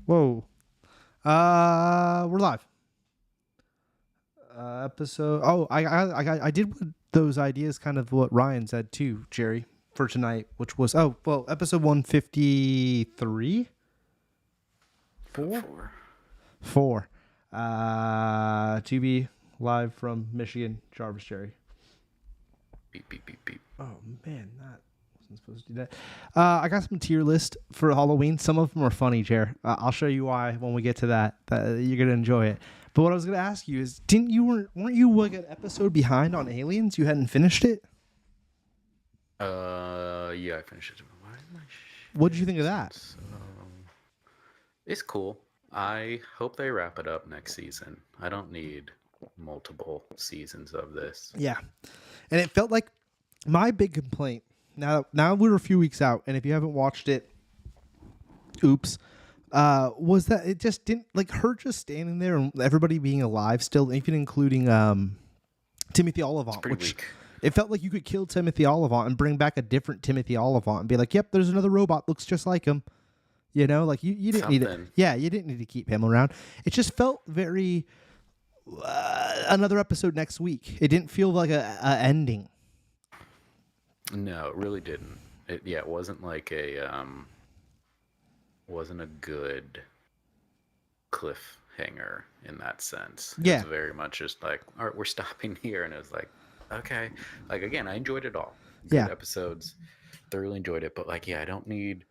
Whoa. We're live. Episode. Oh, I did put those ideas, kind of what Ryan said too, Jerry, for tonight, which was episode 153, Four. 4. GB live from Michigan, Jarvis, Jerry. Beep, beep, beep, beep. Oh man, that wasn't supposed to do that. I got some tier list for Halloween. Some of them are funny, Jer. I'll show you why when we get to that. You're gonna enjoy it. But what I was gonna ask you is, weren't you like an episode behind on Aliens? You hadn't finished it. Yeah, I finished it. Why am I What did you think of that? It's cool. I hope they wrap it up next season. I don't need multiple seasons of this. Yeah, and it felt like my big complaint. Now we're a few weeks out, and if you haven't watched it, oops. Was that it just didn't, like, her just standing there and everybody being alive still, even including Timothy Olyphant, which weak. It felt like you could kill Timothy Olyphant and bring back a different Timothy Olyphant and be like, yep, there's another robot, looks just like him. You know, like you didn't need it. Yeah, you didn't need to keep him around. It just felt very another episode next week. It didn't feel like a ending. No, it really didn't. It wasn't like wasn't a good cliffhanger in that sense. It was very much just like, all right, we're stopping here, and it was like, okay. Like, again, I enjoyed it all. Good episodes, thoroughly enjoyed it. But like, yeah, I don't need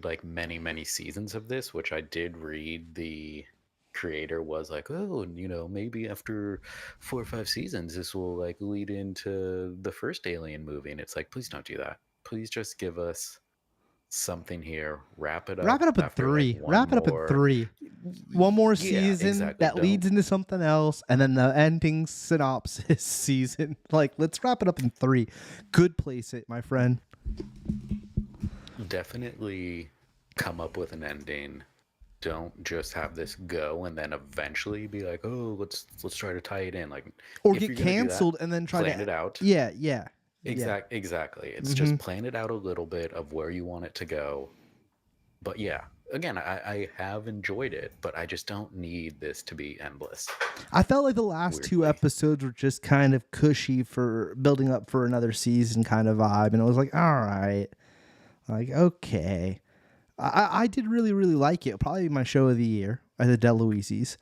like many seasons of this, which I did read. The creator was like, oh, maybe after 4 or 5 seasons, this will like lead into the first Alien movie. And it's like, please don't do that. Please just give us something here. Wrap it up in 3. Like wrap it up in 3. One more season that leads into something else, and then the ending synopsis season. Like, let's wrap it up in 3. Good place it, my friend. Definitely come up with an ending. Don't just have this go and then eventually be like, oh, let's try to tie it in, like, or get canceled and then try to plan it out. Yeah. Exactly. It's just plan it out a little bit of where you want it to go. But yeah, again, I have enjoyed it, but I just don't need this to be endless. I felt like the last 2 episodes were just kind of cushy for building up for another season kind of vibe, and it was like, all right, like, okay. I did really like it. Probably my show of the year at the DeLuise's,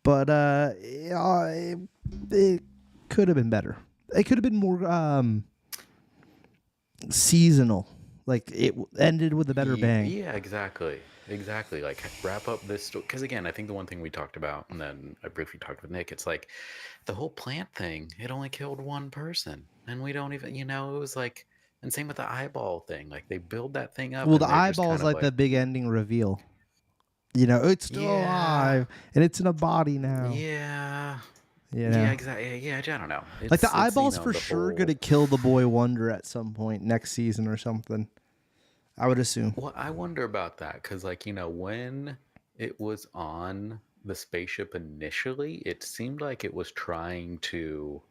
but it could have been better. It could have been more seasonal. Like, it ended with a better bang. Yeah, exactly. Like, wrap up this story. Because again, I think the one thing we talked about, and then I briefly talked with Nick, it's like the whole plant thing, it only killed one person, and we don't even, it was like, and same with the eyeball thing. Like, they build that thing up. Well, the eyeball is like the big ending reveal. It's still alive, and it's in a body now. Yeah. Yeah, exactly. Yeah, I don't know. Like, the eyeball's for sure going to kill the boy wonder at some point next season or something, I would assume. Well, I wonder about that, because, like, when it was on the spaceship initially, it seemed like it was trying to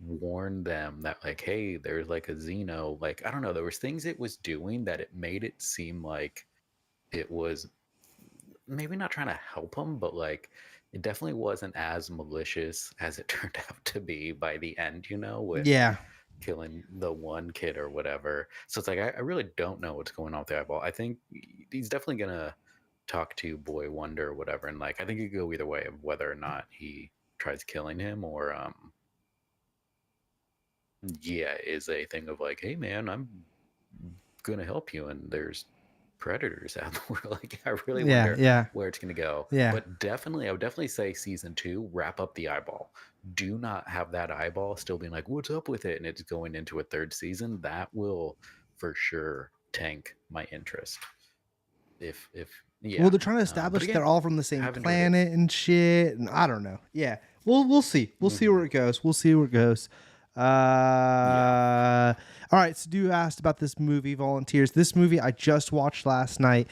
warn them that, like, hey, there's like a Xeno. Like, I don't know, there was things it was doing that it made it seem like it was maybe not trying to help them, but like, it definitely wasn't as malicious as it turned out to be by the end, with killing the one kid or whatever. So it's like, I really don't know what's going on with the eyeball. I think he's definitely gonna talk to Boy Wonder or whatever, and like, I think it could go either way of whether or not he tries killing him, or is a thing of like, hey man, I'm gonna help you, and there's predators out there. Like, I really wonder where it's gonna go. But I would definitely say season 2, wrap up the eyeball. Do not have that eyeball still being like, what's up with it, and it's going into a 3rd season. That will for sure tank my interest. Well, they're trying to establish again, they're all from the same planet and shit, and I don't know. Yeah, we'll see. We'll see where it goes. All right, so you asked about this movie, Volunteers. This movie I just watched last night.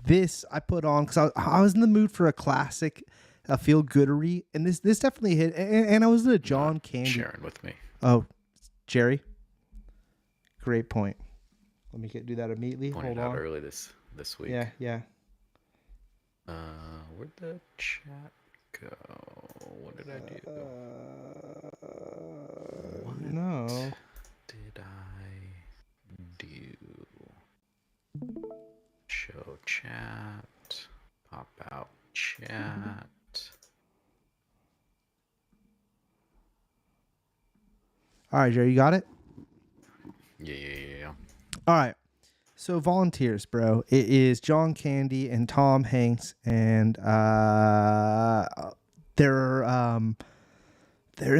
This I put on because I was in the mood for a classic, a feel-goodery, and this definitely hit. And I was in a John Candy. Sharing with me. Oh, Jerry. Great point. Let me do that immediately. Pointed Hold out on. early this week. Yeah. Where'd the chat go? What did I do? What No. did I do? Show chat. Pop out chat. All right, Jerry, you got it? Yeah. All right. So volunteers, bro. It is John Candy and Tom Hanks, and they're in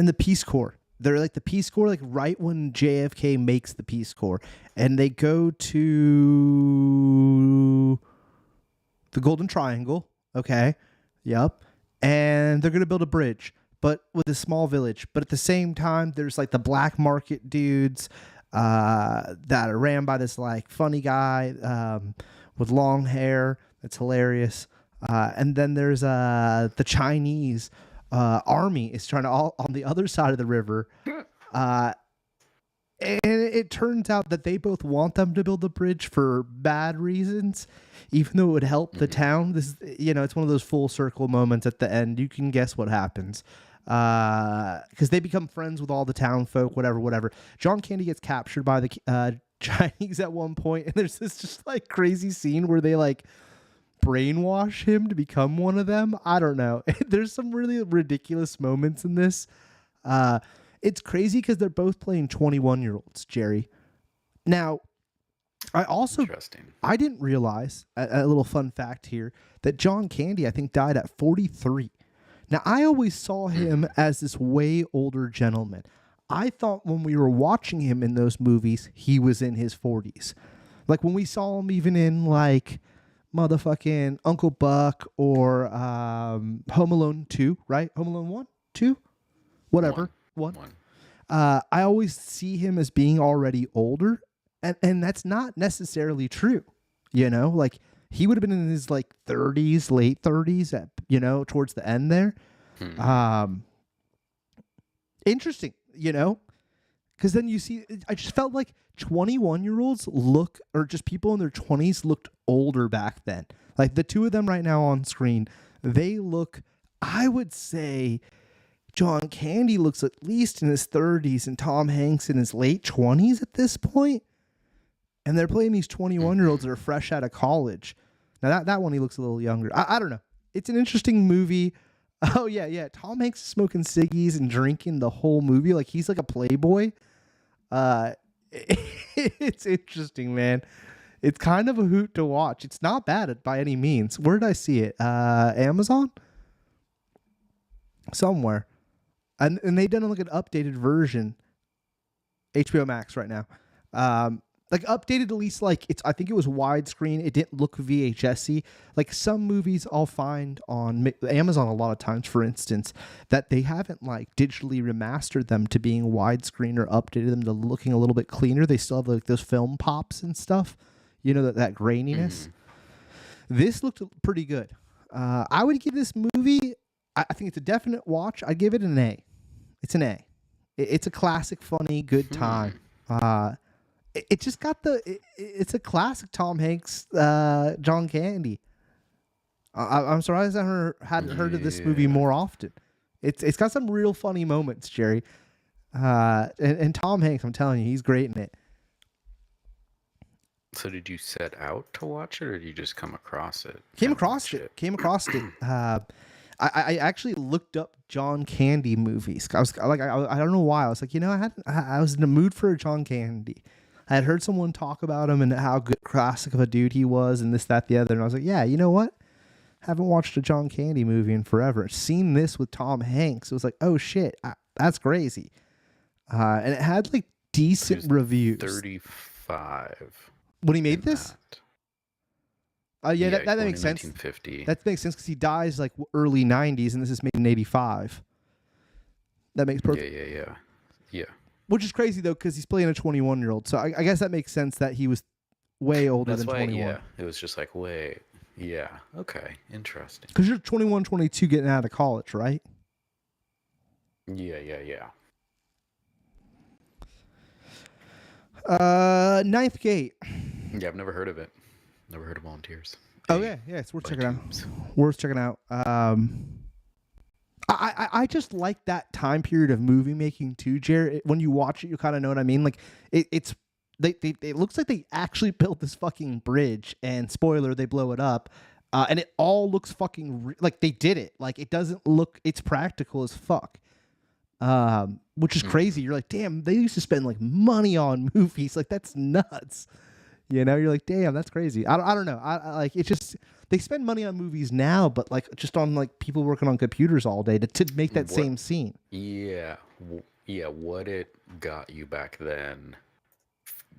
the Peace Corps. They're like the Peace Corps, like right when JFK makes the Peace Corps, and they go to the Golden Triangle. Okay, yep, and they're gonna build a bridge, but with a small village. But at the same time, there's like the black market dudes that are ran by this like funny guy with long hair. That's hilarious. And then there's the Chinese army is trying to all on the other side of the river. And it turns out that they both want them to build the bridge for bad reasons, even though it would help the town. This, it's one of those full circle moments at the end. You can guess what happens. Because they become friends with all the town folk, whatever. John Candy gets captured by the Chinese at one point, and there's this just like crazy scene where they like brainwash him to become one of them. I don't know. There's some really ridiculous moments in this. It's crazy because they're both playing 21-year-olds, Jerry. Now, I didn't realize, a little fun fact here, that John Candy, I think, died at 43. Now, I always saw him as this way older gentleman. I thought when we were watching him in those movies, he was in his 40s. Like when we saw him even in like motherfucking Uncle Buck or Home Alone 2, right? Home Alone 1? 2? Whatever. One. I always see him as being already older, and that's not necessarily true. Like he would have been in his like 30s, late 30s, at towards the end there. Interesting, because then you see, I just felt like 21-year-olds or just people in their 20s looked older back then. Like the two of them right now on screen, they look, I would say, John Candy looks at least in his 30s and Tom Hanks in his late 20s at this point. And they're playing these 21-year-olds that are fresh out of college. Now, that one, he looks a little younger. I don't know. It's an interesting movie. Oh, yeah. Tom Hanks is smoking ciggies and drinking the whole movie. Like, he's like a playboy. It's interesting, man. It's kind of a hoot to watch. It's not bad by any means. Where did I see it? Amazon? Somewhere. And they've done like an updated version. HBO Max right now. Like updated at least like I think it was widescreen. It didn't look VHS-y. Like some movies I'll find on Amazon a lot of times, for instance, that they haven't like digitally remastered them to being widescreen or updated them to looking a little bit cleaner. They still have like those film pops and stuff. That graininess. This looked pretty good. I would give this movie, I think it's a definite watch. I'd give it an A. It's an A. It's a classic, funny, good time. It just got it's a classic Tom Hanks, John Candy. I'm surprised I hadn't heard of this movie more often. It's got some real funny moments, Jerry. And Tom Hanks, I'm telling you, he's great in it. So did you set out to watch it, or did you just come across it? Came across it. I actually looked up John Candy movies. I was like, I don't know why. I was like, I was in the mood for a John Candy. I had heard someone talk about him and how good classic of a dude he was, and this, that, the other. And I was like, yeah, you know what? Haven't watched a John Candy movie in forever. Seen this with Tom Hanks. It was like, oh shit, that's crazy. And it had like decent reviews. 35. When he made this? Yeah, that makes sense. 1950. That makes sense because he dies like early 90s, and this is made in 85. That makes perfect. Yeah. Which is crazy though, because he's playing a 21-year-old. So I guess that makes sense that he was way older than 21. Yeah, it was just like, wait, yeah, okay, interesting. Because you're 21, 22 getting out of college, right? Yeah. Ninth Gate. Yeah, I've never heard of it. Never heard of Volunteers. Oh yeah, it's worth by checking out. Tubes. Worth checking out. I just like that time period of movie making too, Jared. When you watch it, you kind of know what I mean. Like it's it looks like they actually built this fucking bridge, and spoiler, they blow it up, and it all looks fucking like they did it. Like it doesn't look, it's practical as fuck, which is crazy. You're like, damn, they used to spend like money on movies. Like that's nuts. You know, you're like, damn, that's crazy. I don't know. I like, it's just, they spend money on movies now, but like just on like people working on computers all day to make that same scene. Yeah, yeah. What it got you back then,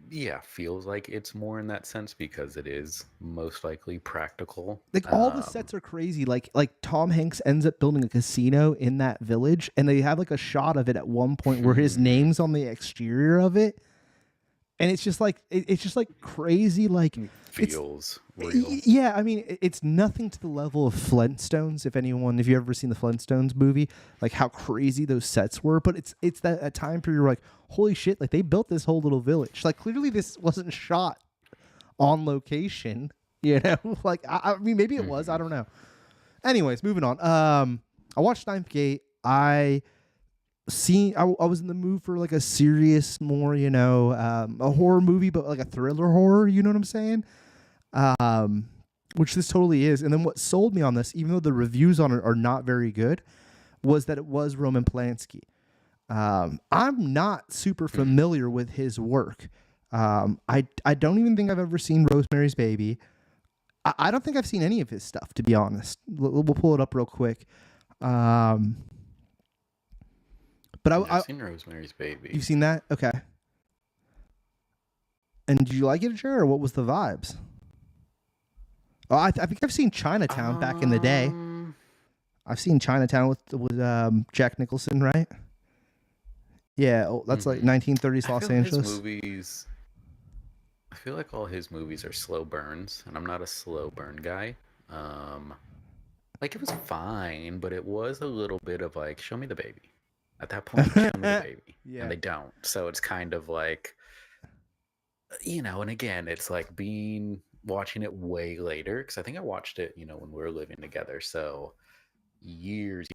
yeah, feels like it's more in that sense because it is most likely practical. Like all the sets are crazy. Like Tom Hanks ends up building a casino in that village, and they have like a shot of it at one point where his name's on the exterior of it. And it's just like it's just like crazy, like feels real. Yeah, I mean, it's nothing to the level of Flintstones. If you ever seen the Flintstones movie, like how crazy those sets were. But it's that time period you're like, holy shit! Like they built this whole little village. Like clearly this wasn't shot on location. You know, like I mean, maybe it was. I don't know. Anyways, moving on. I watched Ninth Gate. I was in the mood for like a serious, more, you know, a horror movie, but like a thriller horror, you know what I'm saying? Which this totally is. And then what sold me on this, even though the reviews on it are not very good, was that it was Roman Polanski. I'm not super familiar with his work. I don't even think I've ever seen Rosemary's Baby. I don't think I've seen any of his stuff, to be honest. We'll pull it up real quick. But I've seen Rosemary's Baby. You've seen that? Okay. And did you like it, Jer, or what was the vibes? Oh, I think I've seen Chinatown back in the day. I've seen Chinatown with Jack Nicholson, right? Yeah, that's like 1930s Los Angeles. I feel like all his movies are slow burns, and I'm not a slow burn guy. Like it was fine, but it was a little bit of like, show me the baby. At that point, show me the baby. Yeah. And they don't. So it's kind of like, you know, and again, it's like watching it way later. Because I think I watched it, you know, when we were living together. So years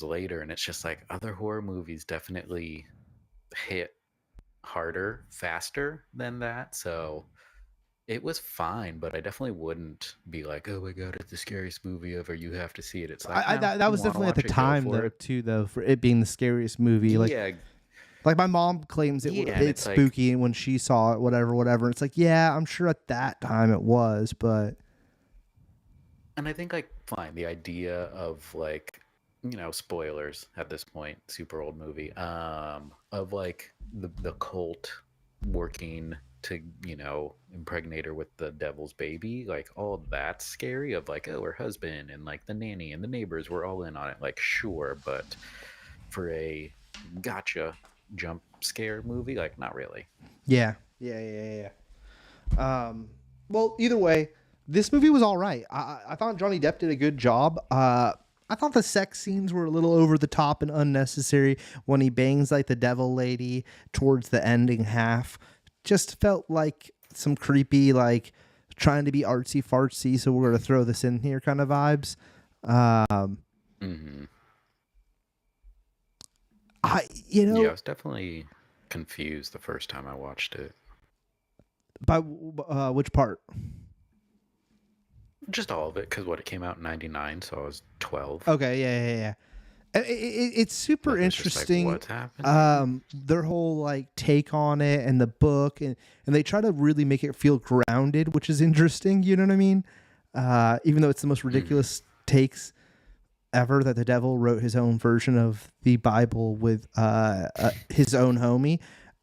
later. And it's just like other horror movies definitely hit harder, faster than that. So it was fine, but I definitely wouldn't be like, oh my god, it's the scariest movie ever, you have to see it. It's like that was definitely at the time though, for it being the scariest movie. Like, yeah, like my mom claims it's spooky, and when she saw it, whatever. It's like, yeah, I'm sure at that time it was, but. And I think like fine, the idea of like, you know, spoilers at this point, super old movie, of like the cult working to, you know, impregnate her with the devil's baby, like all that's scary, of like, oh, her husband and like the nanny and the neighbors were all in on it, like sure, but for a gotcha jump scare movie, like not really. Yeah. Well, either way, this movie was all right. I thought Johnny Depp did a good job. I thought the sex scenes were a little over the top and unnecessary when he bangs like the devil lady towards the ending half. Just felt like some creepy, like trying to be artsy fartsy, so we're gonna throw this in here kind of vibes. Yeah, I was definitely confused the first time I watched it. By which part? Just all of it, because it came out in '99, so I was 12. Okay, yeah. It's super interesting. Like, what's happening? Their whole like take on it and the book, and they try to really make it feel grounded, which is interesting. You know what I mean? Even though it's the most ridiculous takes ever, that the devil wrote his own version of the Bible with his own homie.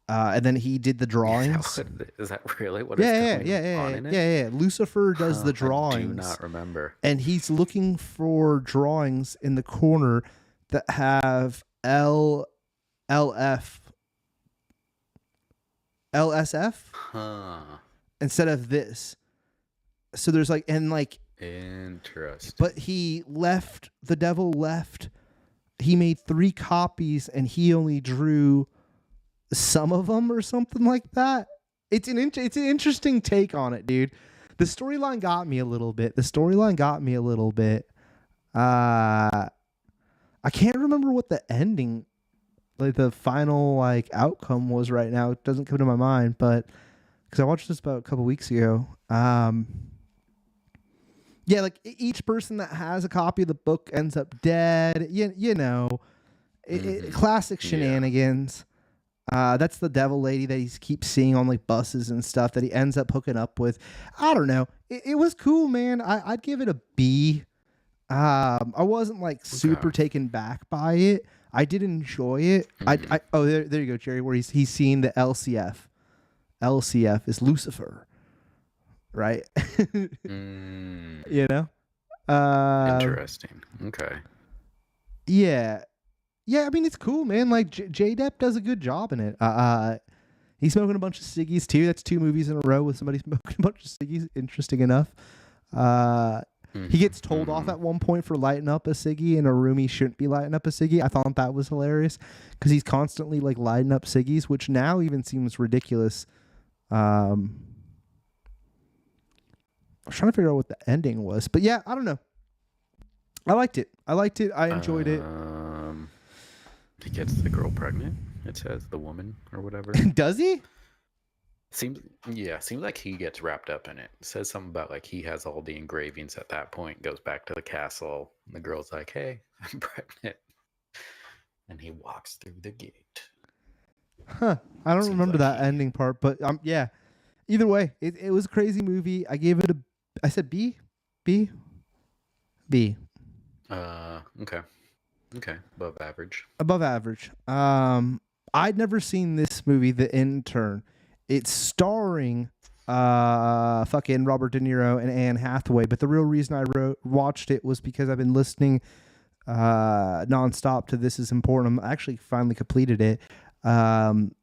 And then he did the drawings. Is that really what is going on in it? Yeah. Lucifer does the drawings. I do not remember. And he's looking for drawings in the corner that have LSF instead of this. So there's like, and like, interesting. But the devil left. He made 3 copies and he only drew some of them or something like that. It's an interesting take on it, dude. The storyline got me a little bit. I can't remember what the ending, like the final like outcome was right now. It doesn't come to my mind, but because I watched this about a couple weeks ago. Yeah, like each person that has a copy of the book ends up dead. You know, classic shenanigans. That's the devil lady that he keeps seeing on like buses and stuff that he ends up hooking up with. I don't know. It was cool, man. I'd give it a B. I wasn't like super taken back by it. I did enjoy it. There you go, Jerry, where he's seen the LCF. LCF is Lucifer, right? You know? Interesting. Okay. Yeah. Yeah, I mean, it's cool, man. Like, J-Depp does a good job in it. He's smoking a bunch of ciggies, too. That's 2 movies in a row with somebody smoking a bunch of ciggies. Interesting enough. He gets told off at one point for lighting up a ciggy in a room he shouldn't be lighting up a ciggy. I thought that was hilarious because he's constantly, like, lighting up ciggies, which now even seems ridiculous. I was trying to figure out what the ending was. But, yeah, I don't know. I liked it. I enjoyed it. He gets the girl pregnant. It says the woman or whatever. Does he? Seems like he gets wrapped up in it. It says something about like he has all the engravings at that point, goes back to the castle, and the girl's like, "Hey, I'm pregnant." And he walks through the gate. Huh. I don't remember that ending part, but yeah. Either way, it was a crazy movie. I gave it I said B? B? B. Okay. Above average. Above average. I'd never seen this movie, The Intern. It's starring fucking Robert De Niro and Anne Hathaway, but the real reason I watched it was because I've been listening nonstop to This Is Important. I actually finally completed it. And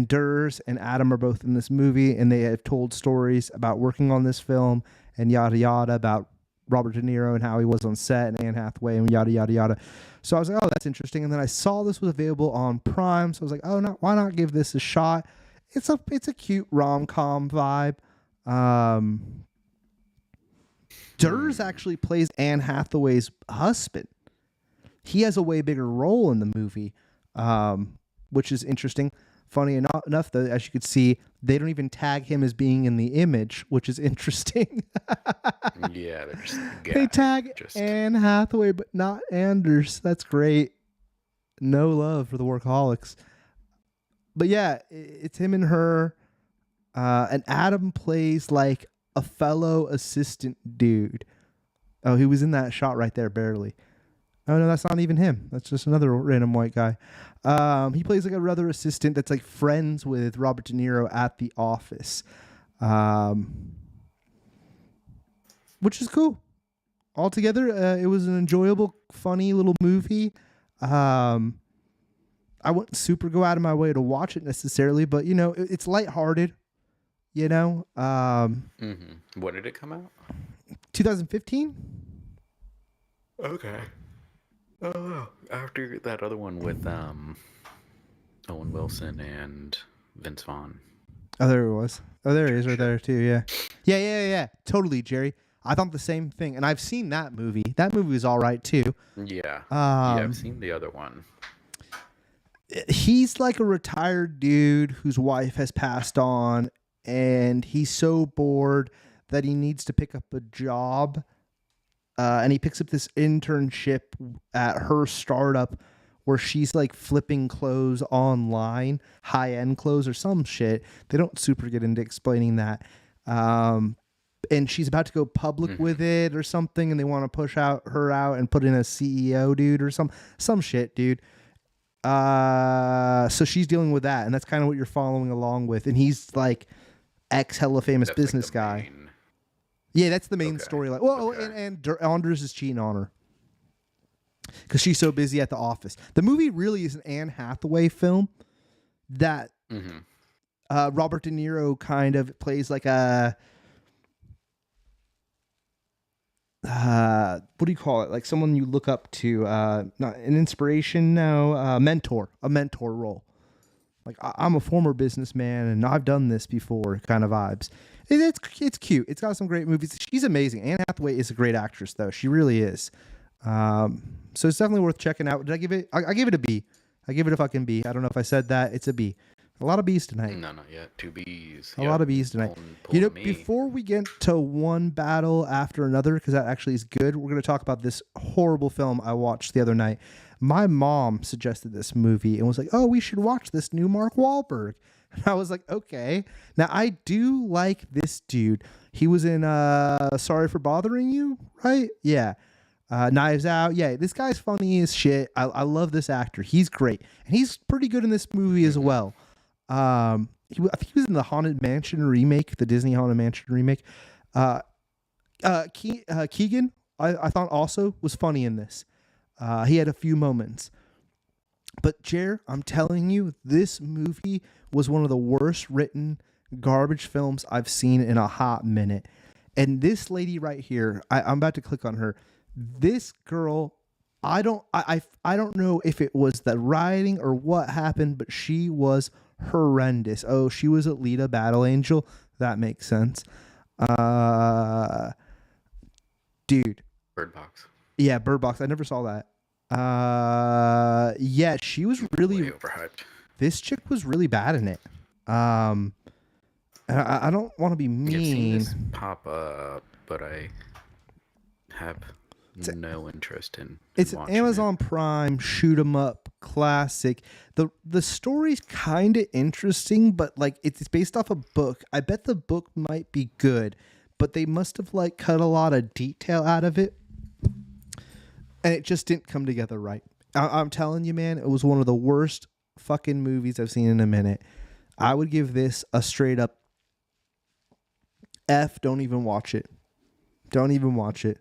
Durs and Adam are both in this movie, and they have told stories about working on this film and yada yada about Robert De Niro and how he was on set and Anne Hathaway and yada yada yada. So I was like, oh, that's interesting. And then I saw this was available on Prime, so I was like, oh, no, why not give this a shot? It's a cute rom-com vibe. Durs actually plays Anne Hathaway's husband. He has a way bigger role in the movie, which is interesting. Funny enough, though, as you could see, they don't even tag him as being in the image, which is interesting. Yeah, they tag Anne Hathaway, but not Anders. That's great. No love for the workaholics. But yeah, it's him and her. And Adam plays like a fellow assistant dude. Oh, he was in that shot right there, barely. Oh, no, that's not even him. That's just another random white guy. He plays like a brother assistant that's like friends with Robert De Niro at the office. Which is cool. Altogether, it was an enjoyable, funny little movie. I wouldn't super go out of my way to watch it necessarily, but, you know, it's lighthearted, you know. When did it come out? 2015? Okay. Oh, after that other one with Owen Wilson and Vince Vaughn. Oh, there it was. Oh, there he is right there, too, yeah. Yeah. Totally, Jerry. I thought the same thing, and I've seen that movie. That movie was all right, too. Yeah. I've seen the other one. He's like a retired dude whose wife has passed on, and he's so bored that he needs to pick up a job. And he picks up this internship at her startup where she's like flipping clothes online, high-end clothes or some shit. They don't super get into explaining that. And she's about to go public with it or something, and they want to push her out and put in a CEO dude or some shit, dude. So she's dealing with that, and that's kind of what you're following along with. And he's like hella famous business guy. Yeah, that's the main storyline. Well, and Anders is cheating on her because she's so busy at the office. The movie really is an Anne Hathaway film that Robert De Niro kind of plays like a what do you call it? Like someone you look up to, not an inspiration, no, a mentor role. Like I'm a former businessman and I've done this before kind of vibes. It's cute. It's got some great movies. She's amazing. Anne Hathaway is a great actress, though. She really is. So it's definitely worth checking out. Did I give it? I gave it a B. I give it a fucking B. I don't know if I said that. It's a B. A lot of B's tonight. No, not yet. 2 B's. A lot of B's tonight. Before we get to one battle after another, because that actually is good, we're going to talk about this horrible film I watched the other night. My mom suggested this movie and was like, oh, we should watch this new Mark Wahlberg. And I was like, okay. Now, I do like this dude. He was in Sorry for Bothering You, right? Yeah. Knives Out. Yeah, this guy's funny as shit. I love this actor. He's great. And he's pretty good in this movie as well. I think he was in the Haunted Mansion remake, the Disney Haunted Mansion remake. Keegan, I thought also was funny in this. He had a few moments. But Jer, I'm telling you, this movie was one of the worst written garbage films I've seen in a hot minute. And this lady right here, I'm about to click on her. This girl, I don't know if it was the writing or what happened, but she was horrendous. Oh, she was Alita Battle Angel. That makes sense. Dude. Bird Box. Yeah, Bird Box. I never saw that. Yeah, she was really way overhyped. This chick was really bad in it. I don't want to be mean. I've seen this pop up, but I have no interest in it's an Amazon Prime shoot 'em up classic. The story's kind of interesting, but like it's based off a book. I bet the book might be good, but they must have like cut a lot of detail out of it, and it just didn't come together right. I'm telling you, man, it was one of the worst fucking movies I've seen in a minute. I would give this a straight up F. Don't even watch it. Don't even watch it.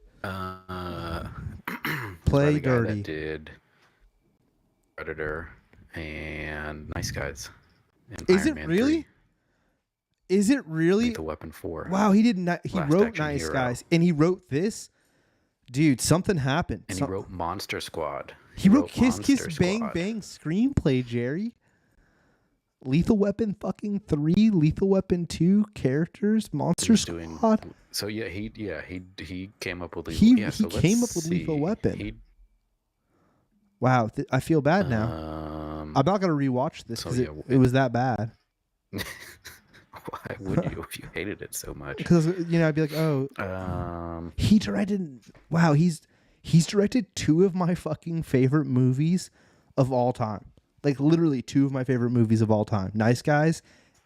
Play the guy dirty. That did Predator and Nice Guys. And Is Iron it Man really? 3. Is it really? Lethal Weapon 4. Wow, he did not. He Last wrote Action Nice Hero. Guys, and he wrote this. Dude, something happened. And he wrote Monster Squad. He wrote Kiss Monster Kiss Bang Squad. Bang screenplay, Jerry. Lethal Weapon fucking 3, Lethal Weapon 2 characters, Monster Squad. So yeah, he came up with Lethal. He so came up let's with see. Lethal Weapon. Wow, I feel bad now. I'm not gonna rewatch this because it was that bad. Why would you if you hated it so much? Because I'd be like, oh, he directed. Wow, he's directed 2 of my fucking favorite movies of all time. Like literally 2 of my favorite movies of all time: Nice Guys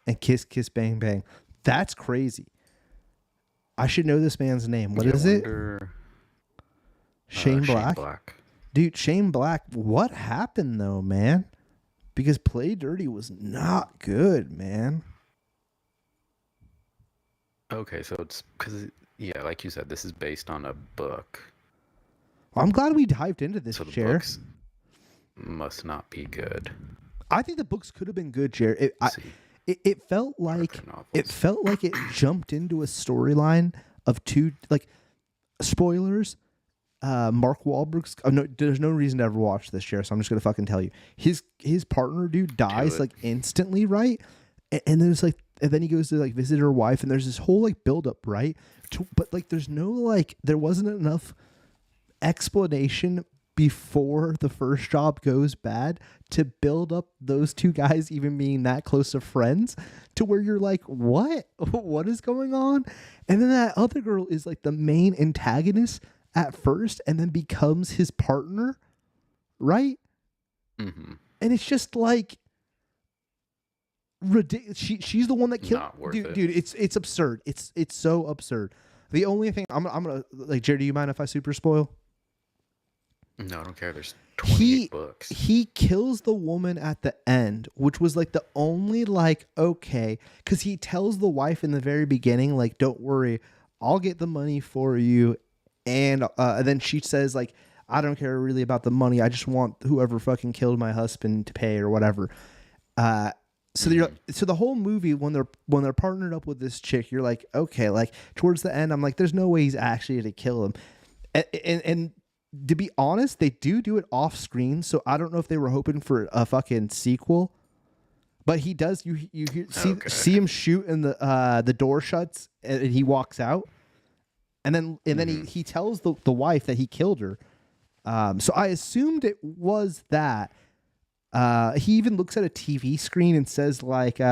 and Kiss Kiss Bang Bang. That's crazy. I should know this man's name. What is it? Shane Black. Dude, Shane Black. What happened though, man? Because Play Dirty was not good, man. Okay, so it's because like you said, this is based on a book. Well, I'm glad we dived into this, So the Jer. books must not be good. I think the books could have been good, Jer. It felt like it jumped into a storyline of 2 like spoilers. Mark Wahlberg's. Oh, no, there's no reason to ever watch this, Jer. So I'm just gonna fucking tell you. His partner, dude, dies like instantly, right? And there's like, and then he goes to like visit her wife, and there's this whole like build up, right? But like, there's no like, there wasn't enough explanation before the first job goes bad to build up those 2 guys even being that close to friends to where you're like, what is going on? And then that other girl is like the main antagonist at first and then becomes his partner, right? Mm-hmm. And it's just like ridiculous. She's the one that killed. Not worth dude, it's absurd. It's so absurd. The only thing I'm gonna like, Jared, do you mind if I super spoil? No, I don't care. There's 28 books. He kills the woman at the end, which was like the only like, okay, because he tells the wife in the very beginning, like, don't worry, I'll get the money for you. And then she says like, I don't care really about the money. I just want whoever fucking killed my husband to pay or whatever. So the whole movie, when they're partnered up with this chick, you're like, okay, like towards the end, I'm like, there's no way he's actually to kill him. And to be honest, they do it off screen. So I don't know if they were hoping for a fucking sequel, But he does. You see Okay. see him shoot, and the door shuts, and he walks out, and then he tells the wife that he killed her. So I assumed it was that. He even looks at a TV screen and says like, he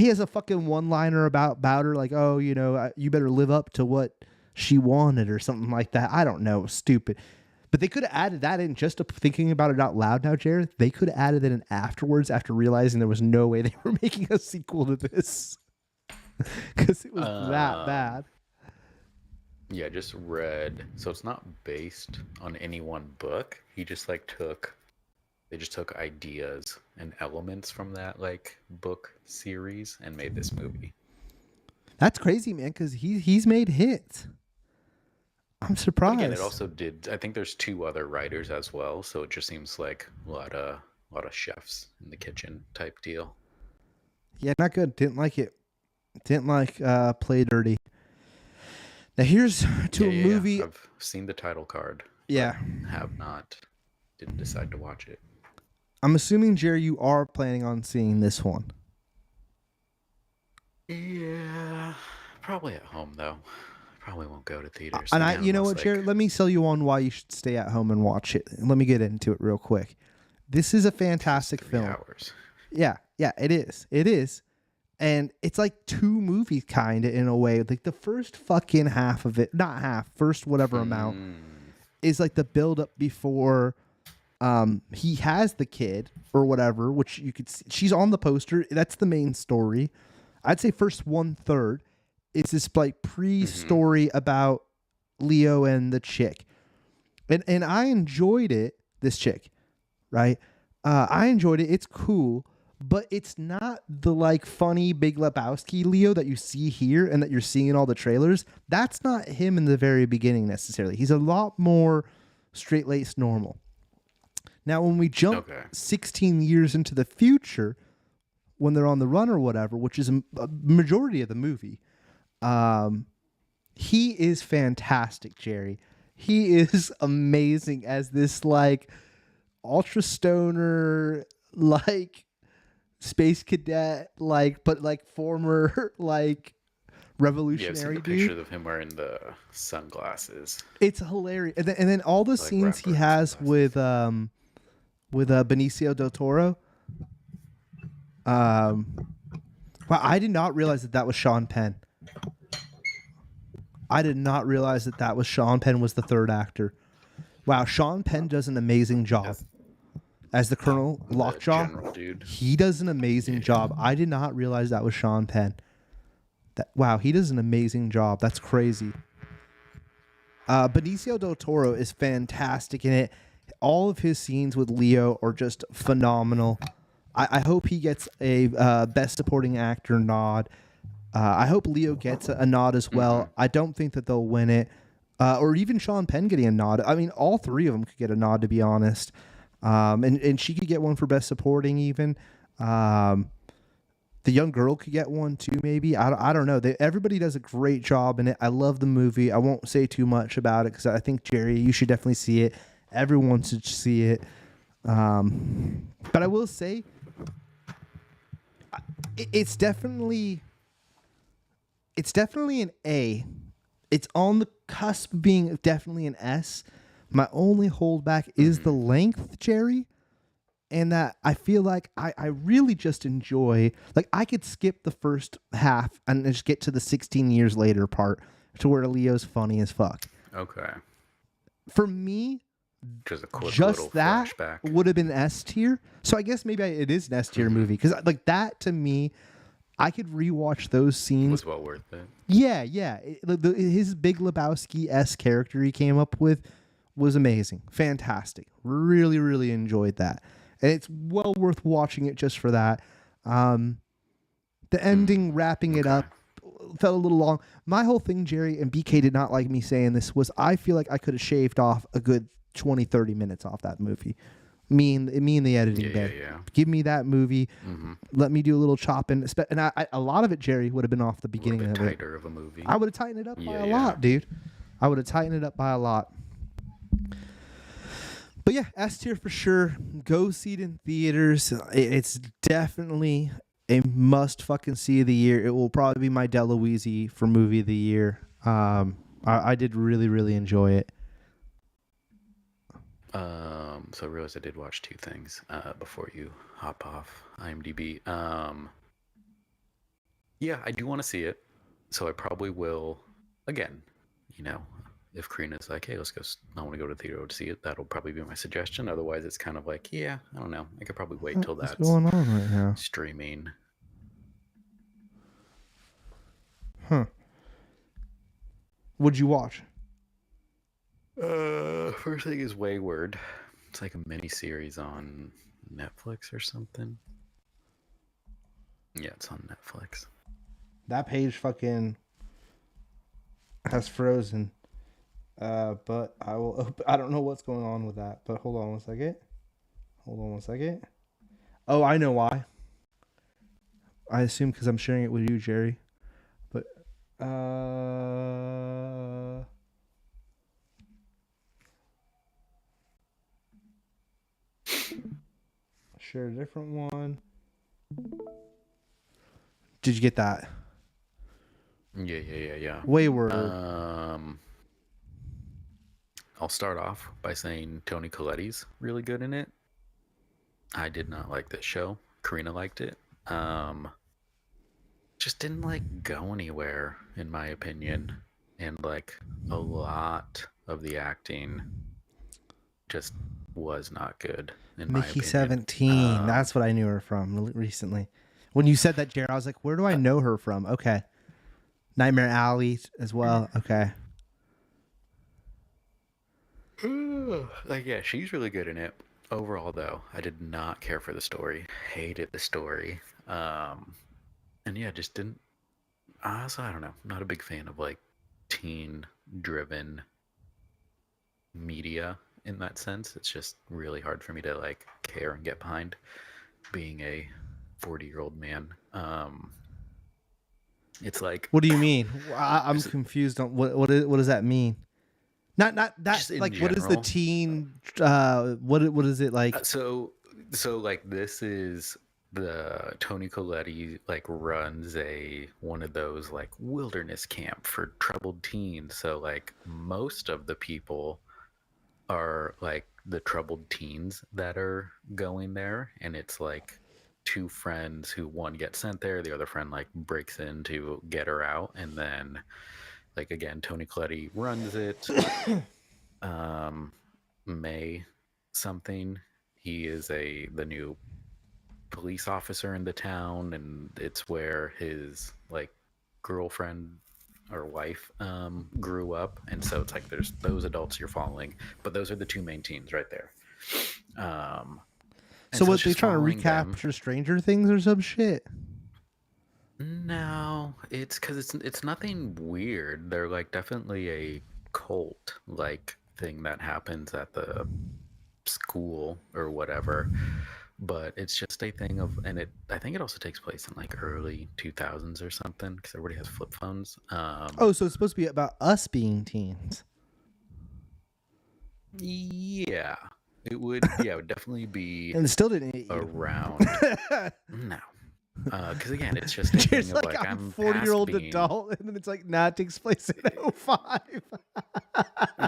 has a fucking one-liner about her, like, oh, you know, you better live up to what she wanted or something like that. I don't know, stupid. But they could have added that in just thinking about it out loud now, Jared. They could have added it in afterwards after realizing there was no way they were making a sequel to this because it was that bad. Yeah, just read. So it's not based on any one book. He just like they just took ideas and elements from that like book series and made this movie. That's crazy, man, because he's made hits. I'm surprised. But again, it also did. I think there's 2 other writers as well, so it just seems like a lot of chefs in the kitchen type deal. Yeah, not good. Didn't like it. Didn't like Play Dirty. Now here's to a movie. Yeah. I've seen the title card. Yeah, have not. Didn't decide to watch it. I'm assuming, Jerry, you are planning on seeing this one. Yeah, probably at home though. Probably won't go to theaters. And you know what, Jerry? Let me sell you on why you should stay at home and watch it. Let me get into it real quick. This is a fantastic 3 film. hours. Yeah, it is. It is. And it's like 2 movies kind of in a way. Like the first fucking half of it, not half, first whatever amount is like the build up before he has the kid or whatever, which you could see. She's on the poster. That's the main story. I'd say first 1/3 is this like pre-story about Leo and the chick. And I enjoyed it, this chick, right? I enjoyed it. It's cool, but it's not the like funny Big Lebowski Leo that you see here and that you're seeing in all the trailers. That's not him in the very beginning necessarily. He's a lot more straight-laced normal. Now, when we jump 16 years into the future, when they're on the run or whatever, which is a majority of the movie, he is fantastic, Jerry. He is amazing as this like ultra stoner, like space cadet, like but like former like revolutionary dude. Picture of him wearing the sunglasses. It's hilarious, and then all the scenes he has with Benicio del Toro. Wow, I did not realize that was Sean Penn. I did not realize that was Sean Penn was the third actor. Wow, Sean Penn does an amazing job as the Colonel Lockjaw. He does an amazing job. I did not realize that was Sean Penn. Wow, he does an amazing job. That's crazy. Benicio del Toro is fantastic in it. All of his scenes with Leo are just phenomenal. I hope he gets a Best Supporting Actor nod. I hope Leo gets a nod as well. I don't think that they'll win it. Or even Sean Penn getting a nod. I mean, all 3 of them could get a nod, to be honest. And she could get one for Best Supporting even. The young girl could get one too, maybe. I don't know. Everybody does a great job in it. I love the movie. I won't say too much about it because I think, Jerry, you should definitely see it. Everyone should see it. But I will say, it's definitely an A. It's on the cusp of being definitely an S. My only holdback is the length, Jerry, and that I feel like I really just enjoy. Like I could skip the first half and just get to the 16 years later part to where Leo's funny as fuck. Okay. For me, just a quick just that flashback would have been S tier. So I guess maybe it is an S tier movie because like that to me, I could rewatch those scenes. It was well worth it. Yeah. His Big Lebowski-esque character he came up with was amazing, fantastic. Really, really enjoyed that, and it's well worth watching it just for that. The ending, wrapping it up, felt a little long. My whole thing, Jerry, and BK did not like me saying this, was I feel like I could have shaved off a good 20-30 minutes off that movie. Me and the editing bay. Yeah. Give me that movie. Let me do a little chopping. And a lot of it, Jerry, would have been off the beginning of it. Tighter of a movie. I would have tightened it up by a lot, dude. I would have tightened it up by a lot. But yeah, S tier for sure. Go see it in theaters. It's definitely a must fucking see of the year. It will probably be my DeLuise for movie of the year. I did really, really enjoy it. So I realized I did watch two things before you hop off IMDb. Yeah, I do want to see it, so I probably will. Again, you know, if Karina's like, "Hey, let's go," I want to go to the theater to see it. That'll probably be my suggestion. Otherwise, it's kind of like, yeah, I don't know. I could probably wait till What's that's going on right now? streaming. Huh. What'd you watch? First thing is Wayward. It's like a mini series on Netflix or something. Yeah, it's on Netflix. That page fucking has frozen. But I will. I don't know what's going on with that. But hold on one second. Oh, I know why. I assume because I'm sharing it with you, Jerry. But share a different one. Did you get that? Yeah. Wayward. I'll start off by saying Toni Colletti's really good in it. I did not like this show. Karina liked it. Just didn't like go anywhere, in my opinion. And like a lot of the acting just was not good, in my Mickey opinion. 17. That's what I knew her from recently. When you said that, Jared, I was like, where do I know her from? Okay. Nightmare Alley as well. Okay. Like, yeah, she's really good in it. Overall, though, I did not care for the story. Hated the story. And yeah, just didn't. Also, I don't know. Not a big fan of like teen-driven media in that sense. It's just really hard for me to like care and get behind being a 40-year-old man. It's like, What do you mean? I'm confused on what does that mean? Not that just in like what is the general. teen what is it like? So like this is the Toni Colletti like runs one of those like wilderness camp for troubled teens. So like most of the people are like the troubled teens that are going there, and it's like two friends who one gets sent there, the other friend like breaks in to get her out, and then like again Toni Colletti runs it. May something, he is the new police officer in the town, and it's where his like girlfriend or wife grew up, and so it's like there's those adults you're following, but those are the two main teens right there. So what, they trying to recapture Stranger Things or some shit? No, it's because it's nothing weird. They're like definitely a cult like thing that happens at the school or whatever, but it's just a thing of, and I think it also takes place in like early 2000s or something because everybody has flip phones. Oh, so it's supposed to be about us being teens. Yeah, it would definitely be And it still didn't hit you. around. No, because again, it's just a thing of like I'm 40-year-old adult, and then it's like, nah, it takes place in 05.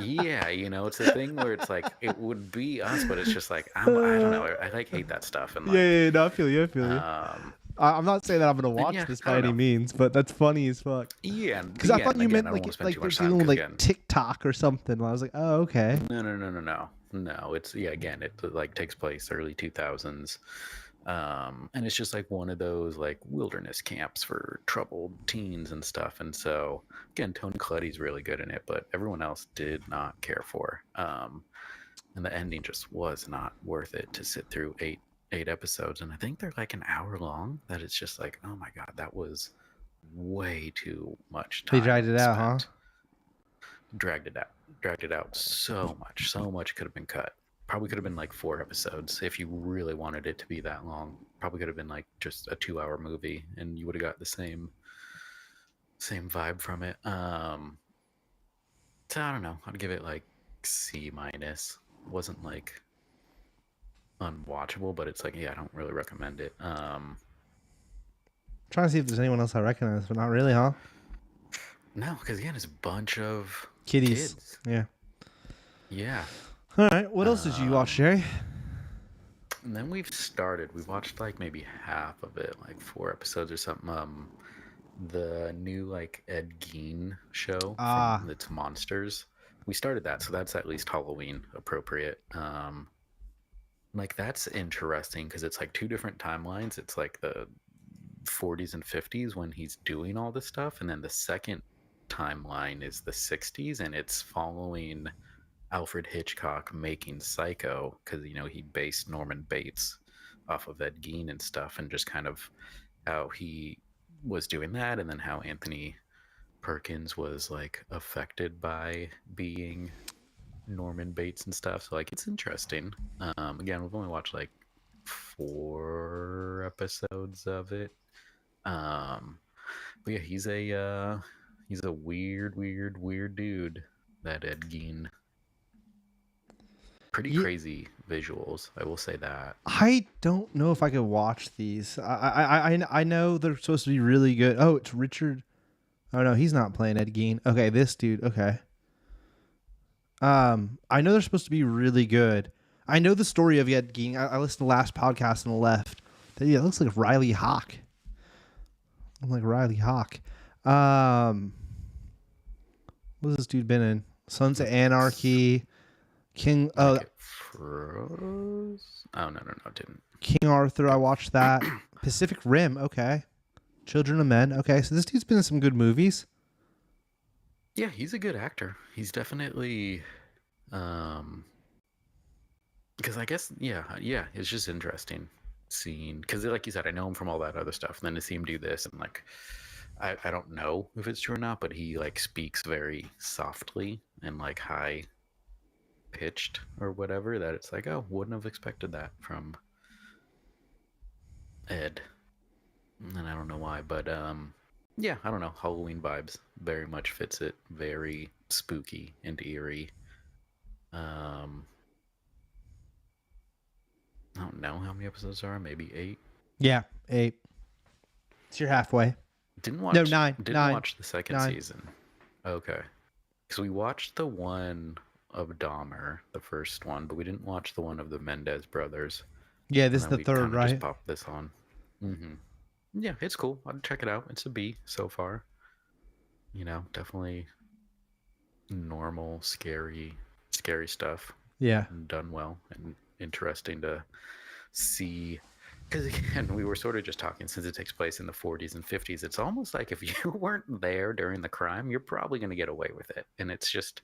Yeah, it's a thing where it's like it would be us, but it's just like I don't know. I like hate that stuff, and like No, I feel you. I'm not saying that I'm gonna watch this by any means, but that's funny as fuck. Yeah, because I thought you meant like they're dealing with like TikTok or something. I was like, oh, okay. No. It's again, it like takes place early 2000s. And it's just like one of those like wilderness camps for troubled teens and stuff. And so again, Toni Colletti's really good in it, but everyone else did not care for. And the ending just was not worth it to sit through eight episodes. And I think they're like an hour long. That it's just like, oh my god, that was way too much time. They dragged it out, huh? Dragged it out so much could have been cut. Probably could have been like 4 episodes if you really wanted it to be that long. Probably could have been like just a 2-hour movie, and you would have got the same vibe from it. So I don't know. I'd give it like C-. Wasn't like unwatchable, but it's like, yeah, I don't really recommend it. Trying to see if there's anyone else I recognize, but not really, huh? No, because again, it's a bunch of Kitties. kids. Yeah. Yeah. All right. What else did you watch, Um, Jerry? and then we've watched like maybe half of it, like 4 episodes or something. The new like Ed Gein show from Ah, It's Monsters. We started that, so that's at least Halloween appropriate. Like that's interesting because it's like two different timelines. It's like the 40s and 50s when he's doing all this stuff, and then the second timeline is the 60s, and it's following Alfred Hitchcock making Psycho because he based Norman Bates off of Ed Gein and stuff, and just kind of how he was doing that, and then how Anthony Perkins was like affected by being Norman Bates and stuff. So like it's interesting. Again, we've only watched like 4 episodes of it. Um, but yeah, he's a weird dude. That Ed Gein. Pretty yeah. crazy visuals, I will say that. I don't know if I could watch these. I know they're supposed to be really good. Oh, it's Richard. Oh no, he's not playing Ed Gein. Okay, this dude. Okay. I know they're supposed to be really good. I know the story of Ed Gein. I listened to the last podcast on the left. Yeah, it looks like Riley Hawk. I'm like Riley Hawk. Um, what's this dude been in? Sons of Looks Anarchy, King. like it froze. Oh no, it didn't. King Arthur. I watched that. Pacific Rim. Okay. Children of Men. Okay, so this dude's been in some good movies. Yeah, he's a good actor. He's definitely um because I guess yeah, it's just interesting seeing because like you said, I know him from all that other stuff, and then to see him do this and like I don't know if it's true or not, but he like speaks very softly and like high pitched or whatever that it's like, oh, wouldn't have expected that from Ed. And I don't know why, but yeah, I don't know. Halloween vibes very much fits it. Very spooky and eerie. Um, I don't know how many episodes there are. Maybe 8. Yeah, 8. So you're halfway. Didn't No, watch. 9. Didn't 9. watch the second 9. season. Okay, because we watched the one of Dahmer, the first one, but we didn't watch the one of the Mendez brothers. Yeah, this And is then the we third, kind of just right? popped this on. Mm-hmm. Yeah, it's cool. I'd check it out. It's a B so far. Definitely normal, scary stuff Yeah. done well and interesting to see. Because again, we were sort of just talking since it takes place in the 40s and 50s. It's almost like if you weren't there during the crime, you're probably going to get away with it. And it's just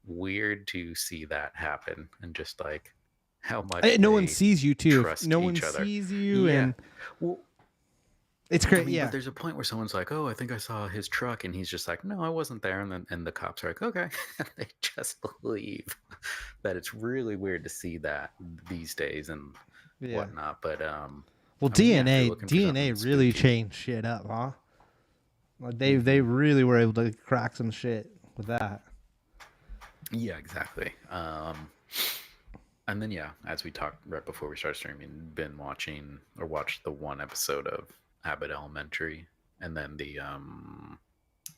weird to see that happen and just like how much No one they sees you too. trust No one each other. sees you, Yeah. and Well, it's I great. mean, but Yeah. there's a point where someone's like, "Oh, I think I saw his truck," and he's just like, "No, I wasn't there." And the cops are like, "Okay," they just believe that it's really weird to see that these days and Yeah. whatnot. But Well, I mean, yeah, if you're DNA looking for DNA something really spooky, changed shit up, huh? Like they hmm really were able to crack some shit with that. yeah, exactly. And then yeah, as we talked right before we started streaming, been watching or watched the one episode of Abbott Elementary, and then the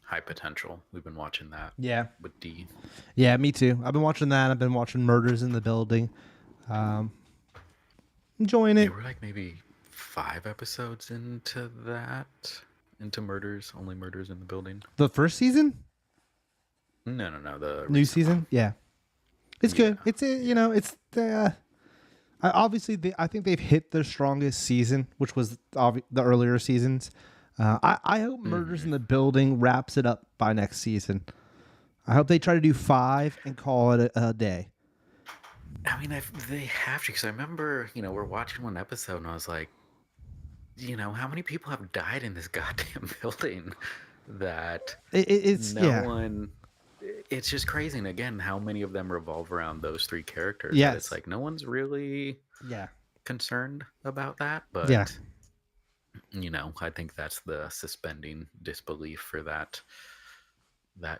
High Potential. We've been watching that Yeah. with D. Yeah, me too. I've been watching that. I've been watching Murders in the Building. Um, enjoying Yeah, it. we're like maybe 5 episodes into that. Into murders, only murders in the building. The first season, No, the new recent one. season. Yeah, it's Yeah, good. It's yeah. it's the obviously I think they've hit their strongest season, which was the earlier seasons. I hope Murders hmm in the Building wraps it up by next season. I hope they try to do 5 and call it a day. I mean, they have to because I remember, we're watching one episode and I was like, how many people have died in this goddamn building that It's no yeah. one. It's just crazy, and again, how many of them revolve around those 3 characters that it's Yes. like no one's really Yeah. concerned about that, Yeah. but I think that's the suspending disbelief for that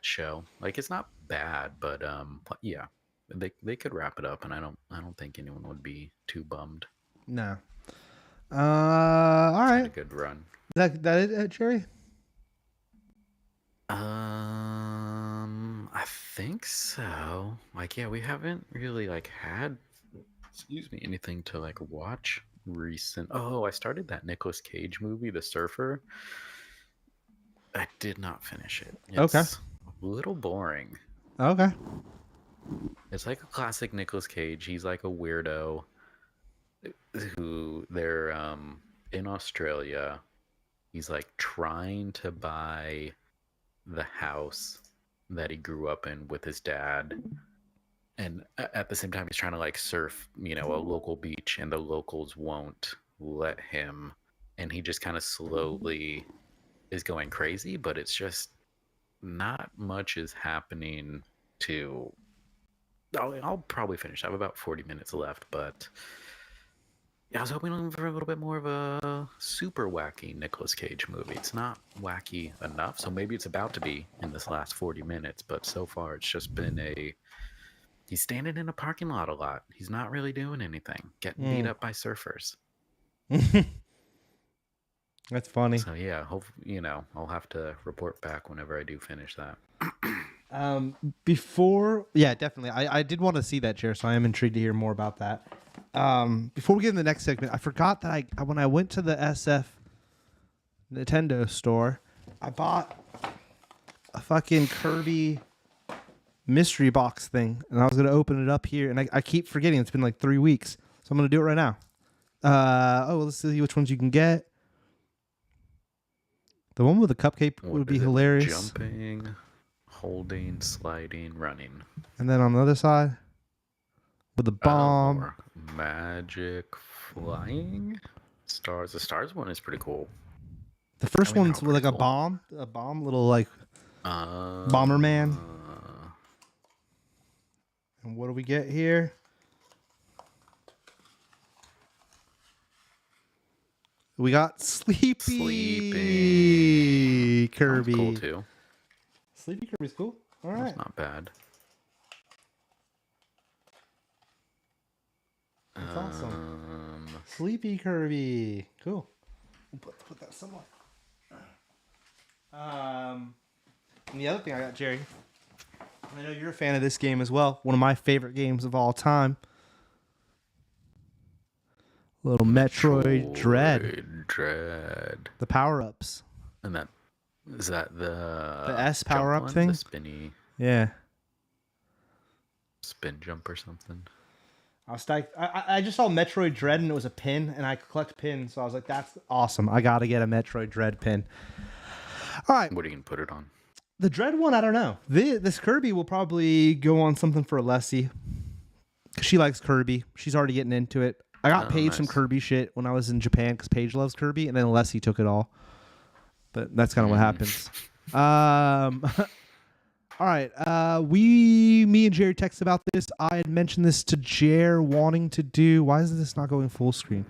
show. Like it's not bad, but yeah. they could wrap it up, and I don't think anyone would be too bummed. No. All Had a right. good run. That it, Jerry? I think so. Like, yeah, we haven't really like had, excuse me, anything to like watch recent. Oh, I started that Nicolas Cage movie, The Surfer. I did not finish it. Okay. It's a little boring. Okay. It's like a classic Nicolas Cage. He's like a weirdo who they're in Australia. He's like trying to buy the house that he grew up in with his dad, and at the same time he's trying to like surf, a local beach, and the locals won't let him, and he just kind of slowly is going crazy, but it's just not much is happening to. I'll probably finish. I have about 40 minutes left, but I was hoping for a little bit more of a super wacky Nicolas Cage movie. It's not wacky enough, so maybe it's about to be in this last 40 minutes, but so far it's just been he's standing in a parking lot a lot. He's not really doing anything, getting beat up by surfers. That's funny. So yeah, hope I'll have to report back whenever I do finish that. Yeah, definitely. I did want to see that, Chair, so I am intrigued to hear more about that. Before we get in the next segment, I forgot that when I went to the SF Nintendo store, I bought a fucking Kirby mystery box thing, and I was gonna open it up here, and I keep forgetting. It's been like 3 weeks, so I'm gonna do it right now. Let's see which ones you can get. The one with the cupcake would be hilarious. Jumping, holding, sliding, running. And then on the other side, with the bomb. Or magic, flying, stars. The stars one is pretty cool. The first one's with like a bomb little like Bomberman. And what do we get here? We got Sleepy Kirby. That's cool too. Sleepy Kirby's cool. All right. That's not bad. That's awesome. Sleepy Kirby. Cool. We'll put that somewhere. And the other thing I got, Jerry, I know you're a fan of this game as well. One of my favorite games of all time. Little Metroid Dread. The power-ups. And is that the S power-up thing? The spinny. Yeah. Spin jump or something. I was stoked. I just saw Metroid Dread and it was a pin, and I collect pins, so I was like, that's awesome. I got to get a Metroid Dread pin. All right. What are you going to put it on? The Dread one, I don't know. This Kirby will probably go on something for Alessi. She likes Kirby. She's already getting into it. I got Paige some Kirby shit when I was in Japan because Paige loves Kirby, and then Alessi took it all. But that's kind of what happens. All right. Me and Jerry texted about this. I had mentioned this to Jer wanting to do. Why is this not going full screen?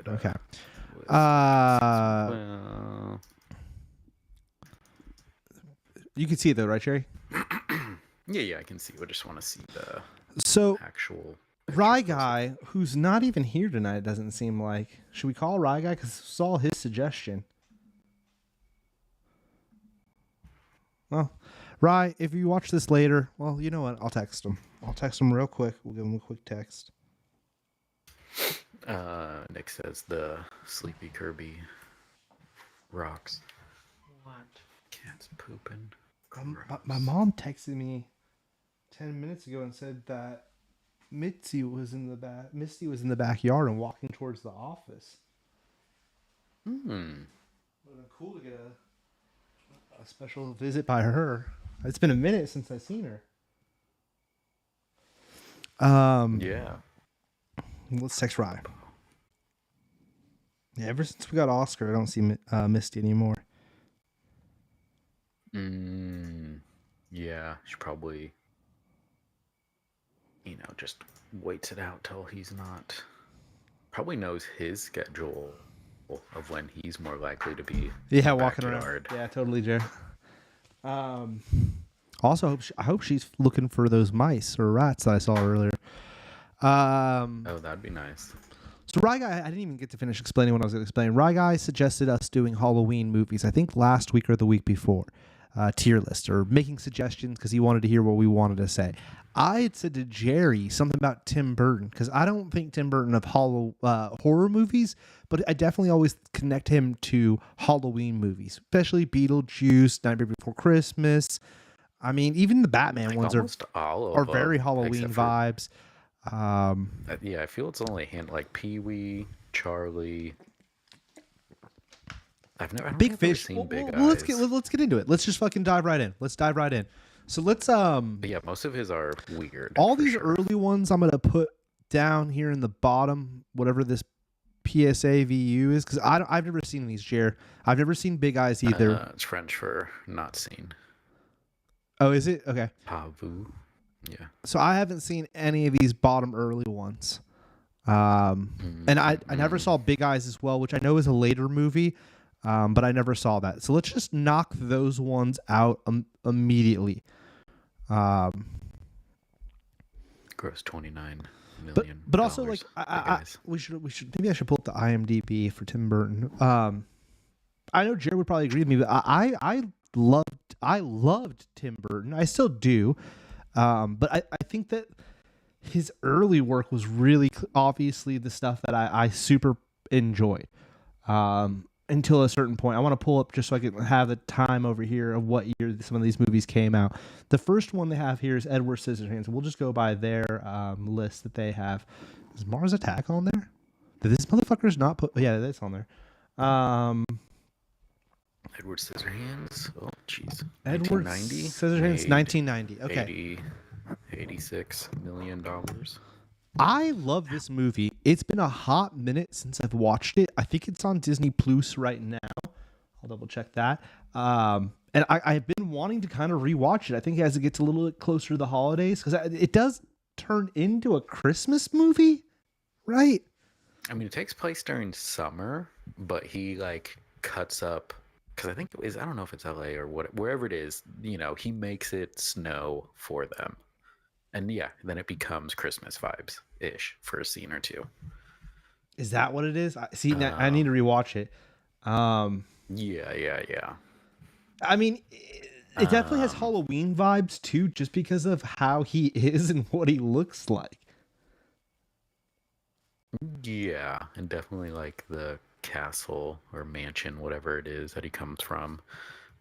Okay. You can see it though, right, Jerry? Yeah, I can see. I just want to see the actual. Rye Guy, who's not even here tonight, doesn't seem like. Should we call Rye Guy? Because it's all his suggestion. Well, Rye, if you watch this later, well, you know what? I'll text him. I'll text him real quick. We'll give him a quick text. Nick says the Sleepy Kirby rocks. What? Cat's pooping. My mom texted me 10 minutes ago and said that Misty was in the backyard and walking towards the office. Would have been cool to get a special visit by her. It's been a minute since I've seen her. Yeah. Let's text Rye. Yeah, ever since we got Oscar, I don't see Misty anymore. Yeah, she probably, just waits it out till he's not. Probably knows his schedule of when he's more likely to be Yeah, in the walking backyard. around. Yeah, totally, Jared. Also, I hope she's looking for those mice or rats that I saw earlier. Oh, that'd be nice. So Rye Guy, I didn't even get to finish explaining what I was going to explain. Rye Guy suggested us doing Halloween movies, I think last week or the week before, tier list, or making suggestions because he wanted to hear what we wanted to say. I had said to Jerry something about Tim Burton because I don't think Tim Burton of horror movies, but I definitely always connect him to Halloween movies, especially Beetlejuice, Nightmare Before Christmas. I mean, even the Batman Like ones almost all are of very them, Halloween except for vibes. yeah, I feel it's only a hint like Pee Wee, Charlie. I don't Big think I've ever Fish. seen Big Well, Eyes. let's get into it. Let's just fucking dive right in. Let's dive right in. So let's But yeah, most of his are weird. all for these sure. early ones I'm gonna put down here in the bottom, whatever this PSA VU is, because I've never seen these, Jer. I've never seen Big Eyes either. It's French for not seen. Oh, is it? Okay. Pas vu. Yeah. So I haven't seen any of these bottom early ones. And I never saw Big Eyes as well, which I know is a later movie, but I never saw that. So let's just knock those ones out immediately. Gross 29 million. But also like we should maybe I should pull up the IMDb for Tim Burton. I know Jared would probably agree with me, but I loved Tim Burton. I still do. But I think that his early work was really obviously the stuff that I super enjoyed. Until a certain point. I want to pull up just so I can have the time over here of what year some of these movies came out. The first one they have here is Edward Scissorhands. We'll just go by their list that they have. Is Mars Attack on there? Did this motherfucker's not put? Yeah, that's on there. Edward Scissorhands. Oh, jeez. Edward 1990? Scissorhands, 1990. Okay. $86 million. I love this movie. It's been a hot minute since I've watched it. I think it's on Disney Plus right now. I'll double check that. And I've been wanting to kind of rewatch it. I think as it gets a little bit closer to the holidays, because it does turn into a Christmas movie, right? I mean, it takes place during summer, but he like cuts up because I think it is. I don't know if it's LA or wherever it is. You know, he makes it snow for them. And yeah, then it becomes Christmas vibes ish for a scene or two. Is that what it is? I need to rewatch it. Yeah. I mean, it definitely has Halloween vibes too, just because of how he is and what he looks like. Yeah, and definitely like the castle or mansion, whatever it is that he comes from,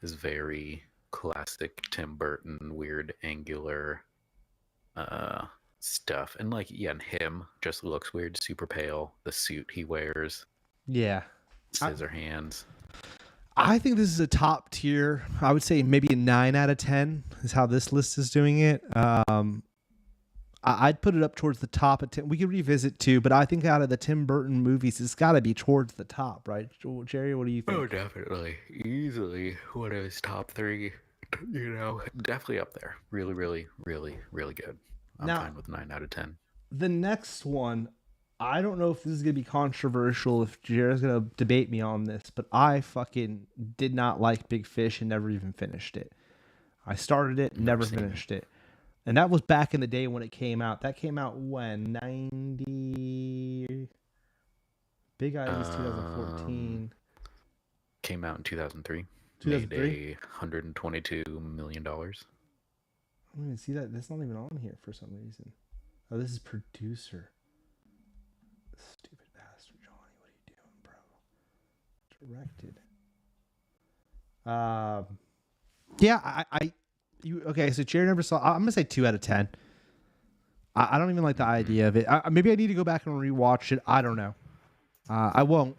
is very classic Tim Burton, weird angular stuff. And like, yeah, and him just looks weird, super pale. The suit he wears, Yeah. scissor hands. I think this is a top tier. I would say maybe a 9 out of 10 is how this list is doing it. I'd put it up towards the top of 10. We could revisit too, but I think out of the Tim Burton movies, it's got to be towards the top, right? Jerry, what do you think? Oh, definitely. Easily one of his top 3, you know, definitely up there. Really, really, really, really good. I'm fine with 9 out of 10. The next one, I don't know if this is going to be controversial, if Jared's going to debate me on this, but I fucking did not like Big Fish and never even finished it. I started it, never finished it. And that was back in the day when it came out. That came out when? 90... Big Eye was 2014. Came out in 2003. 2003? Made $122 million. I don't even see that. That's not even on here for some reason. Oh, this is producer. Stupid bastard, Johnny. What are you doing, bro? Directed. Yeah, okay, so Jared never saw. I'm gonna say 2 out of 10. I don't even like the idea of it. Maybe I need to go back and rewatch it. I don't know. I won't,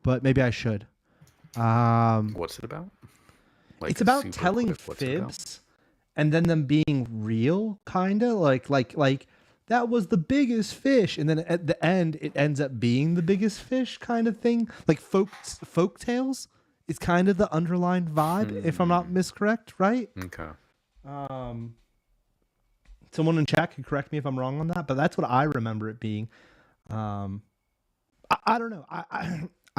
but maybe I should. What's it about? Like it's about telling fibs and then them being real, kind of like that was the biggest fish, and then at the end it ends up being the biggest fish, kind of thing. Like folk tales is kind of the underlying vibe, if I'm not miscorrect, right? Okay. Someone in chat can correct me if I'm wrong on that, but that's what I remember it being. I don't know.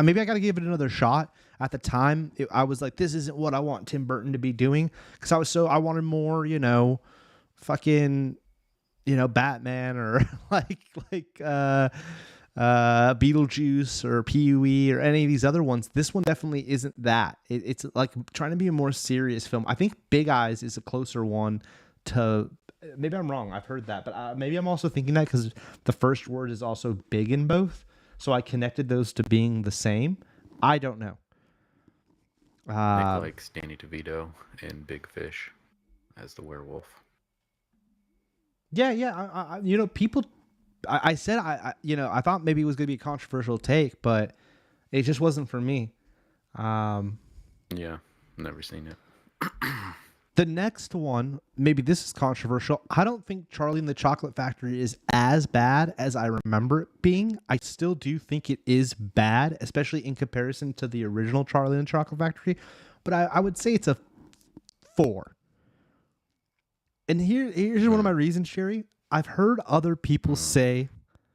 maybe I got to give it another shot. At the time, I was like, this isn't what I want Tim Burton to be doing, because I wanted more, fucking, Batman or Beetlejuice or Pee-wee or any of these other ones. This one definitely isn't that. It's like trying to be a more serious film. I think Big Eyes is a closer one to. Maybe I'm wrong. I've heard that, but maybe I'm also thinking that because the first word is also big in both, so I connected those to being the same. I don't know. Nick likes Danny DeVito in Big Fish as the werewolf. Yeah. People. I said I thought maybe it was going to be a controversial take, but it just wasn't for me. Yeah, never seen it. The next one, maybe this is controversial. I don't think Charlie and the Chocolate Factory is as bad as I remember it being. I still do think it is bad, especially in comparison to the original Charlie and the Chocolate Factory. But I would say it's a 4. And here's one of my reasons, Sherry. I've heard other people say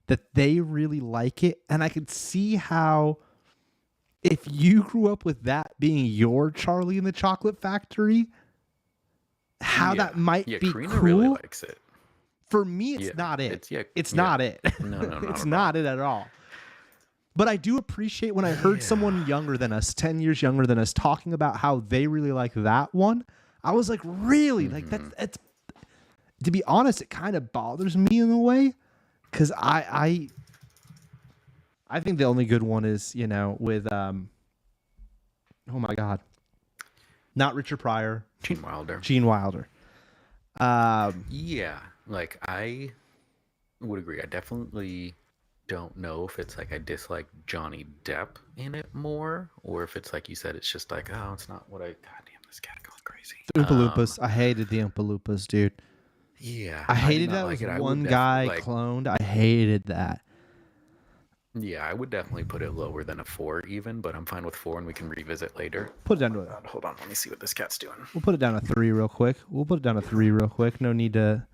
that they really like it, and I could see how if you grew up with that being your Charlie and the Chocolate Factory, how that might be Karina cool. really likes it. For me, it's not it. It's not it. No, it's not it at all. But I do appreciate when I heard someone younger than us, 10 years younger than us, talking about how they really like that one. I was like, really? Like that's to be honest, it kind of bothers me in a way, because I think the only good one is, with oh my God, not Richard Pryor, Gene Wilder. Yeah, like I would agree. I definitely don't know if it's like I dislike Johnny Depp in it more, or if it's like you said, it's just like, oh, it's not what I. God damn, this cat going crazy. The Oompa Loompas. I hated the Oompa Loompas, dude. Yeah, I hated that like was one guy cloned. I hated that. Yeah, I would definitely put it lower than a 4 even, but I'm fine with 4 and we can revisit later. Put it down to a... Hold on, let me see what this cat's doing. We'll put it down to 3 real quick. No need to...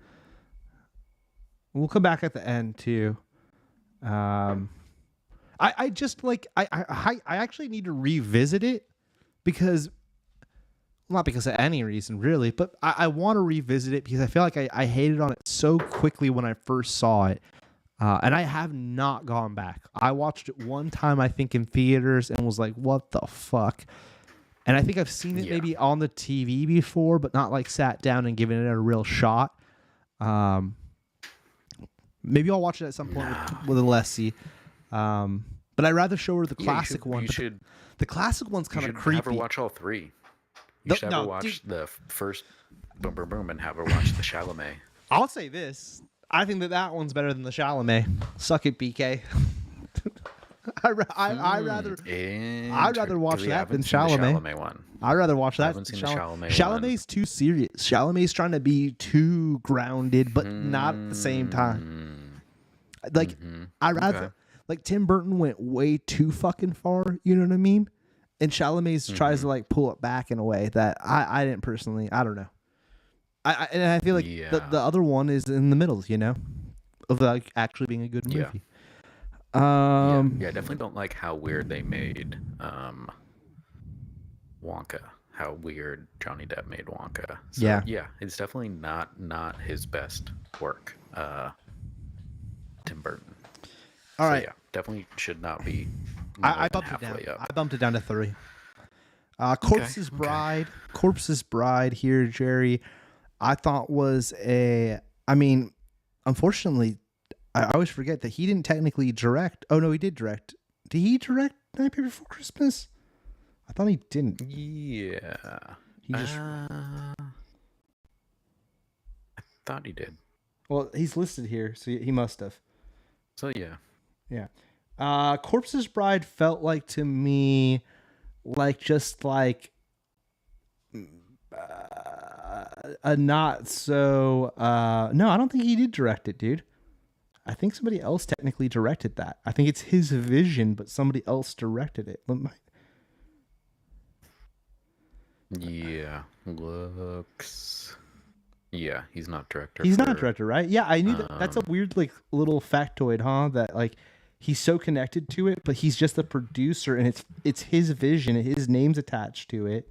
We'll come back at the end too. I just like... I actually need to revisit it because... Not because of any reason, really, but I want to revisit it because I feel like I hated on it so quickly when I first saw it. And I have not gone back. I watched it one time, I think, in theaters and was like, what the fuck? And I think I've seen it maybe on the TV before, but not like sat down and given it a real shot. Maybe I'll watch it at some point with Alessi. But I'd rather show her the classic one. The classic one's kind of creepy. Have her watch all 3. You should have her watch the first Boom Boom Boom and have her watch the Chalamet. I'll say this. I think that one's better than the Chalamet. Suck it, BK. I'd rather watch that than Chalamet. I'd rather watch that than Chalamet. Chalamet's too serious. Chalamet's trying to be too grounded, but not at the same time. Like, I'd rather... Like, Tim Burton went way too fucking far, you know what I mean? And Chalamet tries to, like, pull it back in a way that I didn't personally... I don't know. And I feel like the other one is in the middle, of like actually being a good movie. I definitely don't like how weird they made Wonka. How weird Johnny Depp made Wonka. So, yeah, it's definitely not his best work. Tim Burton. All right, yeah, definitely should not be. I bumped it down. I bumped it down to 3. Corpse's Bride. Corpse's Bride here, Jerry. I thought was unfortunately, I always forget that he didn't technically direct. Oh, no, he did direct. Did he direct Nightmare Before Christmas? I thought he didn't. Yeah. He just... I thought he did. Well, he's listed here, so he must have. So, yeah. Yeah. Corpse's Bride felt like to me, like just like... a not so no, I don't think he did direct it, dude. I think somebody else technically directed that. I think it's his vision, but somebody else directed it. Yeah, looks. Yeah, he's not director. He's not director, right? Yeah, I knew that. That's a weird, like, little factoid, huh? That like he's so connected to it, but he's just a producer, and it's his vision, his name's attached to it.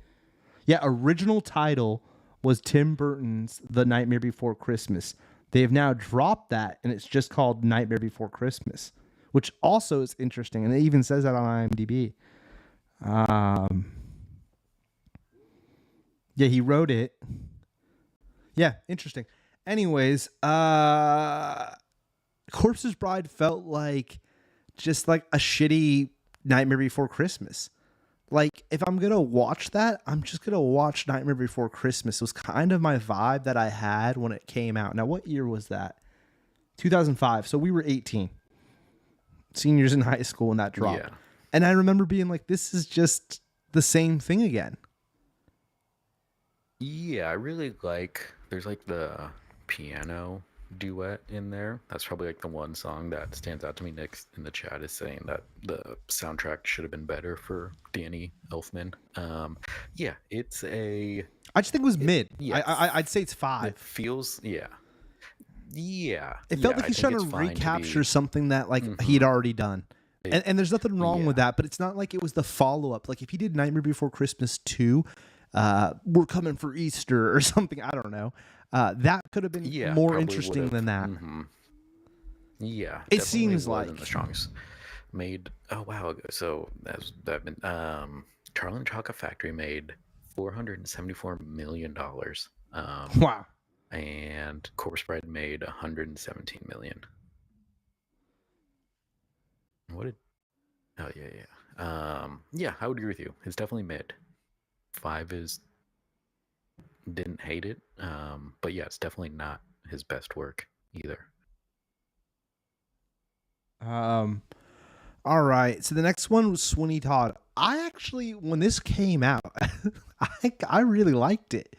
Yeah, original title was Tim Burton's The Nightmare Before Christmas. They have now dropped that, and it's just called Nightmare Before Christmas, which also is interesting, and it even says that on IMDb. Yeah, he wrote it. Yeah, interesting. Anyways, Corpse's Bride felt like just like a shitty Nightmare Before Christmas. Like, if I'm going to watch that, I'm just going to watch Nightmare Before Christmas. It was kind of my vibe that I had when it came out. Now, what year was that? 2005. So we were 18. Seniors in high school when that dropped. Yeah. And I remember being like, this is just the same thing again. Yeah, I really like, there's like the piano duet in there. That's probably like the one song that stands out to me. Next in the chat is saying that the soundtrack should have been better for Danny Elfman. Yeah, it's a. I just think it was mid. Yeah, I'd say it's 5. It feels, yeah. Yeah. It felt yeah, like I he's think trying to it's fine recapture be- something that like he'd already done. And there's nothing wrong with Yeah. that, but it's not like it was the follow-up. Like if he did Nightmare Before Christmas 2, We're Coming for Easter or something, I don't know. That could have been more probably interesting would've. than that. Yeah, It definitely seems wasn't like. the strongest. Made a while ago. So that been Charlie and Chocolate Factory made $474 million. Wow. And Corpse Bride made 117 million. What did? Oh yeah. Yeah, I would agree with you. It's definitely mid. 5 is didn't hate it. But yeah, it's definitely not his best work either. All right. So the next one was Sweeney Todd. I actually, when this came out, I really liked it.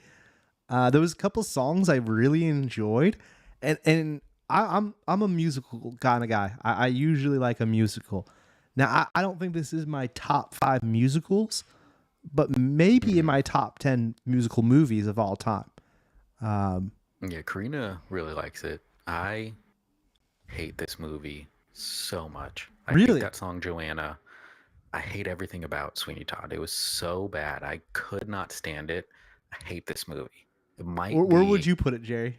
There was a couple songs I really enjoyed, and I'm a musical kind of guy. I usually like a musical. Now I don't think this is my top 5 musicals, but maybe in my top 10 musical movies of all time. Yeah, Karina really likes it. I hate this movie so much. I Really? hate that song Joanna. I hate everything about Sweeney Todd. It was so bad. I could not stand it. I hate this movie. It might Where be would you put it, Jerry?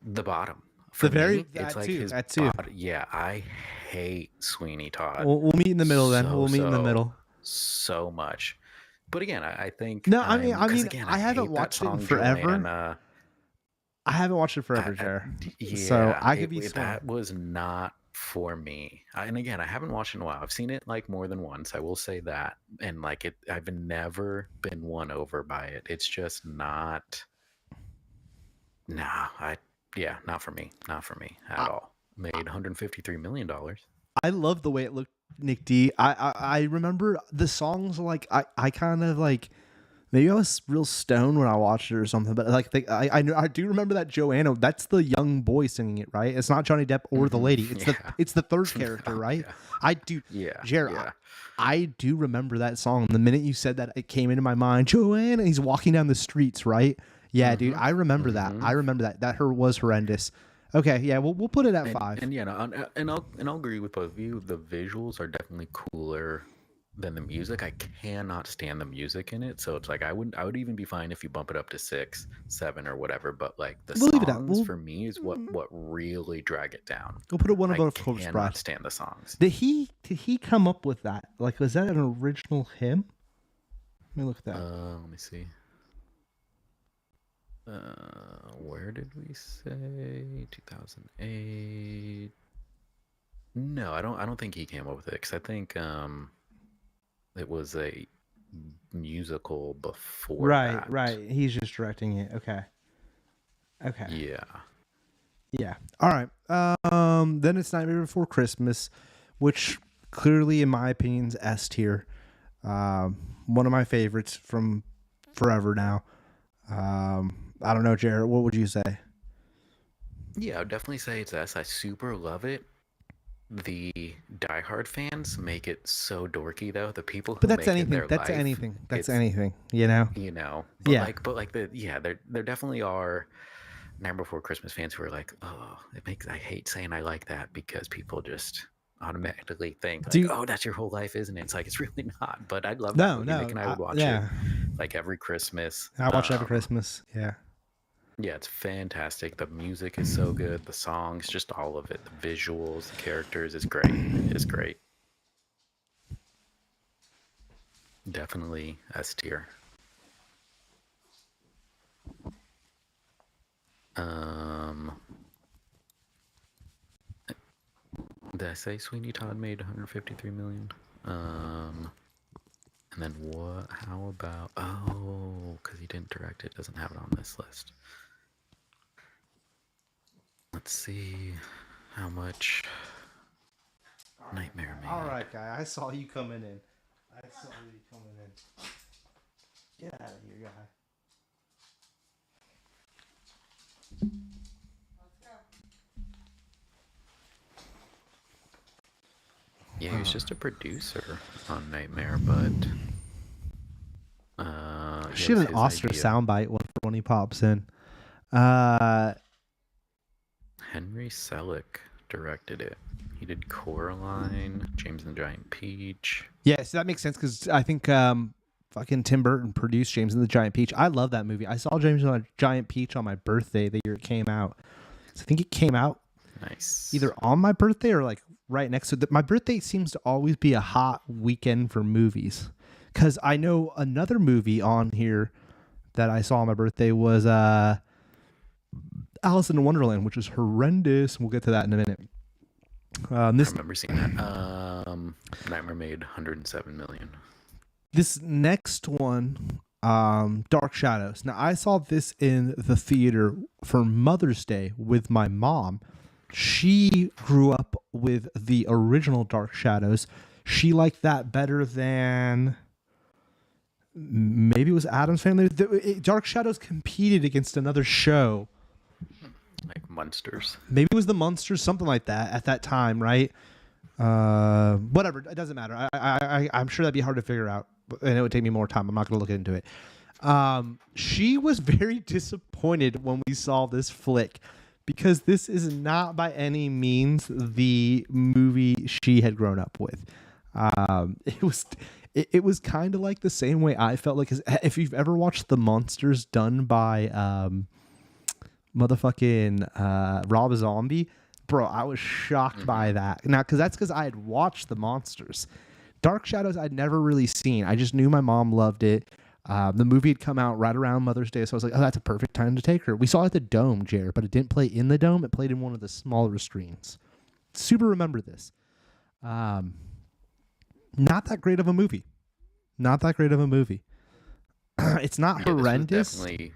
the bottom. For me, it's like his that too. bottom. Yeah, I hate Sweeney Todd. We'll meet in the middle then. We'll meet in the middle. So much. But again, I think No, I mean, again, I haven't hate that watched it in song, forever. Joanna. I haven't watched it forever, Jerry. Yeah, So I could be that was not for me. And again, I haven't watched it in a while. I've seen it like more than once. I will say that. And like it, I've never been won over by it. It's just not. Nah, not for me. Not for me at all. Made $153 million. I love the way it looked, Nick D. I remember the songs like I kind of like. Maybe I was real stoned when I watched it or something, but like I do remember that Joanna. That's the young boy singing it, right? It's not Johnny Depp or the lady. It's the third character, right? Yeah. I do. Yeah, Jared, yeah. I do remember that song. The minute you said that, it came into my mind. Joanna, he's walking down the streets, right? Yeah, dude, I remember that. I remember that. That was horrendous. Okay, yeah, we'll put it at 5. And yeah, no, and I'll agree with both of you. The visuals are definitely cooler than the music. I cannot stand the music in it, so it's like I would even be fine if you bump it up to 6, 7, or whatever. But like the We'll leave it at- songs we'll- for me is what really drag it down. We'll put it one I above Corpse cannot Bride. stand the songs. Did he come up with that? Like, was that an original hymn? Let me look at that. Let me see. Where did we say 2008? No, I don't think he came up with it because I think it was a musical before that. Right. He's just directing it. Okay. Yeah. Yeah. All right. Then it's Nightmare Before Christmas, which clearly, in my opinion, is S tier. One of my favorites from forever now. I don't know, Jared. What would you say? Yeah, I would definitely say it's S. I super love it. The diehard fans make it so dorky, though. The people who But that's make it anything. their That's life, anything. That's it's- anything. You know. But Yeah. there definitely are Nightmare Before Christmas fans who are like, oh, I hate saying I like that because people just automatically think like, Do oh, that's your whole life, isn't it? It's like, it's really not. But I love that no, movie. Nick no, and I would watch it yeah, like every Christmas. I watch it every Christmas. Yeah. Yeah, it's fantastic. The music is so good. The songs, just all of it. The visuals, the characters, is great. It's great. Definitely S tier. Um, did I say Sweeney Todd made 153 million? And then what? How about? Oh, because he didn't direct it, doesn't have it on this list. Let's see how much Nightmare made. All right, guy. I saw you coming in. Get out of here, guy. Yeah, he was just a producer on Nightmare, but She had an Oscar soundbite when he pops in. Henry Selick directed it. He did Coraline, James and the Giant Peach. Yeah, so that makes sense because I think fucking Tim Burton produced James and the Giant Peach. I love that movie. I saw James and the Giant Peach on my birthday the year it came out. So I think it came out either on my birthday or like right next to my birthday seems to always be a hot weekend for movies. Because I know another movie on here that I saw on my birthday was Alice in Wonderland, which is horrendous. We'll get to that in a minute. I remember seeing that. Nightmare made 107 million. This next one, Dark Shadows. Now, I saw this in the theater for Mother's Day with my mom. She grew up with the original Dark Shadows. She liked that better than maybe it was Addams Family. Dark Shadows competed against another show. Like Munsters. Maybe it was the Munsters, something like that at that time, right? Whatever, it doesn't matter. I'm sure that'd be hard to figure out, and it would take me more time. I'm not going to look into it. She was very disappointed when we saw this flick because this is not by any means the movie she had grown up with. It was kind of like the same way I felt like if you've ever watched The Monsters done by motherfucking Rob Zombie, bro, I was shocked by that. Now, because I had watched The Monsters. Dark Shadows I'd never really seen. I just knew my mom loved it. The movie had come out right around Mother's Day, so I was like, oh, that's a perfect time to take her. We saw it at the Dome, Jared, but it didn't play in the Dome. It played in one of the smaller screens. Super remember this. Not that great of a movie. It's not horrendous. Definitely.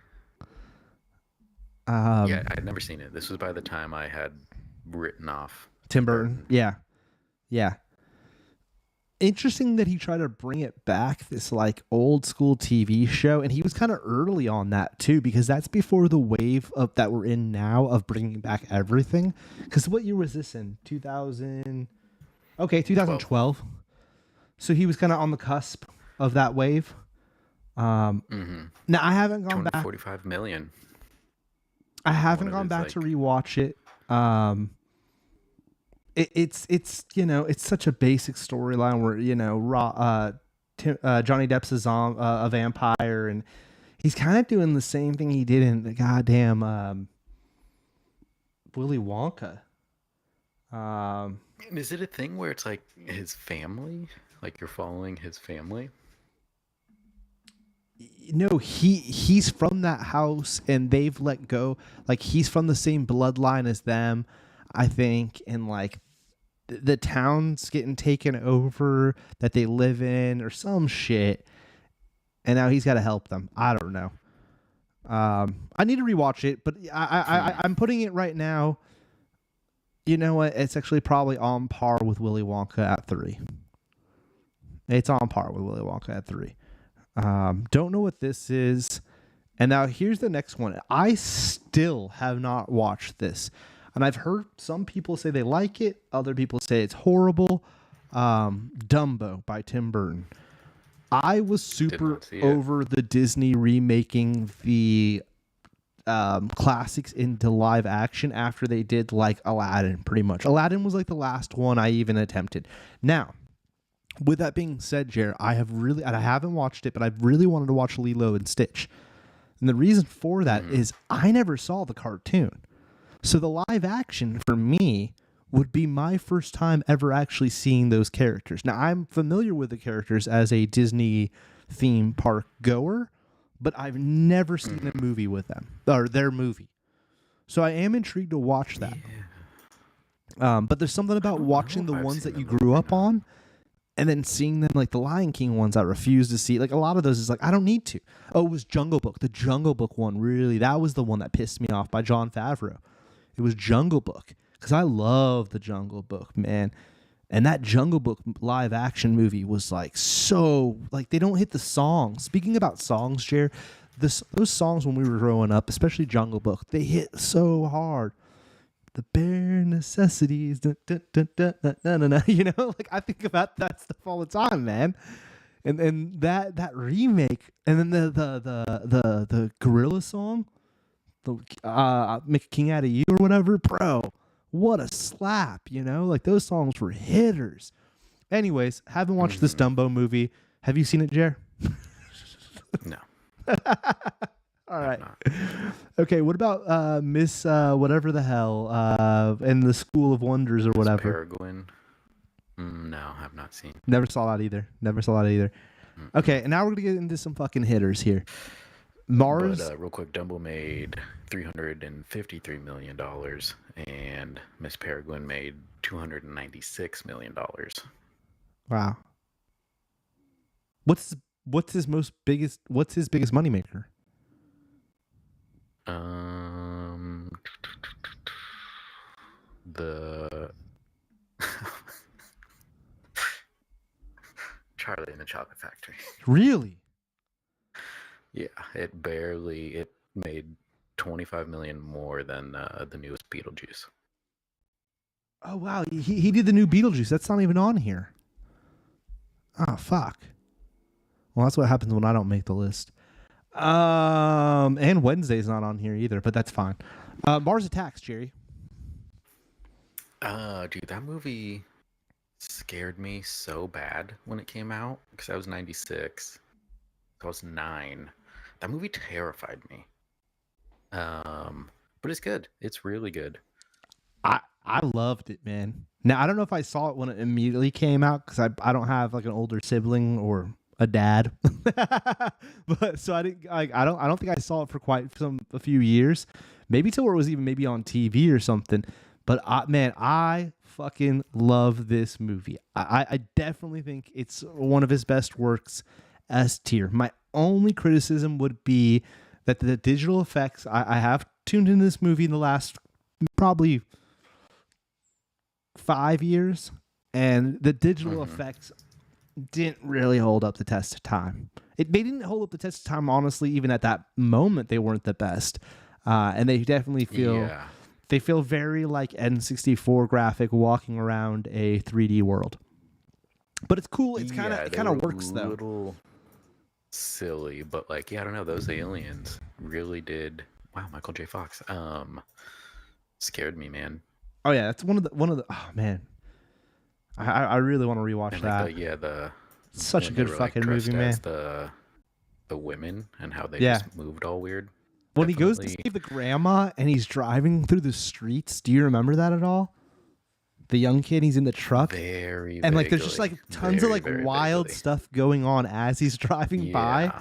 Yeah, I'd never seen it. This was by the time I had written off Tim Burton. Yeah. Interesting that he tried to bring it back, this like old school TV show, and he was kind of early on that too, because that's before the wave of that we're in now of bringing back everything. Because what year was this in? 2012. So he was kind of on the cusp of that wave. Now I haven't gone back. 45 million. I haven't gone back to rewatch it. It's it's such a basic storyline where Johnny Depp's a vampire, and he's kind of doing the same thing he did in the goddamn Willy Wonka. Is it a thing where it's like his family, like you're following his family? No, he's from that house, and they've let go. Like he's from the same bloodline as them, I think, and like the town's getting taken over that they live in or some shit, and now he's got to help them. I don't know. I need to rewatch it, but I'm putting it right now. You know what? It's actually probably on par with Willy Wonka at 3. It's on par with Willy Wonka at 3. Don't know what this is. And now here's the next one. I still have not watched this. And I've heard some people say they like it. Other people say it's horrible. Dumbo by Tim Burton. I was super over the Disney remaking the classics into live action after they did like Aladdin. Pretty much, Aladdin was like the last one I even attempted. Now, with that being said, Jer, I haven't watched it, but I've really wanted to watch Lilo and Stitch. And the reason for that is I never saw the cartoon. So the live action for me would be my first time ever actually seeing those characters. Now, I'm familiar with the characters as a Disney theme park goer, but I've never seen a movie with them, or their movie. So I am intrigued to watch that. Yeah. But there's something about watching the ones that you grew up on and then seeing them, like the Lion King ones I refuse to see. Like a lot of those is like, I don't need to. Oh, it was Jungle Book. The Jungle Book one, really, that was the one that pissed me off, by Jon Favreau. It was Jungle Book, because I love the Jungle Book, man. And that Jungle Book live action movie was like so, like they don't hit the songs. Speaking about songs, Jer, those songs when we were growing up, especially Jungle Book, they hit so hard. The bare necessities, you know, like I think about that stuff all the time, man. And that remake, and then the gorilla song, the Make a King Out of You or whatever, bro. What a slap, you know? Like those songs were hitters. Anyways, haven't watched this Dumbo movie. Have you seen it, Jer? No. All right. Okay, what about Miss whatever the hell in the School of Wonders or whatever? Peregrine. No, have not seen. Never saw that either. Okay, and now we're gonna get into some fucking hitters here. Mars. But real quick, Dumbo made $353 million, and Miss Peregrine made $296 million. Wow. What's his biggest moneymaker? The Charlie and the Chocolate Factory. Really? Yeah, it made $25 million more than the newest Beetlejuice. Oh wow, he did the new Beetlejuice. That's not even on here. Oh fuck. Well, that's what happens when I don't make the list. And Wednesday's not on here either, but that's fine. Mars Attacks, Jerry. Dude, that movie scared me so bad when it came out, because I was 96. I was 9. That movie terrified me. But it's good. It's really good. I loved it, man. Now I don't know if I saw it when it immediately came out, because I don't have like an older sibling or a dad, but so I didn't. I don't think I saw it for a few years, maybe till it was even maybe on TV or something. But I fucking love this movie. I definitely think it's one of his best works, S tier. My only criticism would be that the digital effects, I have tuned into this movie in the last probably 5 years, and the digital effects didn't really hold up the test of time. They didn't hold up the test of time, honestly. Even at that moment, they weren't the best, and they definitely feel they feel very like N64 graphic walking around a 3D world. But it's cool. It kind of works though. Little silly, but like I don't know. Those aliens really did. Wow, Michael J. Fox. Scared me, man. Oh yeah, that's one of the. Oh man, I really want to rewatch that. It's such a good fucking movie, man. The women and how they just moved all weird. When he goes to save the grandma and he's driving through the streets, do you remember that at all? The young kid, he's in the truck, and like there's just like tons of like wild stuff going on as he's driving by.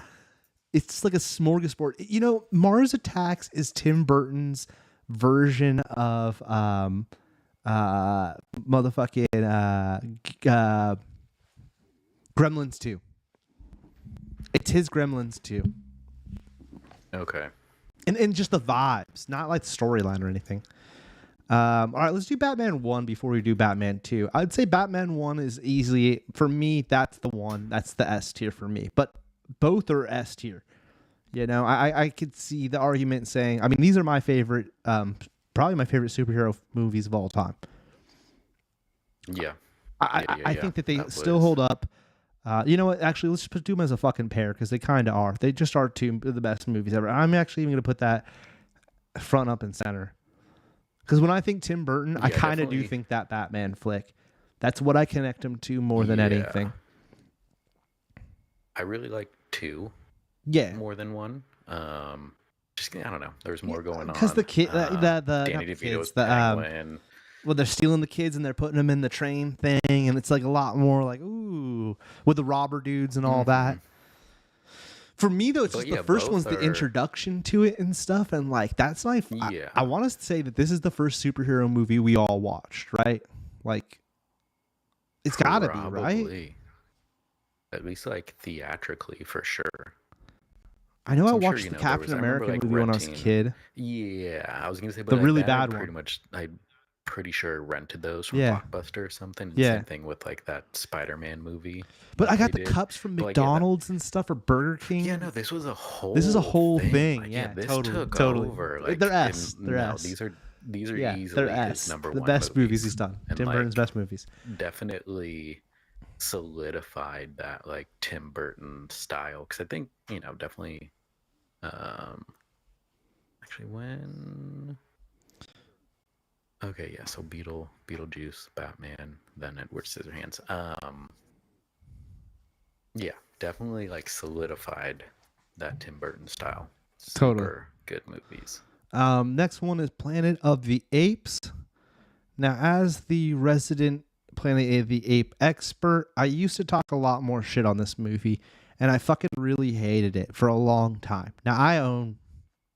It's just like a smorgasbord. You know, Mars Attacks is Tim Burton's version of Gremlins 2. It's his Gremlins 2. Okay. And just the vibes, not like the storyline or anything. All right, let's do Batman 1 before we do Batman 2. I'd say Batman 1 is easily, for me, that's the one. That's the S tier for me. But both are S tier. You know, I could see the argument saying, I mean, these are my favorite, probably my favorite superhero movies of all time. Yeah. I think that they still hold up. You know what? Actually, let's just do them as a fucking pair, because they kind of are. They just are two of the best movies ever. I'm actually even going to put that front up and center. Because when I think Tim Burton, I Yeah, kind of do definitely. think that Batman flick. That's what I connect him to more than Yeah. anything. I really like 2 Yeah. more than 1. Just I don't know. There's more going Because on. the kid, the Danny not the DeVito kids, was the Penguin. well, they're stealing the kids and they're putting them in the train thing, and it's like a lot more like ooh with the robber dudes and all that. For me though, it's But just yeah, the first one's both the are. introduction to it and stuff, and like that's my. Yeah. I want us to say that this is the first superhero movie we all watched, right? Like, it's got to be right. Probably. At least like theatrically for sure. I know I 'Cause I'm sure watched you the know there Captain was. I remember America like movie when I was a renting. kid, Yeah, I was gonna say, the but really that I bad pretty one. much I'm pretty sure rented those from Yeah, Blockbuster or something. And yeah. same thing with like that Spider-Man movie But I that they got the did. cups from But like yeah, that McDonald's and stuff or Burger King. yeah, no, this was a This is a whole whole thing. thing. Like yeah, Yeah, this totally, took totally. over. They're Like S. They're no, S. these are Yeah, they're easily his S. number The one best movies he's movies. done. And Tim Burton's like best movies. definitely solidified that like Tim Burton style. Because I think, you know, definitely actually when okay, yeah, so Beetlejuice, Batman, then Edward Scissorhands. Yeah, definitely like solidified that Tim Burton style. Totally. Super good movies. Next one is Planet of the Apes. Now, as the resident Planet of the Ape expert, I used to talk a lot more shit on this movie, and I fucking really hated it for a long time. Now, I own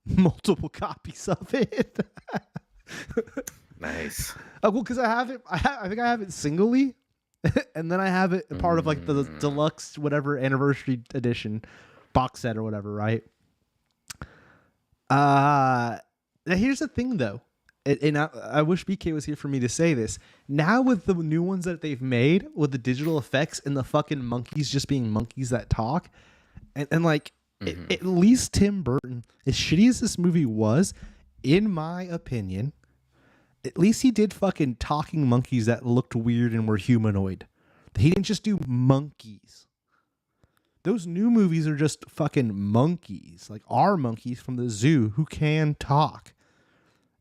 multiple copies of it. Nice. Oh, well, because I have it. I think I have it singly, and then I have it part of like the deluxe whatever anniversary edition box set or whatever, right? Now here's the thing though, and I wish BK was here for me to say this. Now with the new ones that they've made with the digital effects and the fucking monkeys just being monkeys that talk, and like at least Tim Burton, as shitty as this movie was, in my opinion, at least he did fucking talking monkeys that looked weird and were humanoid. He didn't just do monkeys. Those new movies are just fucking monkeys, like our monkeys from the zoo who can talk.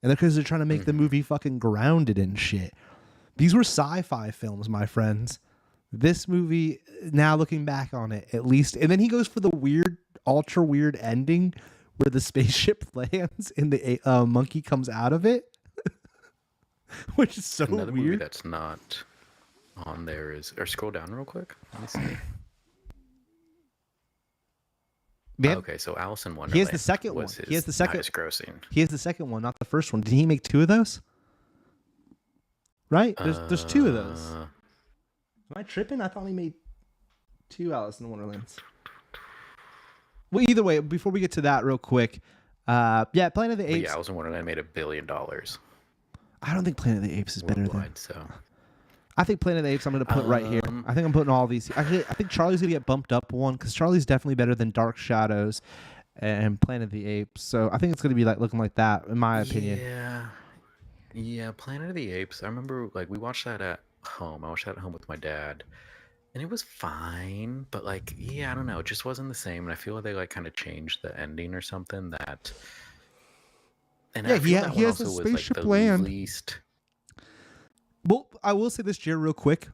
And because they're trying to make the movie fucking grounded and shit. These were sci-fi films, my friends. This movie, now looking back on it, at least, and then he goes for the weird, ultra weird ending where the spaceship lands and the monkey comes out of it, which is so Another weird. movie that's not on there is, or scroll down real quick. Let me see. Man, Okay, so Alice in Wonderland. he has the second one. Was his He has the second. highest grossing. He has the second one, not the first one. Did he make two of those? Right? There's two of those. Am I tripping? I thought he made two Alice in Wonderlands. Well, either way, before we get to that real quick, yeah, Planet of the But Apes. yeah, Alice in Wonderland made $1 billion I don't think Planet of the Apes is better than. worldwide. So I think Planet of the Apes I'm going to put right here. I think I'm putting all these. Actually, I think Charlie's going to get bumped up one because Charlie's definitely better than Dark Shadows and Planet of the Apes. So I think it's going to be like looking like that, in my opinion. yeah, Planet of the Apes. I remember like we watched that at home. I watched that at home with my dad, and it was fine. But like, yeah, I don't know. It just wasn't the same. And I feel like they like kind of changed the ending or something. That. And Yeah, I feel that he one has a also was, like, spaceship the land. least. Well, I will say this, Jared, real quick.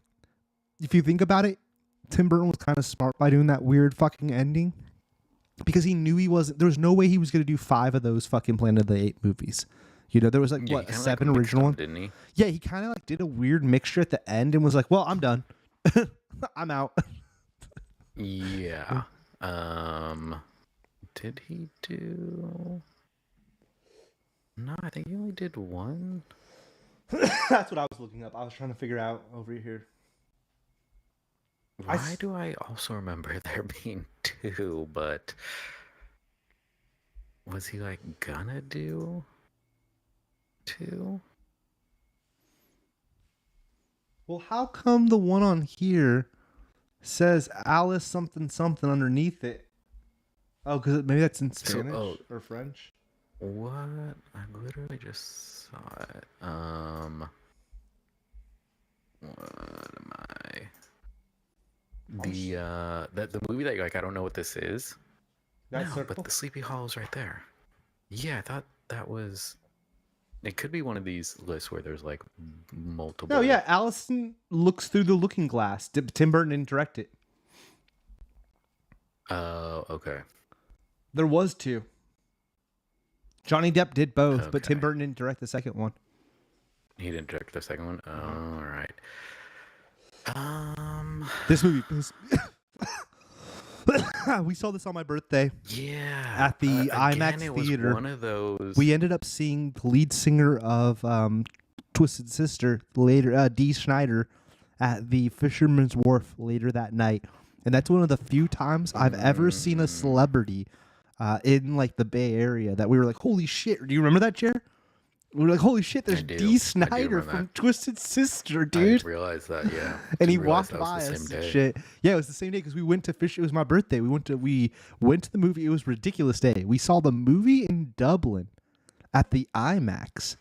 If you think about it, Tim Burton was kind of smart by doing that weird fucking ending because he knew he wasn't. There was no way he was going to do 5 of those fucking Planet of the Apes movies. You know, there was like Yeah, what he kinda, 7 like, original ones, didn't he? Yeah, he kind of like did a weird mixture at the end and was like, "Well, I'm done. I'm out." Yeah. Did he do? No, I think he only did one. That's what I was looking up. I was trying to figure out over here. Why do I also remember there being 2? But was he like gonna do 2? Well, how come the one on here says Alice something something underneath it? Oh, because maybe that's in Spanish or French. What? I literally just saw it. What am I? The movie that like I don't know what this is. That no, circle? but the Sleepy Hollow's right there. Yeah, I thought that was. It could be one of these lists where there's like multiple. No, yeah, Allison looks through the looking glass. Tim Burton didn't direct it. Oh, okay. There was two. Johnny Depp did both, but Tim Okay. Burton didn't direct the second one. He didn't direct the second one. All right. This movie pissed me. We saw this on my birthday Yeah. at the IMAX again, it theater. was one of those. We ended up seeing the lead singer of Twisted Sister later, Dee Snider, at the Fisherman's Wharf later that night, and that's one of the few times I've ever seen a celebrity in like the Bay Area that we were like, holy shit! Do you remember that, Jer? We were like, holy shit! There's do. Dee I Snider remember from that. Twisted Sister, dude. I realized that, yeah. And he Didn't realize walked that was by the us same and day. shit. Yeah, it was the same day because we went to Fish. It was my birthday. We went to the movie. It was a ridiculous day. We saw the movie in Dublin at the IMAX.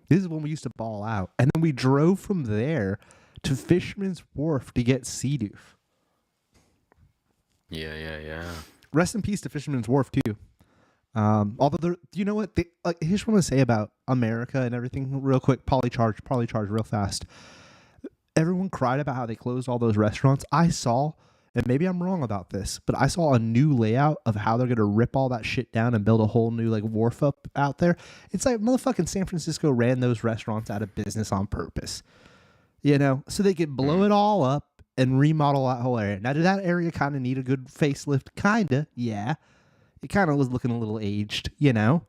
This is when we used to ball out, and then we drove from there to Fisherman's Wharf to get Sea Doof. Yeah. Rest in peace to Fisherman's Wharf too. Although you know what? Here's what I want to say about America and everything, real quick. Polycharge, real fast. Everyone cried about how they closed all those restaurants. I saw, and maybe I'm wrong about this, but I saw a new layout of how they're gonna rip all that shit down and build a whole new like wharf up out there. It's like motherfucking San Francisco ran those restaurants out of business on purpose, you know, so they could blow it all up and remodel that whole area. Now, did that area kind of need a good facelift? Kinda, yeah. It kind of was looking a little aged, you know?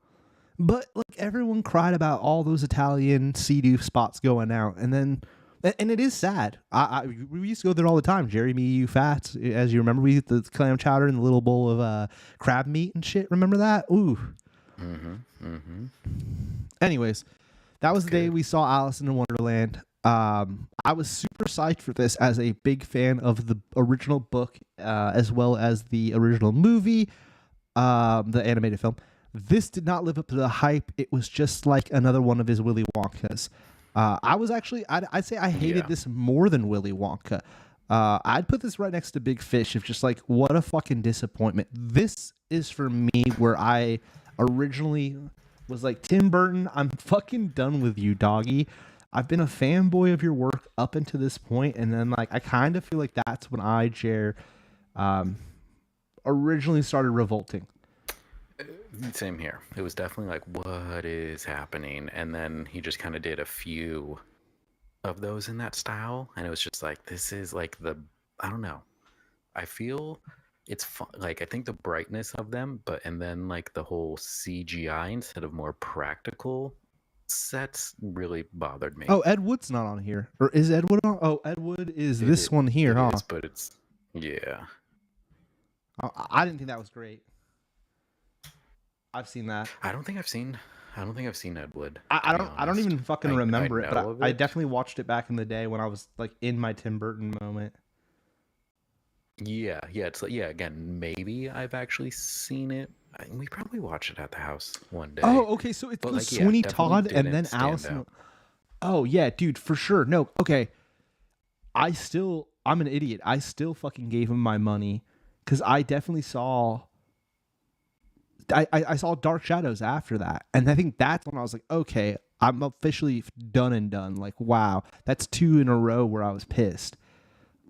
But, like, everyone cried about all those Italian Sea Doof spots going out. And it is sad. We used to go there all the time. Jerry, me, you, Fats. As you remember, we eat the clam chowder and the little bowl of crab meat and shit. Remember that? Ooh. Anyways, that was the day we saw Alice in Wonderland. I was super psyched for this as a big fan of the original book, as well as the original movie, the animated film. This did not live up to the hype. It was just like another one of his Willy Wonkas. I'd say I hated this more than Willy Wonka. I'd put this right next to Big Fish of just like, what a fucking disappointment. This is for me where I originally was like, Tim Burton, I'm fucking done with you, doggy. I've been a fanboy of your work up until this point, and then like I kind of feel like that's when I, Jer, originally started revolting. Same here. It was definitely like, what is happening? And then he just kind of did a few of those in that style, and it was just like, this is like I don't know. I feel it's fun. Like, I think the brightness of them, and then like the whole CGI instead of more practical sets really bothered me. Oh, Ed Wood's not on here. Or is Ed Wood on? Oh, Ed Wood is this one here, huh? It is, but it's, yeah. I didn't think that was great. I've seen that. I don't think I've seen Ed Wood. I don't even fucking remember it, but I it. definitely watched it back in the day when I was like in my Tim Burton moment. Yeah, it's like, yeah, again, maybe I've actually seen it. We probably watched it at the house one day. Oh, okay, so it's like, Sweeney Todd and then Allison. Out. Oh yeah, dude, for sure. No, okay. I'm an idiot. I still fucking gave him my money because I definitely saw. I saw Dark Shadows after that, and I think that's when I was like, okay, I'm officially done and done. Like, wow, that's 2 in a row where I was pissed.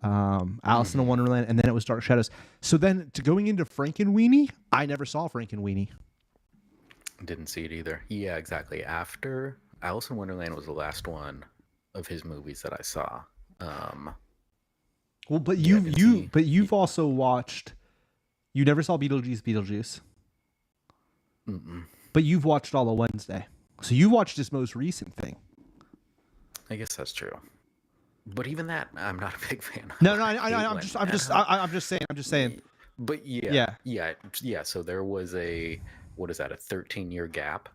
Alice in Wonderland, and then it was Dark Shadows. So then, going into Frankenweenie, I never saw Frankenweenie. Didn't see it either. Yeah, exactly. After Alice in Wonderland was the last one of his movies that I saw. Well, but you've also watched. You never saw Beetlejuice. Mm-mm. But you've watched all of Wednesday, so you watched his most recent thing. I guess that's true. But even that, I'm not a big fan of. No, I'm just saying. But yeah. So there was a 13-year gap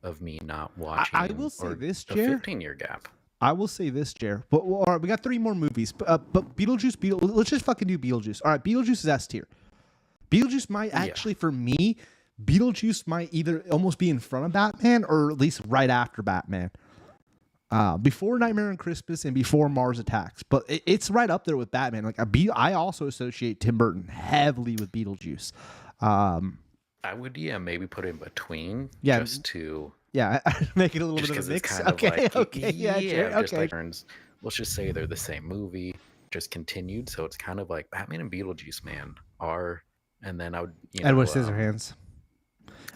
of me not watching. I will say this, a Jer. 15-year gap. I will say this, Jer. But all right, we got 3 more movies. But Beetlejuice. Let's just fucking do Beetlejuice. All right, Beetlejuice is S tier. Beetlejuice might actually, for me, Beetlejuice might either almost be in front of Batman or at least right after Batman. Before Nightmare on Christmas and before Mars Attacks, but it's right up there with Batman. Like I also associate Tim Burton heavily with Beetlejuice. I I would, yeah, maybe put it in between Yeah, just to yeah. Make it a little just bit of a because it's mix. kind of Okay, like okay, yeah, yeah, Jared. just Okay. like turns. Let's just say they're the same movie, just continued. So it's kind of like Batman and Beetlejuice, man, are, and then I would, Edward Scissorhands.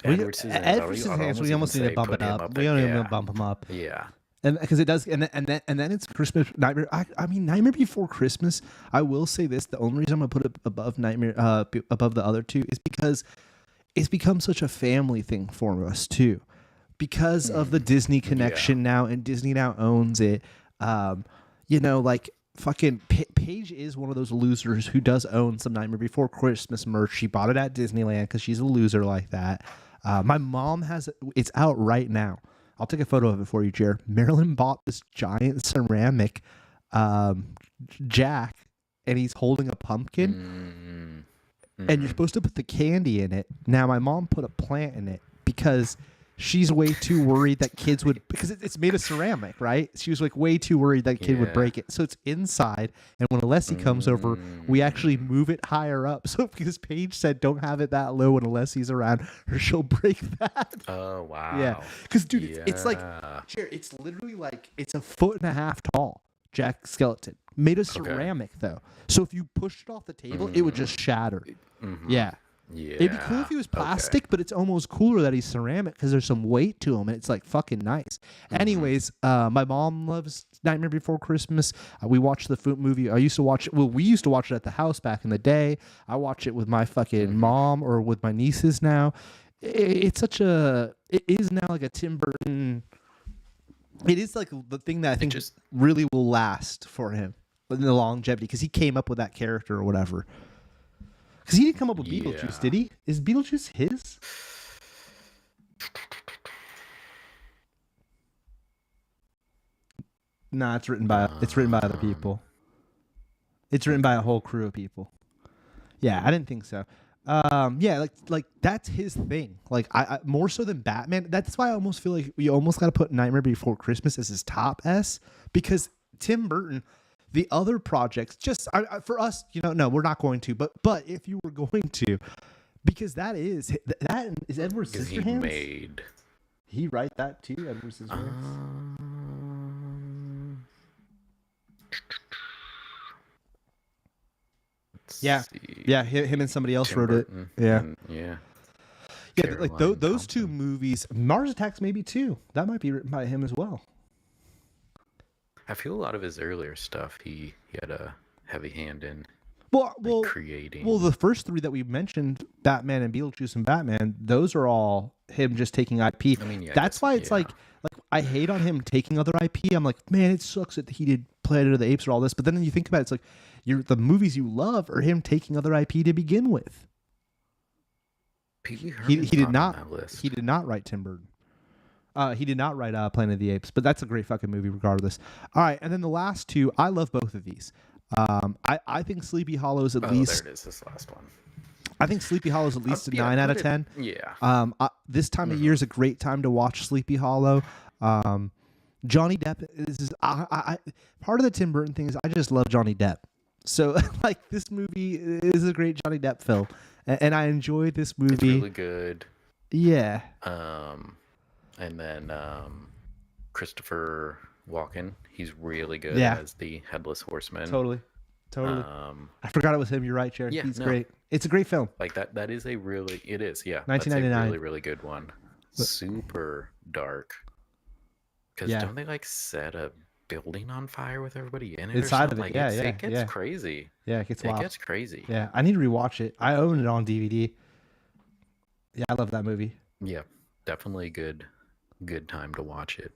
We Edward Scissorhands. Edward I'd Scissorhands. We almost even almost need to say bump put it him up. up We there. don't even Yeah, bump him up. yeah. And because it does, and then it's Christmas Nightmare. I mean, Nightmare Before Christmas. I will say this: the only reason I'm gonna put it above Nightmare, above the other two, is because it's become such a family thing for us too, because of the Disney connection now, and Disney now owns it. Like fucking Paige is one of those losers who does own some Nightmare Before Christmas merch. She bought it at Disneyland because she's a loser like that. My mom has it. It's out right now. I'll take a photo of it for you, Jared. Marilyn bought this giant ceramic Jack, and he's holding a pumpkin, and you're supposed to put the candy in it. Now, my mom put a plant in it because she's way too worried that kids would, because it's made of ceramic, right? She was like way too worried that kid would break it. So it's inside, and when Alessi comes over, we actually move it higher up. So because Paige said don't have it that low when Alessi's around, or she'll break that. Oh wow. Yeah, because dude, it's like, it's literally like it's 1.5 feet tall. Jack Skeleton made of ceramic though, so if you pushed it off the table, it would just shatter. Yeah. Yeah. It'd be cool if he was plastic, but it's almost cooler that he's ceramic because there's some weight to him, and it's like fucking nice. Anyways, my mom loves Nightmare Before Christmas. We watched the movie. I used to watch it. Well, we used to watch it at the house back in the day. I watch it with my fucking mom or with my nieces now. It's such a. It is now like a Tim Burton. It is like the thing that I think really will last for him in the longevity, because he came up with that character or whatever. Because he didn't come up with Beetlejuice, did he? Is Beetlejuice his? Nah, it's written by other people. It's written by a whole crew of people. Yeah, I didn't think so. Like that's his thing. Like I more so than Batman. That's why I almost feel like we almost got to put Nightmare Before Christmas as his top S, because Tim Burton. The other projects, just for us, no, we're not going to. But if you were going to, because that is Edward Scissorhands. He write that too, Edward Scissorhands. Yeah. Him and somebody else Tim wrote Burton it. Yeah, yeah. Like those two movies. Mars Attacks maybe too. That might be written by him as well. I feel a lot of his earlier stuff, he had a heavy hand in creating. Well, the first three that we mentioned, Batman and Beetlejuice and Batman, those are all him just taking IP. I mean, yeah, that's why it's like I hate on him taking other IP. I'm like, man, it sucks that he did Planet of the Apes or all this. But then you think about it, it's like the movies you love are him taking other IP to begin with. He did not. He did not write Tim Burton. He did not write Planet of the Apes, but that's a great fucking movie regardless. All right, and then the last two, I love both of these. I think Sleepy Hollow is at least... there it is, this last one. I think Sleepy Hollow is at least a 9 out of 10. Yeah. This time of year is a great time to watch Sleepy Hollow. Johnny Depp is... part of the Tim Burton thing is I just love Johnny Depp. So, like, this movie is a great Johnny Depp film, and I enjoy this movie. It's really good. Yeah. And then Christopher Walken, he's really good as the Headless Horseman. Totally. I forgot it was him. You're right, Jared. Yeah, he's great. It's a great film. Like that is a really, it is, yeah. 1999. That's a really, really good one. Super dark. Because don't they like set a building on fire with everybody in it? Inside of it, like, it gets crazy. Yeah, it gets wild. It gets crazy. Yeah, I need to rewatch it. I own it on DVD. Yeah, I love that movie. Yeah, definitely good time to watch it.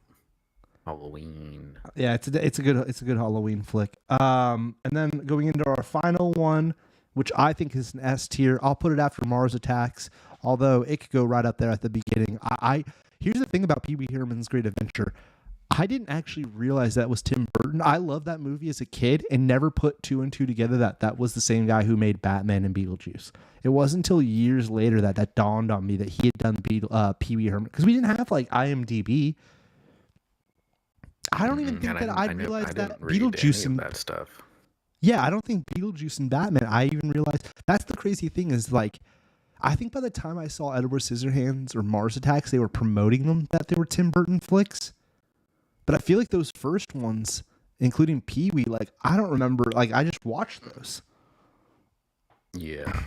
Halloween. Yeah, it's a good Halloween flick. And then going into our final one, which I think is an S tier. I'll put it after Mars Attacks, although it could go right up there at the beginning. Here's the thing about Pee-wee Herman's Great Adventure. I didn't actually realize that was Tim Burton. I loved that movie as a kid and never put two and two together that was the same guy who made Batman and Beetlejuice. It wasn't until years later that dawned on me that he had done Pee-wee Herman, because we didn't have like IMDb. I don't even think that I realized that Beetlejuice and that stuff. Yeah, I don't think Beetlejuice and Batman. I even realized that's the crazy thing is like I think by the time I saw Edward Scissorhands or Mars Attacks, they were promoting them that they were Tim Burton flicks. But I feel like those first ones, including Pee-wee, like I don't remember. Like I just watched those. Yeah.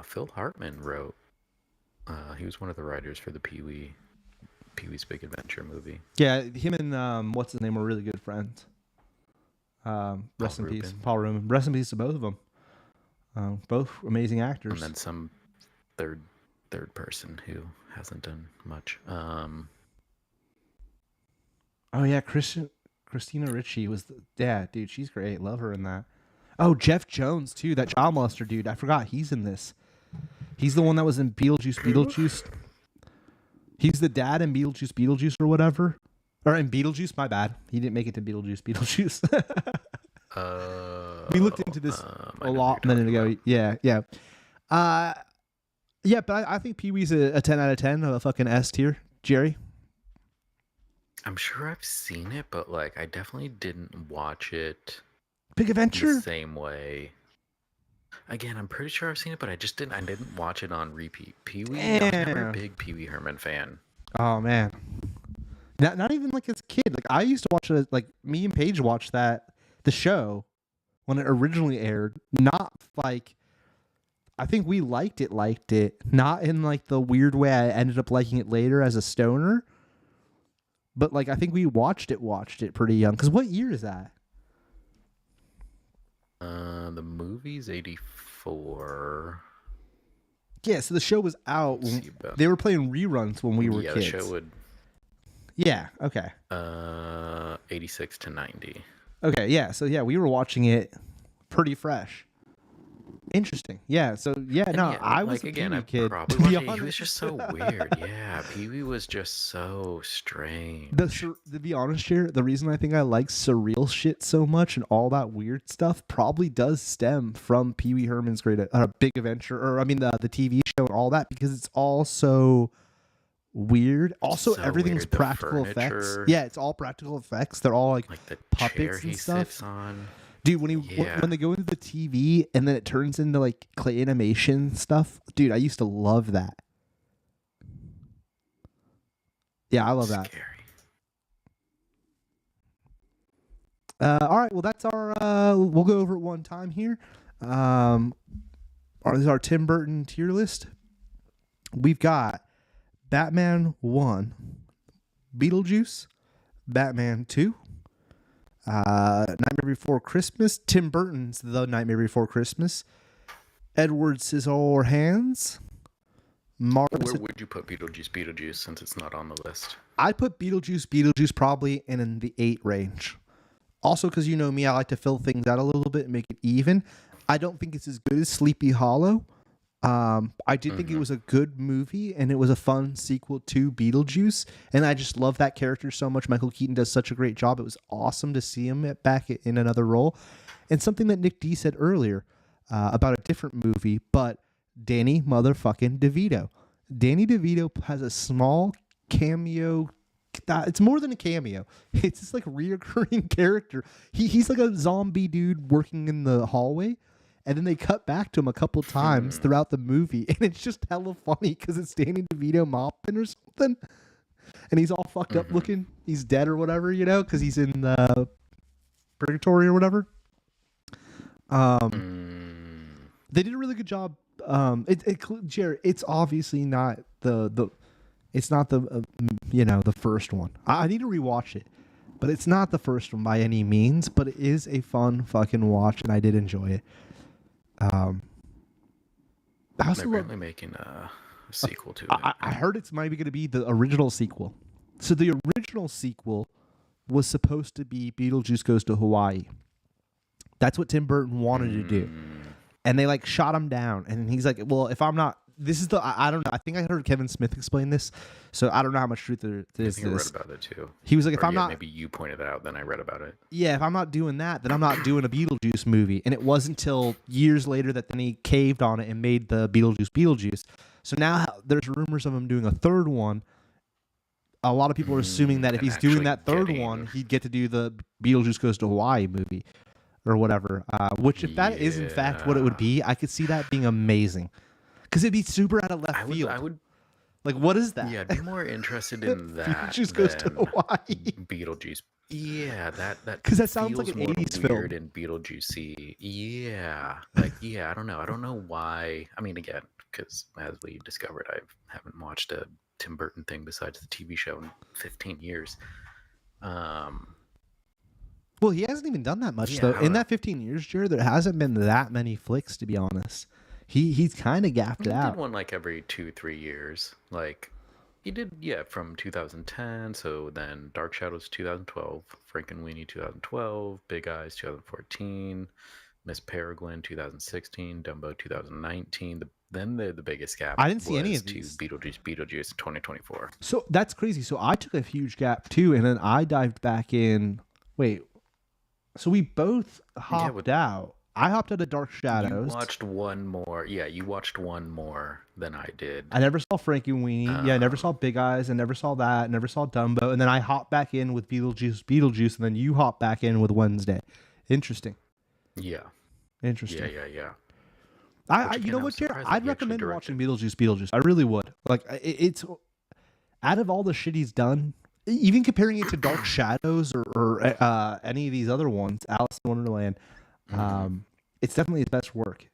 Phil Hartman wrote. He was one of the writers for the Pee-wee's Big Adventure movie. Yeah, him and what's his name were really good friends. Rest in peace, Paul Rubin. Rest in peace to both of them. Both amazing actors. And then some third person who hasn't done much. Oh yeah, Christina Ricci was dude, she's great. Love her in that. Oh, Jeff Jones too, that child molester dude. I forgot he's in this. He's the one that was in Beetlejuice. He's the dad in Beetlejuice or whatever. Or in Beetlejuice, my bad. He didn't make it to Beetlejuice. We looked into this a minute ago. About. Yeah. But I think Pee-wee's a 10 out of 10, a fucking S tier. Jerry? I'm sure I've seen it, but like I definitely didn't watch it. Big Adventure? The same way. Again, I'm pretty sure I've seen it, but I didn't watch it on repeat. Pee-wee, I was never a big Pee-wee Herman fan. Oh man. Not even like as a kid. Like I used to watch it, like me and Paige watched the show when it originally aired. Not like, I think we liked it. Not in like the weird way I ended up liking it later as a stoner. But like I think we watched it pretty young. Because what year is that? The movie's 84. Yeah, so the show was out. They were playing reruns when we were kids. Yeah, the show would. Yeah, okay. 86 to 90. Okay, yeah. So yeah, we were watching it pretty fresh. Interesting. Yeah. So yeah, no, I was like, a Pee-wee kid. To be honest. He was just so weird. Yeah, Pee-wee was just so strange. To be honest here, the reason I think I like surreal shit so much and all that weird stuff probably does stem from Pee-wee Herman's Big Adventure, or I mean the TV show and all that, because it's all so weird. Also, so everything's weird. Practical effects. Yeah, it's all practical effects. They're all like the puppets chair he and stuff. Sits on. Dude, when they go into the TV and then it turns into like clay animation stuff, dude, I used to love that. Yeah, I love that. All right, well that's our. We'll go over it one time here. This is our Tim Burton tier list. We've got Batman 1, Beetlejuice, Batman 2. Nightmare Before Christmas, Tim Burton's The Nightmare Before Christmas, Edward Scissorhands, Where would you put Beetlejuice since it's not on the list? I'd put Beetlejuice probably in the 8 range. Also, because you know me, I like to fill things out a little bit and make it even. I don't think it's as good as Sleepy Hollow. I did think it was a good movie, and it was a fun sequel to Beetlejuice, and I just love that character so much. Michael Keaton does such a great job. It was awesome to see him back in another role. And something that Nick D said earlier about a different movie, but Danny motherfucking DeVito. Danny DeVito has a small cameo. It's more than a cameo. It's just like a reoccurring character. He's like a zombie dude working in the hallway. And then they cut back to him a couple times throughout the movie. And it's just hella funny because it's Danny DeVito mopping or something. And he's all fucked up looking. He's dead or whatever, you know, because he's in purgatory or whatever. They did a really good job. Jared, it's obviously not the first one. I need to rewatch it. But it's not the first one by any means. But it is a fun fucking watch, and I did enjoy it. They're apparently making a sequel to it. I heard it's maybe going to be the original sequel. So the original sequel was supposed to be Beetlejuice Goes to Hawaii. That's what Tim Burton wanted to do. And they like shot him down. And he's like, well, if I'm not... I don't know. I think I heard Kevin Smith explain this. So I don't know how much truth there is to this. I read about it too. He was like, if I'm not... Maybe you pointed it out, then I read about it. Yeah, if I'm not doing that, then I'm not doing a Beetlejuice movie. And it wasn't until years later that then he caved on it and made the Beetlejuice. So now there's rumors of him doing a third one. A lot of people are assuming that if he's doing that third one, he'd get to do the Beetlejuice Goes to Hawaii movie or whatever. Which if that is in fact what it would be, I could see that being amazing. Because it'd be super out of left I would, field. I would, Like, what is that? yeah, I'd be more interested in that Beetlejuice goes to than Hawaii. Beetlejuice. Yeah, that Because that sounds like feels an more 80s weird film. and Beetlejuicy. Yeah, like I don't know. I don't know why. I mean, again, because as we discovered, I haven't watched a Tim Burton thing besides the TV show in 15 years. Well, he hasn't even done that much, Yeah, though. I don't In know. that 15 years, Jared, there hasn't been that many flicks, to be honest. He's kind of gapped He it did out. one like every 2-3 years. Like he did, yeah, from 2010. So then Dark Shadows 2012, Frankenweenie 2012, Big Eyes 2014, Miss Peregrine 2016, Dumbo 2019. Then the biggest gap I didn't see any was of to these. Beetlejuice 2024. So that's crazy. So I took a huge gap, too, and then I dived back in. Wait. So we both hopped out. I hopped out of Dark Shadows. You watched one more. Yeah, you watched one more than I did. I never saw Frankenweenie. Yeah, I never saw Big Eyes. I never saw that. Never saw Dumbo. And then I hopped back in with Beetlejuice, and then you hopped back in with Wednesday. Interesting. Yeah. Interesting. Yeah. You know what, Jared? I'd recommend watching Beetlejuice. I really would. Like, it's out of all the shit he's done, even comparing it to Dark Shadows or any of these other ones, Alice in Wonderland, it's definitely his best work.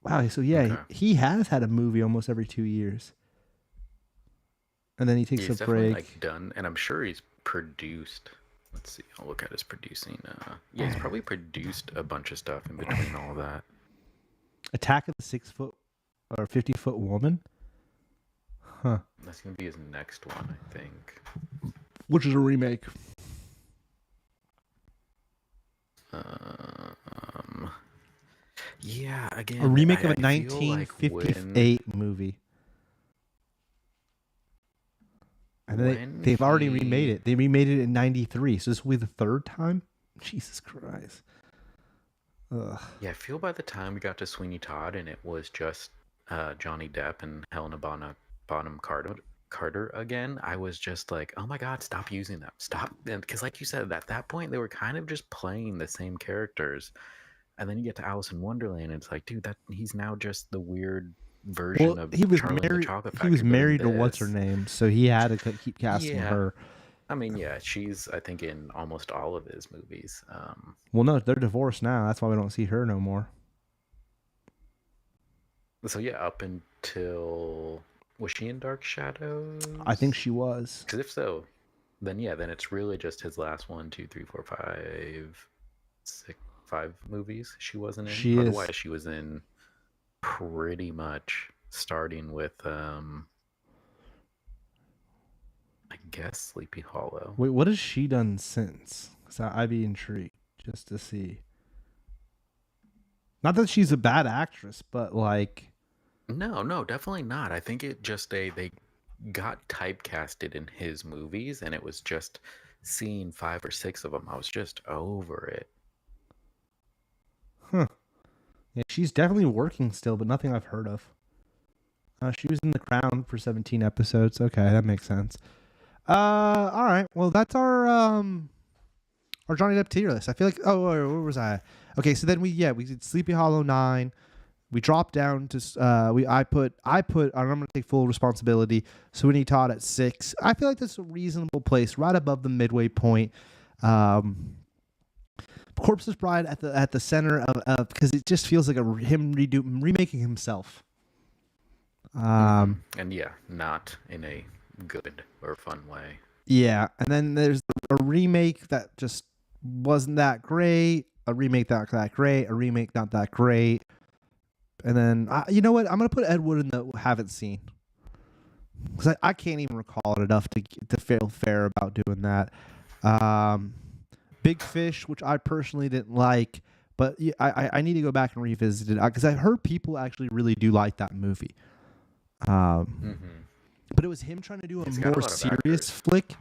Wow. So yeah, he has had a movie almost every 2 years, and then he takes a break. Like done, and I'm sure he's produced. Let's see. I'll look at his producing. Yeah, he's probably produced a bunch of stuff in between all that. Attack of the 6-foot or 50-foot woman. Huh. That's gonna be his next one, I think. Which is a remake. Yeah, again, a remake of a 1958 movie. And then they've already remade it. They remade it in 93, so this will be the third time? Jesus Christ. Ugh. Yeah, I feel by the time we got to Sweeney Todd and it was just Johnny Depp and Helena Bonham Carter again, I was just like, oh my God, stop using them. Stop. Because like you said, at that point, they were kind of just playing the same characters. And then you get to Alice in Wonderland, and it's like, dude, he's now just the weird version of Charlie and the Chocolate Factory. He was married to what's her name, so he had to keep casting her. I mean, yeah, she's, I think, in almost all of his movies. Well, no, they're divorced now. That's why we don't see her no more. So yeah, up until, was she in Dark Shadows? I think she was. Because if so, then it's really just his last 1, 2, 3, 4, 5, 6, 5 movies she wasn't in. Otherwise, she was in pretty much starting with I guess Sleepy Hollow. Wait, what has she done since? Because I'd be intrigued just to see. Not that she's a bad actress, but like... No, definitely not. I think it just they got typecasted in his movies, and it was just seeing 5 or 6 of them. I was just over it. Huh. Yeah, she's definitely working still, but nothing I've heard of. She was in The Crown for 17 episodes. Okay, that makes sense. All right. Well, that's our Johnny Depp tier list. I feel like where was I? Okay, so then we did Sleepy Hollow 9. We dropped down to I put I'm gonna take full responsibility. Sweeney Todd at 6. I feel like that's a reasonable place, right above the midway point. Corpse's Bride at the center of because it just feels like him remaking himself. And yeah, not in a good or fun way. Yeah, and then there's a remake that just wasn't that great. A remake not that great. A remake not that great. And then you know what? I'm gonna put Ed Wood in the haven't seen because I can't even recall it enough to feel fair about doing that. Big Fish, which I personally didn't like, but I need to go back and revisit it because I've heard people actually really do like that movie. But it was him trying to do a more serious flick,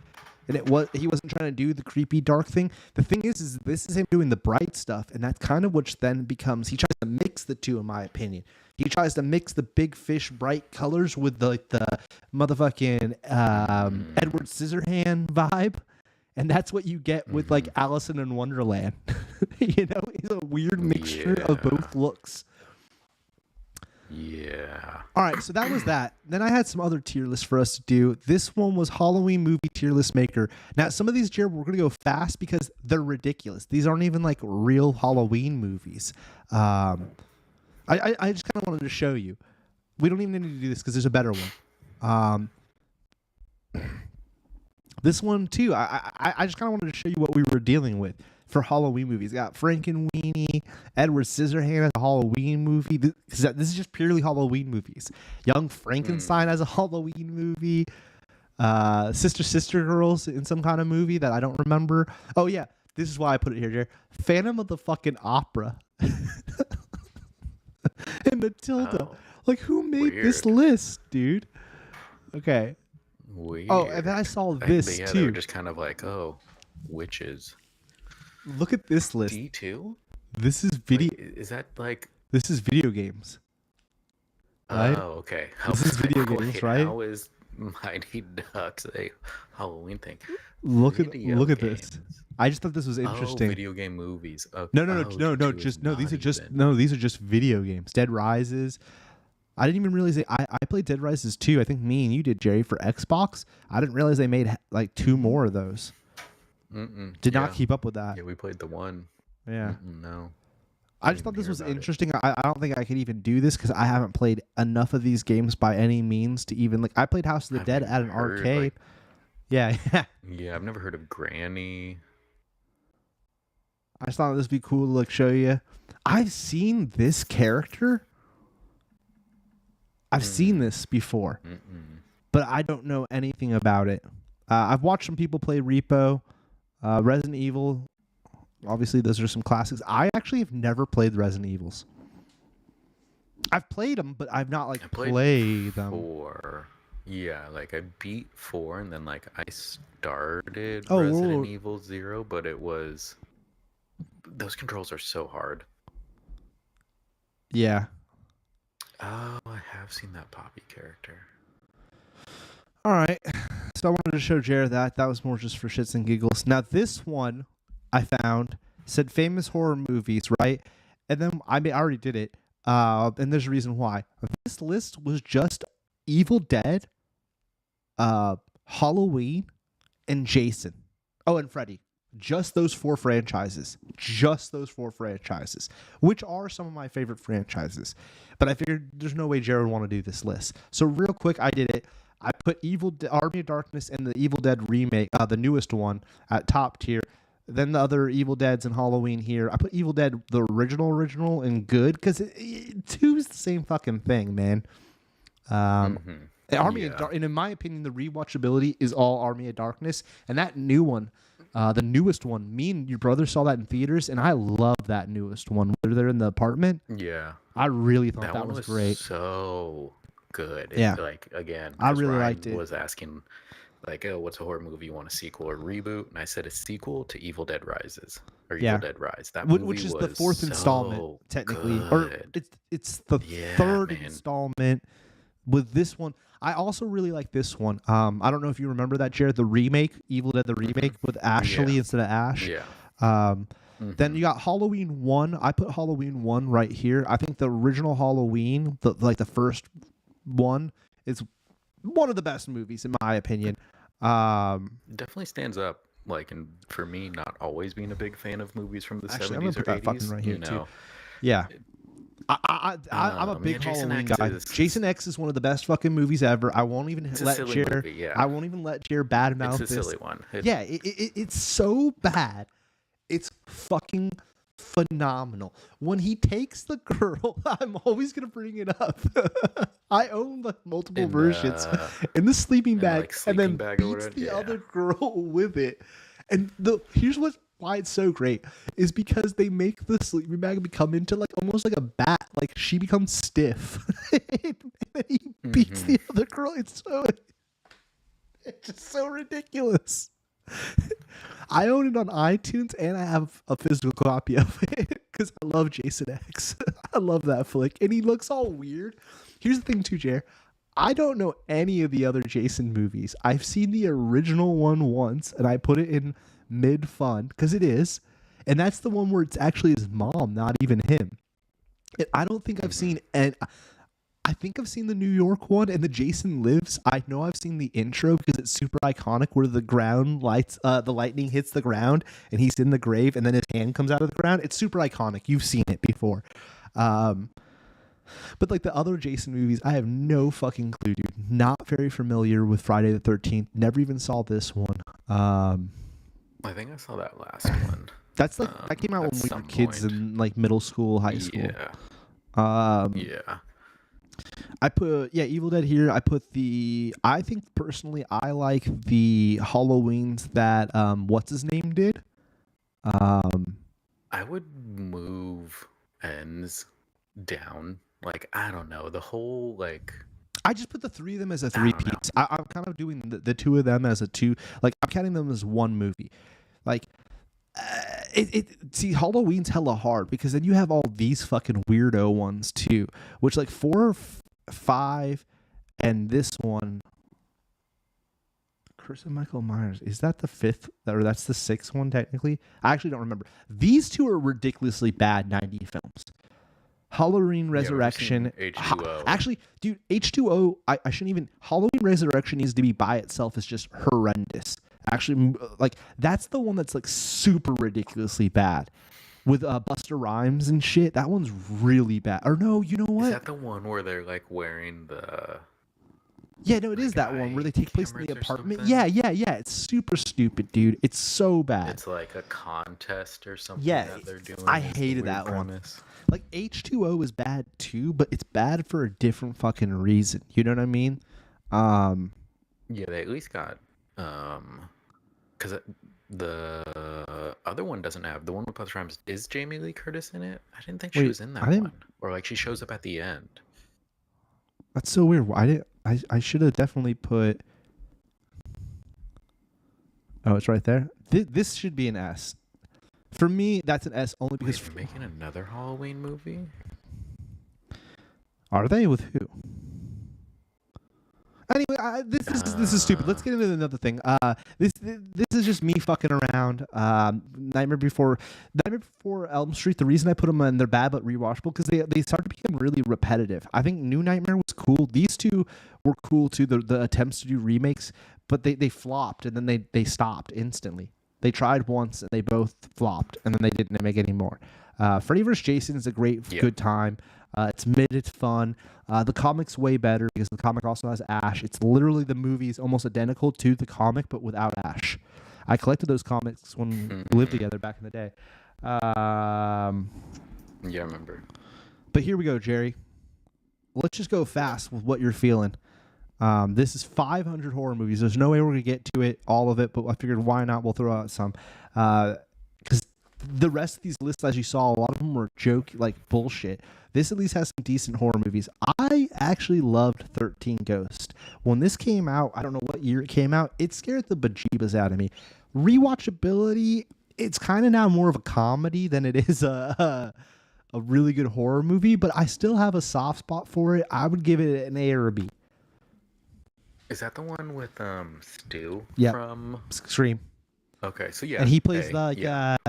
and he wasn't trying to do the creepy dark thing. The thing is this is him doing the bright stuff, and that's kind of which then becomes he tries to mix the two, in my opinion. He tries to mix the Big Fish bright colors with the motherfucking Edward Scissorhand vibe. And that's what you get with like Alice in Wonderland. You know, it's a weird mixture of both looks. Yeah. All right, so that was that. Then I had some other tier lists for us to do. This one was Halloween movie tier list maker. Now, some of these, Jared, we're going to go fast because they're ridiculous. These aren't even like real Halloween movies. I just kind of wanted to show you. We don't even need to do this because there's a better one. This one too. I just kind of wanted to show you what we were dealing with for Halloween movies. Got Frankenweenie, Edward Scissorhands, a Halloween movie. This is just purely Halloween movies. Young Frankenstein as a Halloween movie. Sister Girls in some kind of movie that I don't remember. Oh yeah, this is why I put it here, Jared. Phantom of the fucking Opera. And Matilda. Oh, Like, who made this weird. list, dude? Okay. Weird. Oh, and then I saw this yeah, too. they were just kind of like, oh, witches. Look at this list. D2? This is video. Wait, is that like? This is video games. Right? Oh, okay. This is video Wait, games, right? How is Mighty Ducks a Halloween thing? Look at Video this. games. I just thought this was Oh, interesting. video game movies. Okay. No, Oh, D2 is not even. these are just video games. Dead Rises. I didn't even realize I played Dead Rises 2. I think me and you did, Jerry, for Xbox. I didn't realize they made like 2 more of those. Did not keep up with that. Yeah, we played the one. Yeah. No. I just thought this was interesting. I don't think I could even do this because I haven't played enough of these games by any means to even like. I played House of the Dead at an arcade. Yeah. Yeah, I've never heard of Granny. I just thought this would be cool to like show you. I've seen this character. I've seen this before, but I don't know anything about it. I've watched some people play Repo, Resident Evil. Obviously, those are some classics. I actually have never played the Resident Evils. I've played them, but I've not like played them. 4. Yeah, like I beat 4, and then like I started Oh, Resident Evil 0, but it was those controls are so hard. Yeah. Oh, I have seen that Poppy character. All right. So I wanted to show Jared that. That was more just for shits and giggles. Now, this one I found said famous horror movies, right? And then I already did it. And there's a reason why. This list was just Evil Dead, Halloween, and Jason. Oh, and Freddy. Just those 4 franchises. Just those 4 franchises, which are some of my favorite franchises. But I figured there's no way Jared would want to do this list. So real quick, I did it. I put Army of Darkness and the Evil Dead remake, the newest one, at top tier. Then the other Evil Deads and Halloween here. I put Evil Dead, the original, and good, because 2 is the same fucking thing, man. Army of and in my opinion, the rewatchability is all Army of Darkness, and that new one. The newest one, me and your brother saw that in theaters, and I love that newest one where they're in the apartment. Yeah. I really thought that one was great. So good. Yeah. Like, again, I really Ryan liked it. was asking, like, oh, what's a horror movie you want, a sequel or reboot? And I said a sequel to Evil Dead Rises. Or Evil Dead Rise. That movie which is was the 4th installment, technically. Good. Or it's the 3rd installment with this one. I also really like this one. I don't know if you remember that, Jared, the remake, Evil Dead, the remake with Ashley instead of Ash. Yeah. Then you got Halloween 1. I put Halloween 1 right here. I think the original Halloween, the first one, is one of the best movies in my opinion. Definitely stands up. Like, and for me, not always being a big fan of movies from the 70s I'm gonna put or that 80s. fucking right here you know. too. Yeah. I'm a big Halloween guy. Jason X is one of the best fucking movies ever. I won't even let Jared. I won't even let Jared badmouth this. It's a silly one. It's so bad. It's fucking phenomenal. When he takes the girl, I'm always gonna bring it up. I own the multiple versions in the sleeping bag, and then beats the other girl with it. And here's why it's so great is because they make the sleeping bag become into like almost like a bat. Like she becomes stiff, and then he beats the other girl. It's just so ridiculous. I own it on iTunes and I have a physical copy of it because I love Jason X. I love that flick, and he looks all weird. Here's the thing too, Jer. I don't know any of the other Jason movies. I've seen the original one once, and I put it in mid fun because it is, and that's the one where it's actually his mom, not even him. And I don't think I've seen, and I think I've seen the New York one and the Jason Lives. I know I've seen the intro because it's super iconic where the ground lights, the lightning hits the ground and he's in the grave and then his hand comes out of the ground. It's super iconic. You've seen it before. Um, but like the other Jason movies, I have no fucking clue, dude. Not very familiar with Friday the 13th. Never even saw this one. I think I saw that last one. That's like that came out when we were kids in like middle school, high school. Yeah. I put Evil Dead here. I think personally I like the Halloweens that what's his name did. I would move ends down. Like, I don't know, the whole like. I just put the three of them as a three-piece. I'm kind of doing the two of them as a two. Like I'm counting them as one movie. Like see, Halloween's hella hard because then you have all these fucking weirdo ones too, which like 4, 5, and this one. Curse of Michael Myers, is that the 5th or that's the 6th one technically? I actually don't remember. These two are ridiculously bad 90s films. Halloween Resurrection. H2O. Actually, dude, H2O, I shouldn't even. Halloween Resurrection needs to be by itself. It's just horrendous. Actually, like, that's the one that's, like, super ridiculously bad. With Busta Rhymes and shit. That one's really bad. Or no, you know what? Is that the one where they're, like, wearing the... Yeah, no, it is that one where they take place in the apartment. Yeah. It's super stupid, dude. It's so bad. It's like a contest or something that they're doing. I hated that premise. One. Like, H2O is bad too, but it's bad for a different fucking reason. You know what I mean? Yeah, they at least got... Because the other one doesn't have... The one with Busta Rhymes, is Jamie Lee Curtis in it? I didn't think she was in that one. Or, like, she shows up at the end. That's so weird. I should have definitely put... Oh, it's right there. This should be an S. For me, that's an S only because... Wait, they're making another Halloween movie? Are they? With who? Anyway, this is stupid. Let's get into another thing. This is just me fucking around. Nightmare Before Elm Street. The reason I put them in, they're bad but rewatchable because they start to become really repetitive. I think New Nightmare was cool. These two were cool too. The attempts to do remakes, but they flopped and then they stopped instantly. They tried once and they both flopped and then they didn't make any more. Freddy vs. Jason is a good time. It's mid, it's fun. The comic's way better because the comic also has Ash. It's literally the movie's almost identical to the comic, but without Ash. I collected those comics when we lived together back in the day. Yeah, I remember. But here we go, Jerry. Let's just go fast with what you're feeling. This is 500 horror movies. There's no way we're going to get to it, all of it, but I figured why not? We'll throw out some. Because the rest of these lists, as you saw, a lot of them were bullshit. This at least has some decent horror movies. I actually loved 13 Ghosts. When this came out, I don't know what year it came out, it scared the bejeebas out of me. Rewatchability, it's kind of now more of a comedy than it is a really good horror movie, but I still have a soft spot for it. I would give it an A or a B. Is that the one with Stu from Scream? Okay, so yeah. And he plays he's like a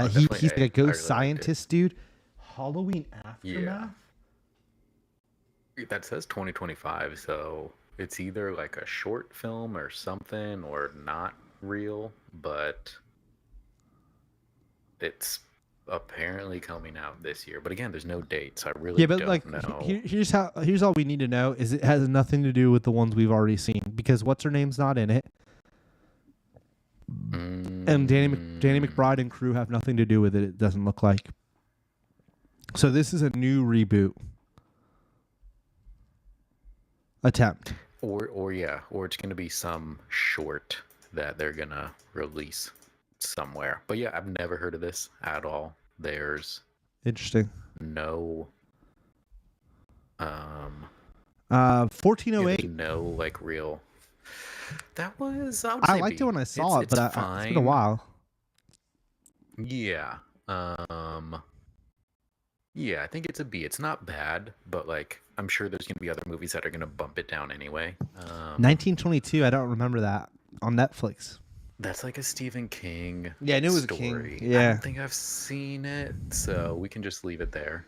ghost scientist dude. Halloween Aftermath? Yeah. That says 2025, so it's either like a short film or something or not real, but it's apparently coming out this year. But again, there's no dates. I really don't know. Here's all we need to know is it has nothing to do with the ones we've already seen because what's her name's not in it. And Danny McBride and crew have nothing to do with it. It doesn't look like. So this is a new reboot attempt. Or it's going to be some short that they're going to release somewhere. But yeah, I've never heard of this at all. There's interesting. No 1408. No like real. That was I liked it when I saw it, but it's been a while. Yeah. Yeah, I think it's a B. It's not bad, but like I'm sure there's gonna be other movies that are gonna bump it down anyway. 1922. I don't remember that on Netflix. That's like a Stephen King. Yeah, I knew it was story. King. Yeah. I don't think I've seen it, so we can just leave it there.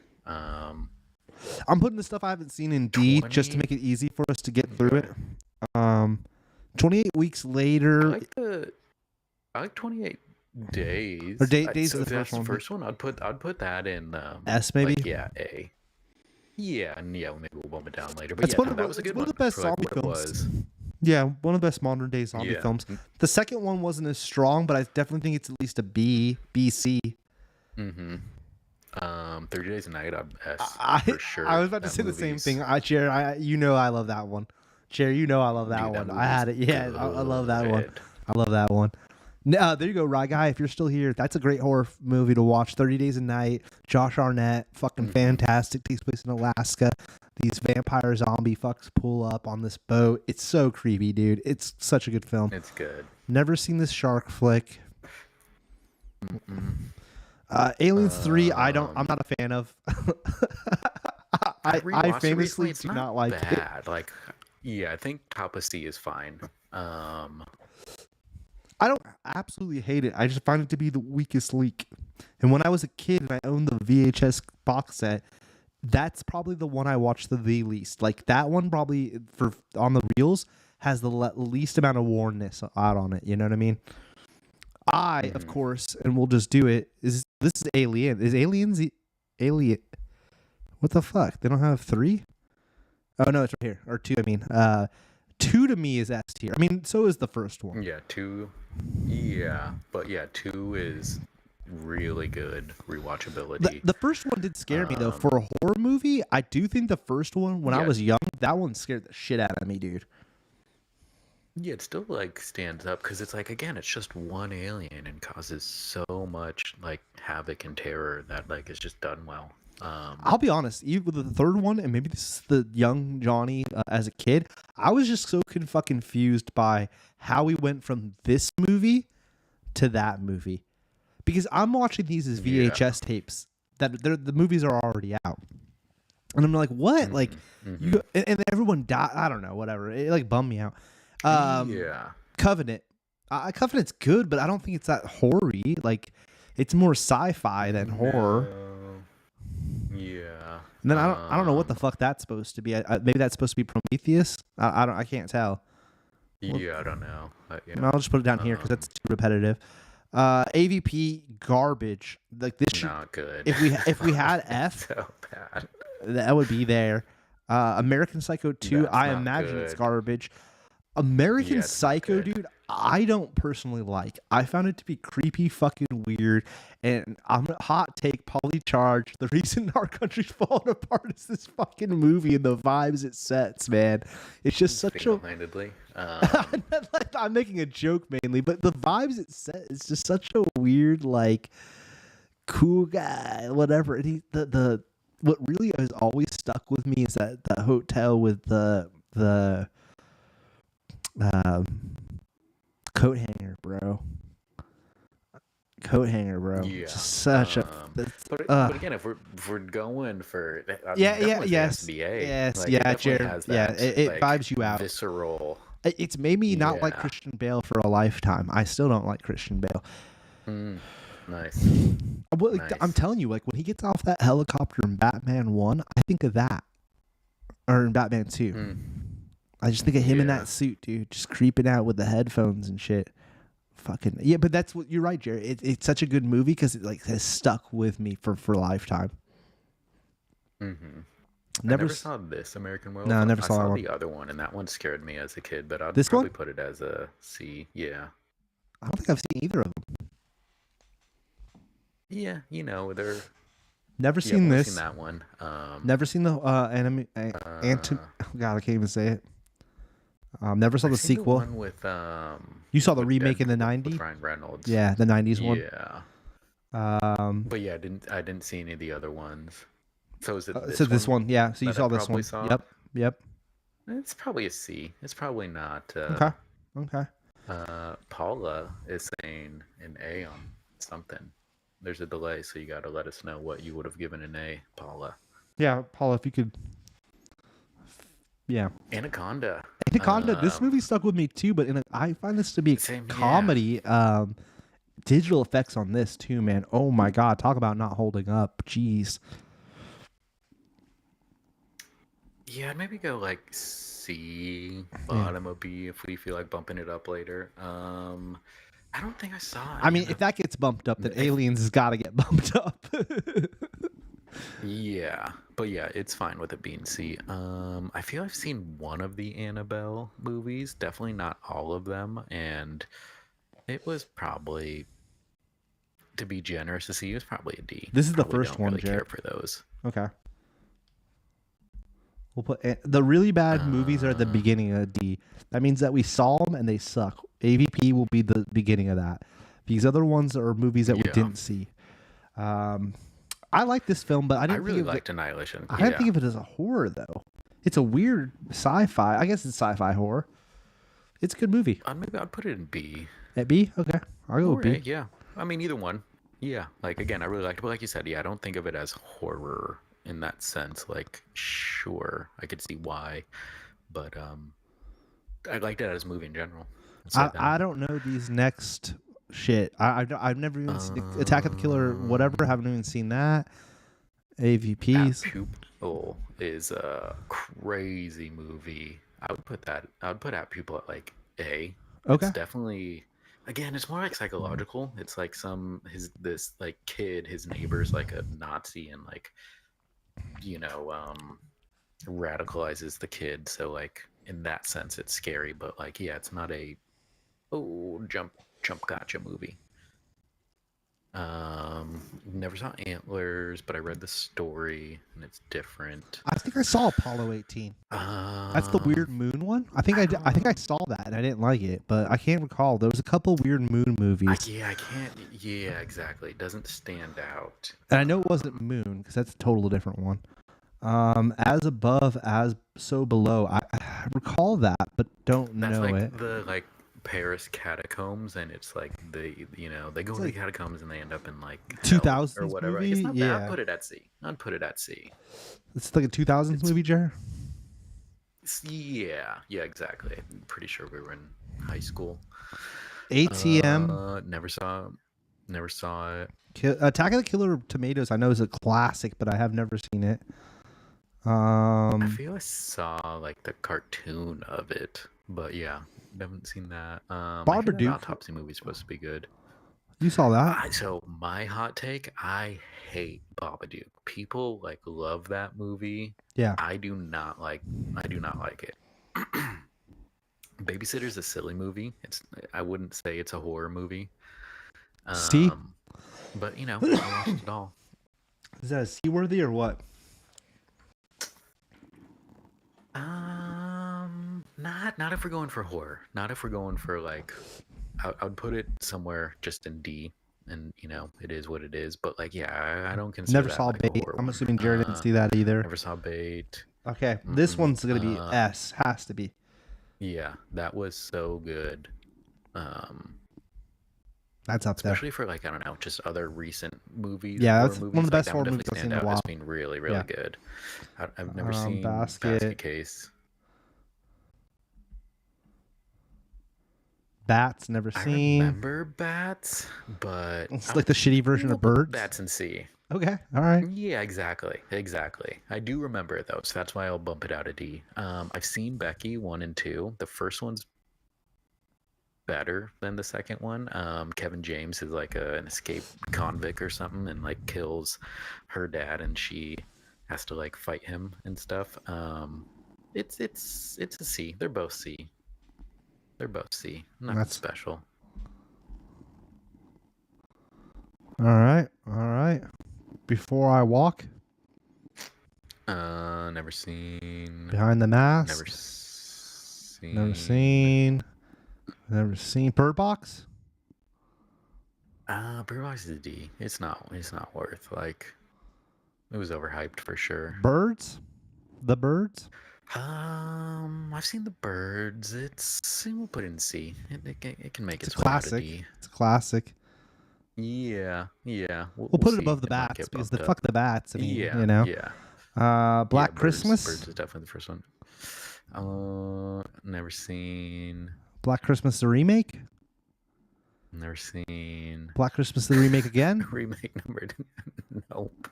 I'm putting the stuff I haven't seen in D just to make it easy for us to get through it. 28 weeks later. I like 28 days. Or days So is if the that's first one. I'd put that in S maybe. like, yeah, A. Yeah, and maybe we'll bump it down later. But It's yeah, that was a good one. One of the best for, like, zombie what it films. was. Yeah, one of the best modern day zombie films. The second one wasn't as strong, but I definitely think it's at least a B, C. 30 Days a Night, S for sure. I was about to say the same thing. Jerry, you know I love that one. Jerry, you know I love that one. I had it. Yeah, I love that one. I love that one. There you go, Rye Guy. If you're still here, that's a great horror movie to watch. 30 Days a Night. Josh Arnett, fucking fantastic. Takes place in Alaska. These vampire zombie fucks pull up on this boat. It's so creepy, dude. It's such a good film. It's good. Never seen this shark flick. Aliens 3, I'm not a fan of. I famously do not like bad. it. Like, yeah, I think Papa C is fine. I don't absolutely hate it. I just find it to be the weakest link. And when I was a kid and I owned the VHS box set, that's probably the one I watched the least. Like that one probably on the reels has the least amount of wornness out on it. You know what I mean? Of course, and we'll just do it. This is Alien. Is Aliens Alien? What the fuck? They don't have 3? Oh no, it's right here. Or 2. I mean, 2 to me is S tier. I mean, so is the first one. Yeah, 2. Yeah, but yeah, 2 is really good rewatchability. The first one did scare me though. For a horror movie, I do think the first one, when I was young, that one scared the shit out of me, dude. Yeah, it still like stands up because it's like, again, it's just one alien and causes so much like havoc and terror that like it's just done well. I'll be honest, even with the third one, and maybe this is the young Johnny as a kid, I was just so fucking confused by how we went from this movie to that movie, because I'm watching these as VHS tapes that the movies are already out, and I'm like, what? Like, you and everyone died. I don't know, whatever. It like bummed me out. Covenant. Covenant's good, but I don't think it's that horror-y. Like, it's more sci-fi than horror. Yeah. And then I don't know what the fuck that's supposed to be. Maybe that's supposed to be Prometheus. I can't tell. Yeah, I don't know. I'll just put it down here because that's too repetitive. AVP garbage. Like this shit. Not good. If we had F, so bad. That would be there. American Psycho 2. That's I not imagine good. It's garbage. American Psycho, dude, I don't personally like. I found it to be creepy, fucking weird, and I'm a hot take, Polly Charge. The reason our country's falling apart is this fucking movie and the vibes it sets, man. It's just such a. Single-handedly. I'm making a joke mainly, but the vibes it sets is just such a weird, like, cool guy, whatever. And the what really has always stuck with me is that hotel with the coat hanger, bro. Coat hanger, bro. Yeah. Just such a. But again, if we're going for yes, like, Jared, it like, vibes you out. Visceral. It's made me not like Christian Bale for a lifetime. I still don't like Christian Bale. Nice. Nice. I'm telling you, like when he gets off that helicopter in Batman 1, I think of that, or in Batman 2. I just think of him in that suit, dude, just creeping out with the headphones and shit. Fucking yeah, but that's what you're right, Jared. It's such a good movie because it like has stuck with me for a lifetime. Never saw this American Werewolf. No, I never saw that one. The other one, and that one scared me as a kid. But I'd this probably one? put it as a C. Yeah. I don't think I've seen either of them. Yeah, you know they're. Never seen this. Seen that one. Never seen the anime. Oh God, I can't even say it. Never saw the sequel. The one with you saw the remake in the '90s. With Ryan Reynolds. Yeah, the '90s one. Yeah. But yeah, I didn't see any of the other ones. So is it? This one? Yeah. So you saw this one. Saw? Yep. It's probably a C. It's probably not. Okay. Paula is saying an A on something. There's a delay, so you got to let us know what you would have given an A, Paula. Yeah, Paula, if you could. Yeah. Anaconda. This movie stuck with me too, but I find this to be a comedy. Digital effects on this too, man. Oh my God, talk about not holding up. Jeez. Yeah, I'd maybe go like C, Yeah. bottom of B if we feel like bumping it up later. I don't think I saw I mean, if Anna. that gets bumped up, then If Aliens has got to get bumped up. Yeah, but yeah, it's fine with it being C. I feel I've seen one of the Annabelle movies, definitely not all of them, and it was probably, to be generous to C, it was probably a D. This is the Probably first don't one, really Jared. care for those. Okay. We'll put the really bad movies are at the Uh, beginning of D. That means that we saw them and they suck. AVP will be the beginning of that. These other ones are movies that we yeah, didn't see. Um, I like this film, but I I didn't think really of it. liked Annihilation. I didn't Yeah, think of it as a horror though. It's a weird sci-fi. I guess it's sci-fi horror. It's a good movie. maybe I'd put it in B At B, okay, I'll go with or B. A. Yeah, I mean either one. Yeah, like again, I really liked it, but like you said, yeah, I don't think of it as horror in that sense. Like, sure, I could see why, but I liked it as a movie in general. I'll say that. I don't know these next shit. I've never even seen Attack of the Killer. Whatever. Um, Haven't even seen that. At AVPs. Pupil is a crazy movie. I would put At Pupil at like A. It's Okay. definitely, again, it's more like psychological. It's like this like kid, his neighbor's like a Nazi and like, you know, radicalizes the kid. So like in that sense, it's scary. But like, yeah, it's not a jump gotcha movie. Never saw Antlers, but I read the story and it's different. I think I saw Apollo 18. That's the Um, weird moon one. I think I I think I don't. saw that and I didn't like it, but I can't recall. There was a couple weird moon movies, I can't. Yeah, exactly. It doesn't stand out. and I know it wasn't Moon because that's a total different one. As above, as so below. I recall that, but don't That's know like it. the like Paris catacombs, and it's like they go It's to the like catacombs and they end up in like hell or 2000s whatever. It's movie. not bad. I'd Yeah, put it at C. I'd put it at C. it's like a 2000s It's movie, Jared. yeah, yeah, exactly. I'm pretty sure we were in high school. ATM. Never saw, never saw it. Attack of the Killer Tomatoes. I know is a classic, but I have never seen it. I Um, feel I saw like the cartoon of it, but yeah, haven't seen that. I hear that Babadook. autopsy movie's supposed to be good. You saw that? So my hot take, I hate Babadook. People like love that movie. Yeah. I do not like. I do not like it. Babysitter's a silly movie. I wouldn't say it's a horror movie. C. Um, but you know, I watched it all. Is that a C worthy or what? Not if we're going for horror. Not if we're going for like, I would put it somewhere just in D, and you know, it is what it is. But like, yeah, I don't consider Never that saw like a Bait. horror I'm one. assuming Jared didn't see that either. Never saw Bait. Okay, this one's gonna be S. Has to be. Yeah, that was so good. Um, That's up there. especially for like I don't know, just other recent movies. Yeah, horror that's movies, one of the like, best that horror one movies definitely I've seen stand in a out while. as being really, really Yeah. good. I've never seen Basket. Case. Bats. Never I seen. remember Bats, but It's like the shitty version we'll of put Birds. Bats and C. Okay. All right. Yeah, exactly, exactly. I do remember it though, so that's why I'll bump it out a D. I've seen Becky 1 and 2. The first one's better than the second one. Kevin James is like an escaped convict or something, and like kills her dad, and she has to like fight him and stuff. It's a C. They're both C. They're both C. Nothing That's special. all right. All right. Before I walk, Never seen. behind the mask. Never seen. Never seen. Never seen Bird Box. Bird Box is a D. It's not. It's not worth like. It was overhyped for sure. Birds. The Birds. I've seen the birds. We'll put it in C. It can make It's its a way out of classic. D. It's a classic. Yeah, yeah. We'll put it see. above the It might bats get because bumped fuck up. the bats. I mean, Yeah, you know. yeah. Black Birds. Christmas. Birds is definitely the first one. Never seen. Black Christmas the remake. Never seen. Black Christmas the remake again. Remake number. Nope.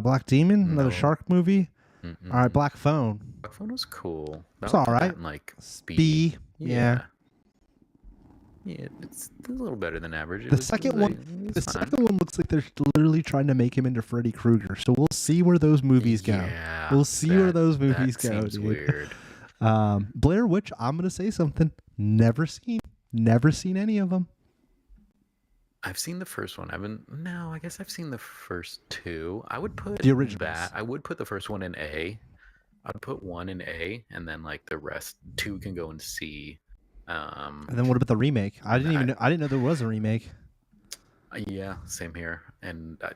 Black Demon, another No. shark movie. All right, Black Phone. Black Phone was cool. It's I'll all put right. that in like B. B. Yeah. Yeah, it's a little better than average. The second one looks like they're literally trying to make him into Freddy Krueger. So we'll see where those movies go. Yeah, We'll see where those movies go. Seems dude. weird. Blair Witch. I'm gonna say something. Never seen any of them. I've seen the first one. I guess I've seen the first two. I would put the originals. that. I would put the first one in A. I'd put one in A, and then like the rest two can go in C. And then what about the remake? I didn't know there was a remake. Yeah, same here, and I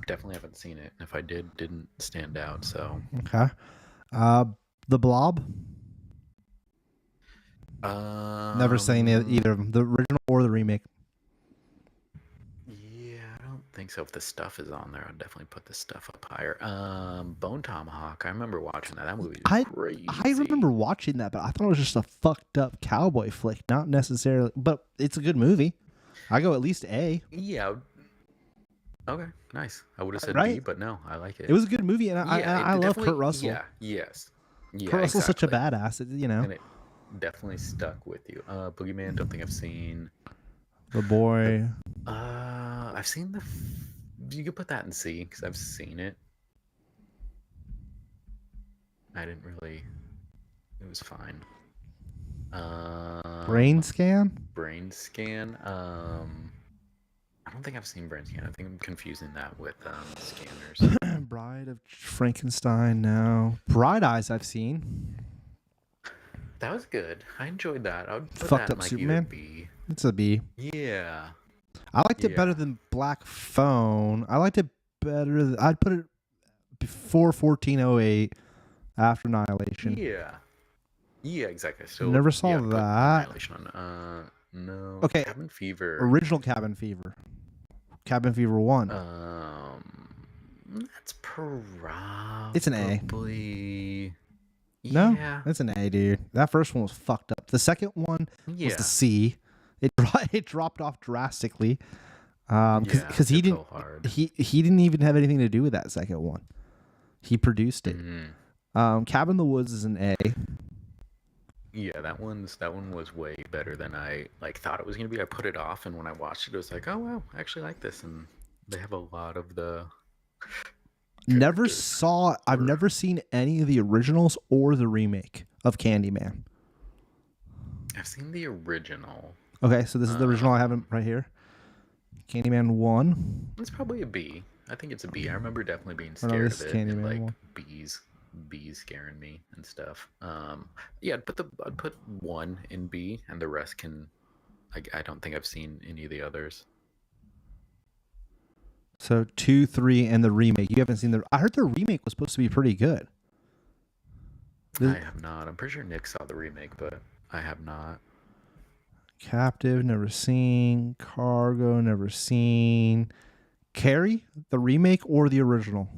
definitely haven't seen it. If I didn't stand out. So okay, the Blob. Never seen either of them, the original or the remake. Yeah, I don't think so. If the Stuff is on there, I'd definitely put the Stuff up higher. Bone Tomahawk. I remember watching that. That movie was crazy. I remember watching that, but I thought it was just a fucked up cowboy flick, not necessarily. But it's a good movie. I go at least A. Yeah. Okay, nice. I would have said right? B, but no, I like it. It was a good movie, and I love Kurt Russell. Yeah, yes. Yeah, Kurt Russell's such a badass, And it definitely stuck with you. Boogeyman, don't think I've seen. The Boy. I've seen you could put that in C, because I've seen it. I didn't really. It was fine. Brain Scan? Brain Scan. I don't think I've seen Brain Scan. I think I'm confusing that with Scanners. Bride of Frankenstein now. Bright Eyes I've seen. That was good. I enjoyed that. I would put Fucked that Up in like Superman? B. It's a B. Yeah. I liked it better than Black Phone. I liked it better. I'd put it before 1408, after Annihilation. Yeah. Yeah, exactly. So never saw that. Annihilation on, no. Okay. Cabin Fever. Original Cabin Fever. Cabin Fever 1. That's probably. It's an A. No, yeah. It's an A, dude. That first one was fucked up. The second one was the C. It dropped off drastically. Because he didn't. He didn't even have anything to do with that second one. He produced it. Cabin in the Woods is an A. Yeah, that one was way better than I thought it was gonna be. I put it off, and when I watched it, it was like, oh wow, I actually like this, and they have a lot of the. I've never seen any of the originals or the remake of Candyman. I've seen the original. Okay, so this is the original. I have it right here. Candyman 1. It's probably a B. I think it's a B. I remember definitely being scared of it. Candyman and, 1. Bees scaring me and stuff. Yeah, I'd put 1 in B, and the rest can. I don't think I've seen any of the others. So 2, 3, and the remake. You haven't seen I heard the remake was supposed to be pretty good. I have not. I'm pretty sure Nick saw the remake, but I have not. Captive, never seen. Cargo, never seen. Carrie, the remake or the original?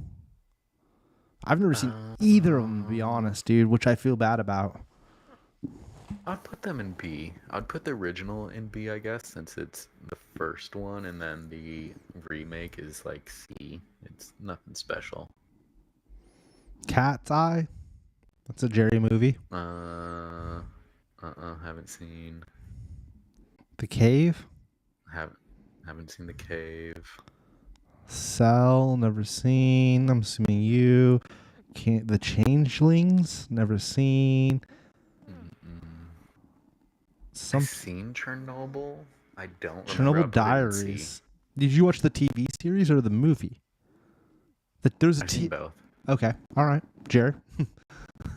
I've never seen either of them, to be honest, dude, which I feel bad about. I'd put them in B. I'd put the original in B, I guess, since it's the first one, and then the remake is like C. It's nothing special. Cat's Eye? That's a Jerry movie. Haven't seen. The Cave? Haven't seen The Cave. Cell, never seen. I'm assuming you. The Changelings, never seen. I've seen Chernobyl. I don't Chernobyl remember. Diaries. Did you watch the TV series or the movie? There's I've seen both. Okay, all right, Jared.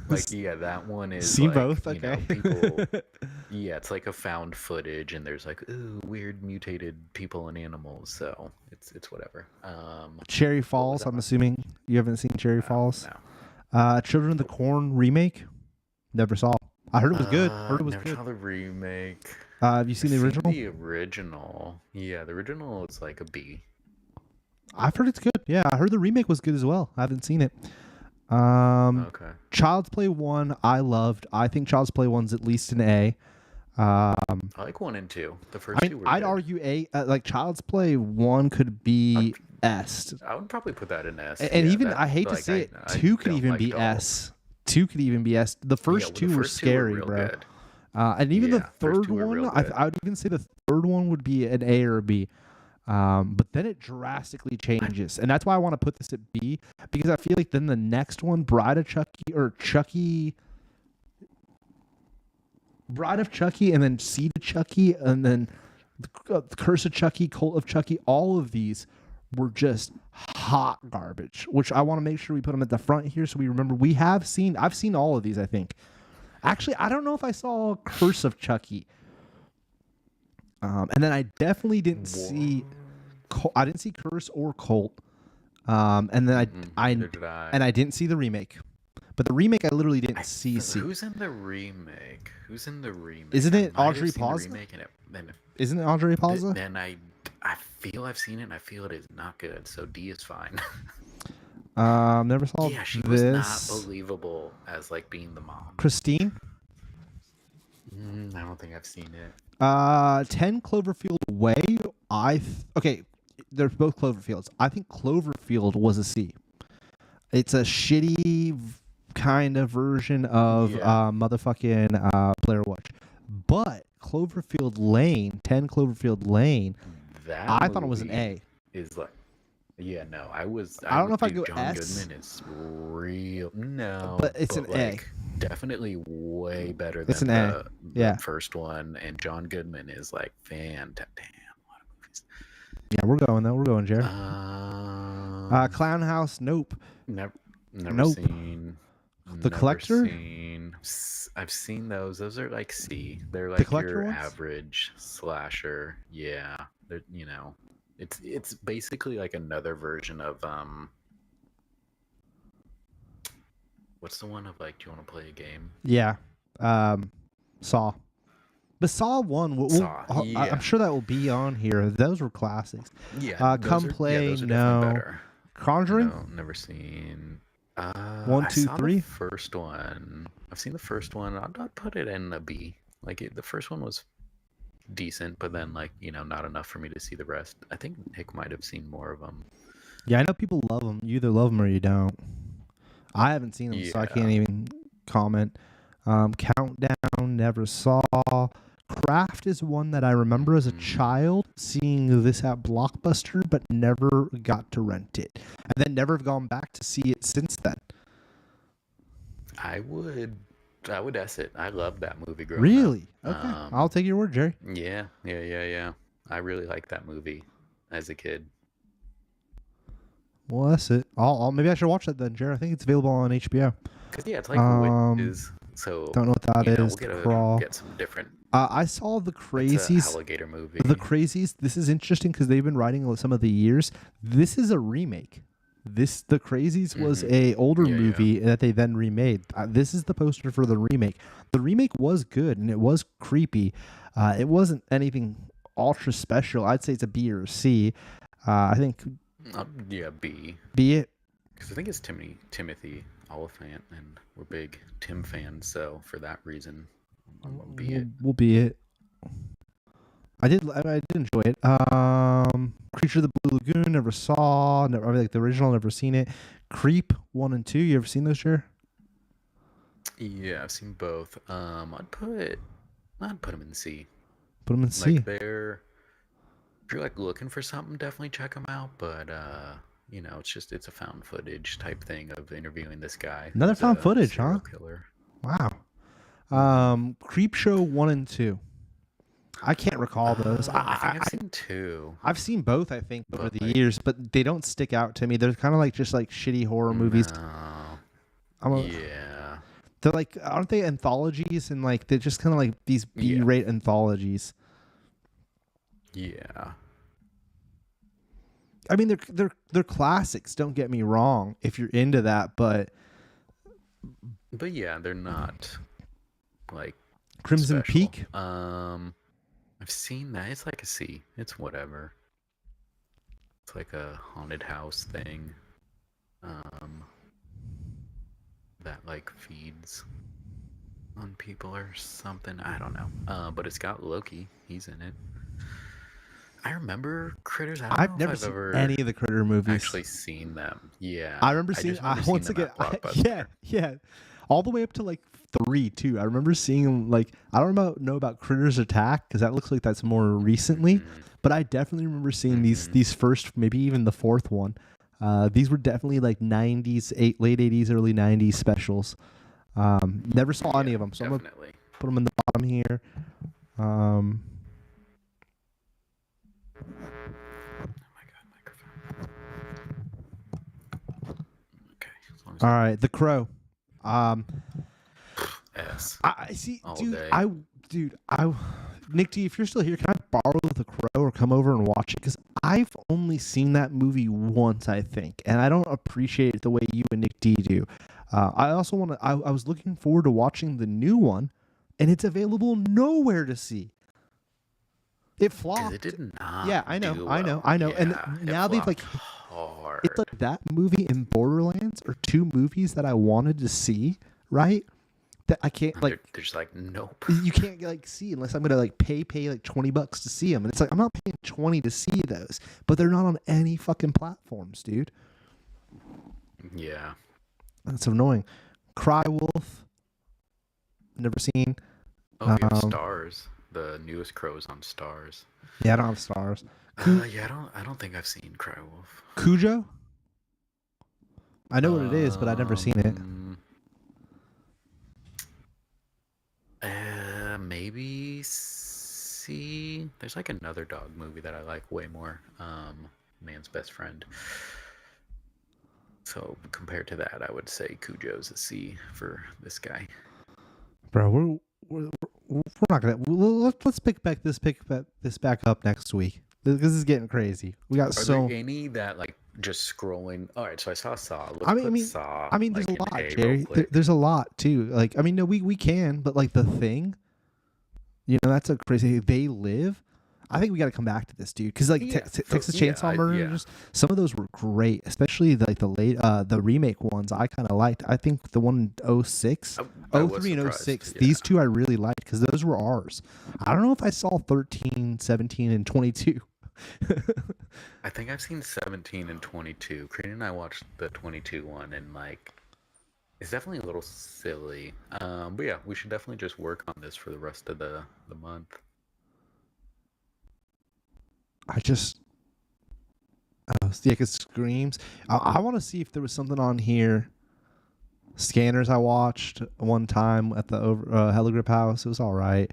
That one is. See both. Okay. People. Yeah, it's like a found footage, and there's like weird mutated people and animals. So it's whatever. Cherry Falls. I'm assuming you haven't seen Cherry Falls. No. Children of the Corn remake. Never saw. I heard it was good. Never saw the remake. Have you seen the original? The original. Yeah, the original is like a B. I've heard it's good. Yeah, I heard the remake was good as well. I haven't seen it. Okay. Child's Play 1, I loved. I think Child's Play 1's at least an A. Um, I like 1 and 2. The I first mean, 2 were I'd good. argue like Child's Play 1 could I'd, be S, I would probably put that in S. and Yeah, even that I hate to like say it, I 2 could don't even like be dolls. S. 2 could even be S. The Yeah, first well, the 2 were first 2 were scary, real bro. good. And even the Yeah, first third 2 were one, real good. I would even say the third one would be an A or a B. But then it drastically changes, and that's why I want to put this at B, because I feel like then the next one, Bride of Chucky, and then Seed of Chucky, and then the Curse of Chucky, Cult of Chucky, all of these were just hot garbage, which I want to make sure we put them at the front here so we remember I've seen all of these, I think. Actually, I don't know if I saw Curse of Chucky. And then I definitely didn't see Curse or Cult. And then Neither did I. I didn't see the remake. But the remake I literally didn't see. Who's in the remake? Who's in the remake? Isn't it I might Audrey have seen the Plaza? remake and Isn't it Andre Plaza? then I feel I've seen it and I feel it is not good. So D is fine. Never saw Yeah, she this. was not believable as like being the mom. Christine? I don't think I've seen it. 10 Cloverfield Way. Okay, they're both Cloverfields. I think Cloverfield was a C. It's a shitty kind of version of motherfucking Blair Witch. But Cloverfield Lane, 10 Cloverfield Lane, I thought it was an A. Is like, yeah, no, I don't know if I go John S. Goodman is real, no, but it's an A. Definitely way better It's than an the first one, and John Goodman is like fantastic. Damn, what a movies. Yeah, we're going though. We're going, Jared. Clown House. Nope. Never Nope. seen. The Collector? I've seen those. Those are like C. They're The like Collector your ones? average slasher. Yeah, they're, it's basically like another version of what's the one of like, do you want to play a game? Yeah. Saw. But Saw 1, Saw, yeah. I'm sure that will be on here. Those were classics. Yeah. Come Play, those are no. better. Conjuring? No, never seen. 1, 2, 3? The first one. I've seen the first one. I'd put it in a B. Like the first one was decent, but then like not enough for me to see the rest. I think Nick might have seen more of them. Yeah, I know people love them. You either love them or you don't. I haven't seen them, so I can't even comment. Countdown, never saw. Craft is one that I remember as a child seeing this at Blockbuster, but never got to rent it, and then never have gone back to see it since then. I would S it. I loved that movie growing Really? up. Okay, I'll take your word, Jerry. Yeah. I really liked that movie as a kid. Well, that's it. I'll maybe I should watch that then, Jerry. I think it's available on HBO. Cause yeah, it's like witches. So don't know what that is. We'll get some different. I saw the Crazies. It's a alligator movie. The Crazies. This is interesting because they've been writing some of the years. This is a remake. The Crazies was a older movie that they then remade. This is the poster for the remake. The remake was good and it was creepy. It wasn't anything ultra special. I'd say it's a B or a C. I think. Yeah, B. B it. Because I think it's Timothy Oliphant, and we're big Tim fans. So for that reason, we'll be it. I did enjoy it. Creature of the Blue Lagoon, never saw. Like the original, never seen it. Creep 1 and 2. You ever seen those, Jer? Yeah, I've seen both. I'd put them in C. Put them in C. Like if you're like looking for something, definitely check them out. But it's a found footage type thing of interviewing this guy. Another found footage, huh? Killer. Wow. Creep Show 1 and 2. I can't recall those. I've seen 2. I've seen both, I think, over the years, but they don't stick out to me. They're kind of like just like shitty horror movies. Yeah. They're like, aren't they anthologies? And like they're just kind of like these B-rate anthologies. Yeah. I mean, they're classics. Don't get me wrong. If you're into that, but yeah, they're not like Crimson special. Peak. I've seen that. It's like a C. It's whatever. It's like a haunted house thing. That like feeds on people or something. I don't know. But it's got Loki. He's in it. I remember Critters. I don't I've know if never I've seen ever any of the Critter movies. actually seen them. Yeah, I remember I seeing just remember seeing once them again. at Yeah, Blockbuster. yeah, all the way up to like 3 too. I remember seeing them like I don't know about Critters Attack because that looks like that's more recently, Hmm. but I definitely remember seeing Hmm. these first, maybe even the fourth one. These were definitely like 90s, late 80s, early 90s specials. Never saw any Yeah, of them, so I'm gonna definitely. put them in the bottom here. Um, Oh my god, microphone. Okay, as long as all I right, The Crow. Um, S I see, all dude. day. Nick D, if you're still here, can I borrow The Crow or come over and watch it? Because I've only seen that movie once, I think, and I don't appreciate it the way you and Nick D do. I also want to. I was looking forward to watching the new one, and it's available nowhere to see. It Because it flopped. did not Yeah, do well. I know. And Yeah, it now they've flopped like it's hard. like that movie and Borderlands are two movies that I wanted to see, right? That I can't like There's like nope. you can't like see unless I'm gonna like pay like $20 to see them, and it's like I'm not paying 20 to see those, but they're not on any fucking platforms, dude. Yeah. That's annoying. Cry Wolf, never seen. Oh, you have Um, Stars. The newest Crows on Stars. yeah, I don't have stars. Yeah, I don't think I've seen Crywolf. Cujo, I know what it is, but I've never seen it. Um, maybe see. There's like another dog movie that I like way more. Man's Best Friend. So compared to that, I would say Cujo's a C for this guy. Bro, we're not gonna let's pick this back up next week. This is getting crazy. We got Are there so any that like just scrolling? All right, so I saw Saw. Let's I mean, I put mean, Saw I mean, there's like a in lot, A real Jerry. quick. There's a lot too. Like, I mean, no, we can, but like The Thing, that's a crazy. They Live. I think we got to come back to this, dude, because like Yeah, Texas yeah, Chainsaw Murders, some of those were great, especially like the remake ones. I kind of liked. I think the one in 06, I was 03 and surprised. 06, Yeah. these two I really liked because those were ours. I don't know if I saw 13, 17, and 22. I think I've seen 17 and 22. Karina and I watched the 22 one, and like, it's definitely a little silly. But yeah, we should definitely just work on this for the rest of the month. I just yeah, cause Screams. I want to see if there was something on here. Scanners I watched one time at the Heligrip House. It was all right.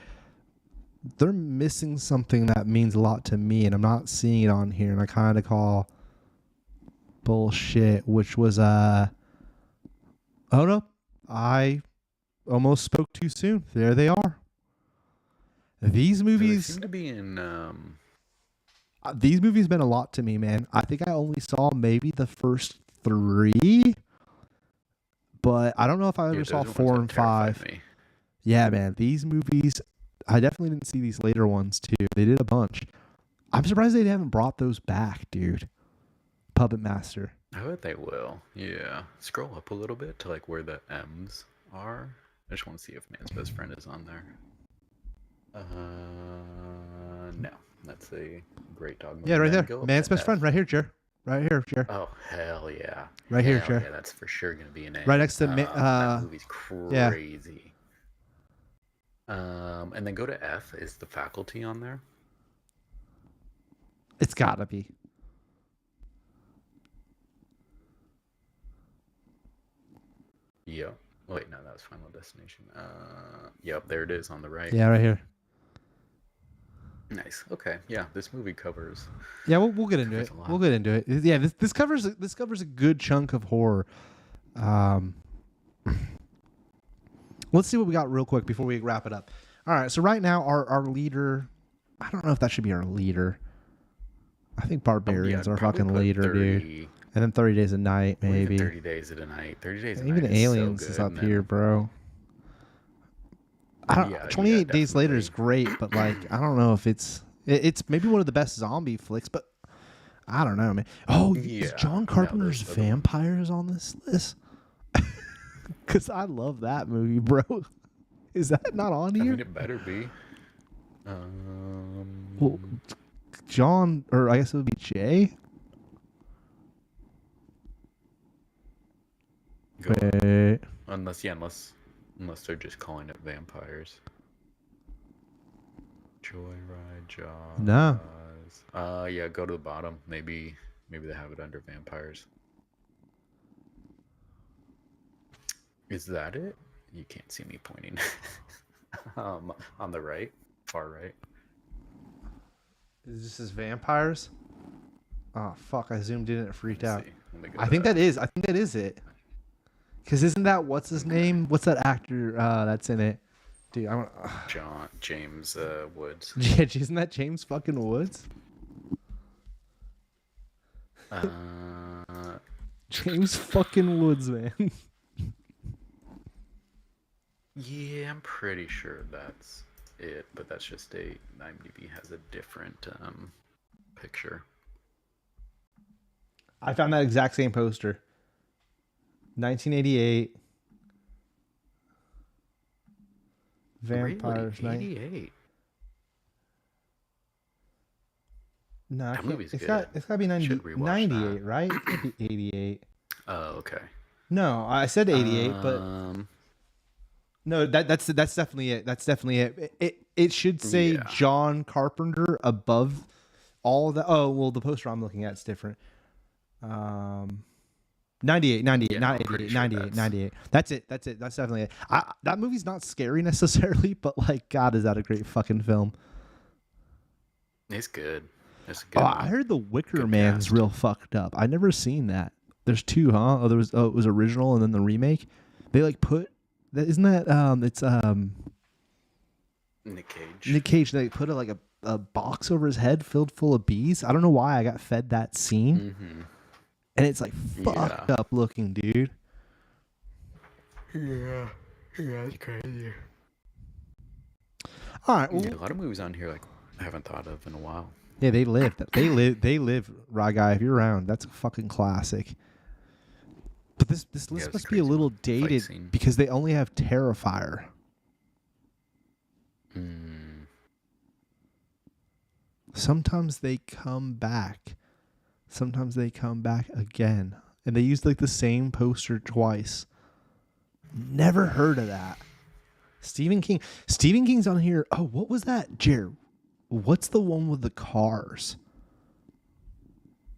They're missing something that means a lot to me, and I'm not seeing it on here, and I kind of call bullshit. Which was oh no, I almost spoke too soon. There they are. These So they movies. seem to be in. These movies meant a lot to me, man. I think I only saw maybe the first 3, but I don't know if I ever Yeah, saw those are the 4 ones and that terrified 5. me. Yeah, man. These movies, I definitely didn't see these later ones too. They did a bunch. I'm surprised they haven't brought those back, dude. Puppet Master. I bet they will. Yeah. Scroll up a little bit to like where the M's are. I just want to see if Man's Best Friend is on there. No. That's a great dog movie. Yeah, right Then there. go up Man's to Best Friend, F. right here, Jer. Right here, Jer. Oh hell yeah! Right here, Hell Jer. yeah, that's for sure gonna be an A. Right next to that movie's yeah. crazy. And then go to F. Is The Faculty on there? It's gotta be. Yep. Wait, no, that was Final Destination. Yep, there it is on the right. Yeah, right here. Nice. Okay. Yeah, this movie covers. Yeah, we'll get into it. We'll get into it. Yeah, this covers a good chunk of horror. Let's see what we got real quick before we wrap it up. All right, so right now our leader, I don't know if that should be our leader. I think Barbarians are fucking leader, 30, dude. And then 30 Days a Night, maybe. 30 Days of the Night. 30 Days of the Even Night Aliens is, is so up good, here, bro. I don't, Yeah, 28 Days Later is definitely. great, but like I don't know if it's maybe one of the best zombie flicks, but I don't know, man. Oh, is Yeah, John no, Carpenter's those are the ones. Vampires on this list? Because I love that movie, bro. Is that not on I here? mean, it better be. Well, John, or I guess it would be Jay. Wait. Unless they're just calling it vampires. Joyride Jaws. No. Yeah, go to the bottom. Maybe they have it under vampires. Is that it? You can't see me pointing. On the right, far right. This is vampires. Oh fuck! I zoomed in and it freaked out. I think that is it. Because isn't that what's his name? What's that actor that's in it? Dude, I want James Woods. Yeah, isn't that James fucking Woods? James fucking Woods, man. Yeah, I'm pretty sure that's it, but that's just IMDb has a different picture. I found that exact same poster. 1988. Vampires. Really? 88. No, that movie's it's good. It's gotta be 98, that. right? It could be 88. Oh, okay. No, I said 88, but no, that's definitely it. That's definitely it. It should say John Carpenter above all of that. Oh, well, the poster I'm looking at is different. 98, not 88, 98. That's it. That's definitely it. That movie's not scary necessarily, but like, God, is that a great fucking film? It's good. It's a good. I heard The Wicker Man's real fucked up. I never seen that. There's two, huh? Oh, it was original and then the remake. They like put that. Isn't that it's Nick Cage. Nick Cage. They put a box over his head filled full of bees. I don't know why I got fed that scene. Mm-hmm. And it's like fucked up looking, dude. Yeah, it's crazy. All right, well, a lot of movies on here like I haven't thought of in a while. Yeah, they live. They live. Raw Guy, if you're around, that's a fucking classic. But this list must be a little dated because they only have Terrifier. Sometimes they come back. Sometimes they come back again. And they use like the same poster twice. Never heard of that. Stephen King. Stephen King's on here. Oh, what was that? Jared, what's the one with the cars?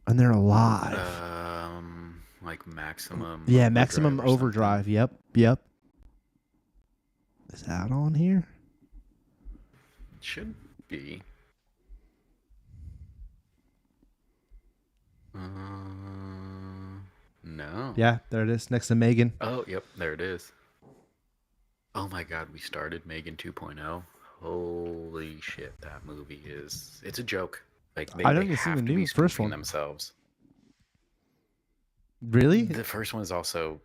And they're alive. Like Maximum. Yeah, Maximum Overdrive. Yep. Is that on here? It should be. No. Yeah, there it is. Next to Megan. Oh, yep, there it is. Oh my God, we started Megan 2.0. Holy shit, that movie it's a joke. Like they have to be spoofing themselves. Really? The first one is also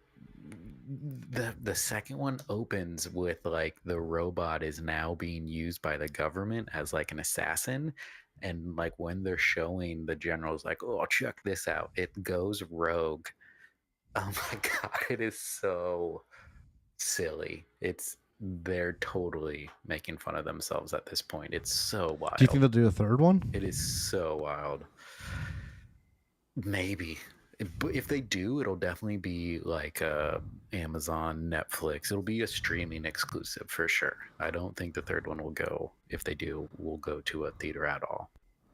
the second one opens with like the robot is now being used by the government as like an assassin. And like when they're showing the general's like, oh, check this out. It goes rogue. Oh my God, it is so silly. They're totally making fun of themselves at this point. It's so wild. Do you think they'll do a third one? It is so wild. Maybe. If they do, it'll definitely be like Amazon, Netflix. It'll be a streaming exclusive for sure. I don't think the third one will go. If they do, will go to a theater at all.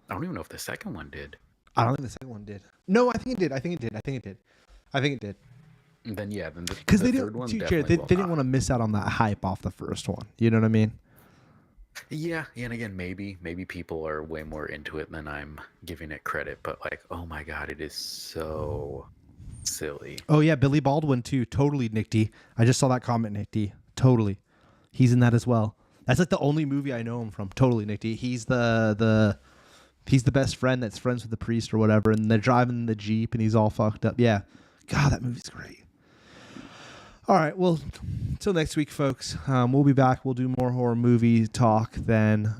I don't even know if the second one did. I don't think the second one did. No, I think it did. Then yeah, then because they didn't want to miss out on that hype off the first one. You know what I mean? Yeah, and again, maybe people are way more into it than I'm giving it credit. But like, oh my God, it is so silly. Oh yeah, Billy Baldwin too. Totally, Nick D. I just saw that comment, Nick D. Totally, he's in that as well. That's like the only movie I know him from. Totally, Nick D. He's the best friend that's friends with the priest or whatever, and they're driving the Jeep and he's all fucked up. Yeah, God, that movie's great. All right, well, until next week, folks. We'll be back. We'll do more horror movie talk then.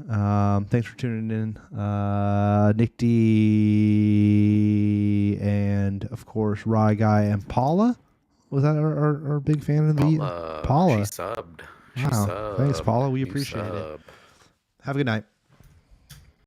Thanks for tuning in. Nick D and, of course, Rye Guy and Paula. Was that our big fan of the... Paula. She you Wow. Thanks, sub. Paula. We You appreciate it. sub. Have a good night.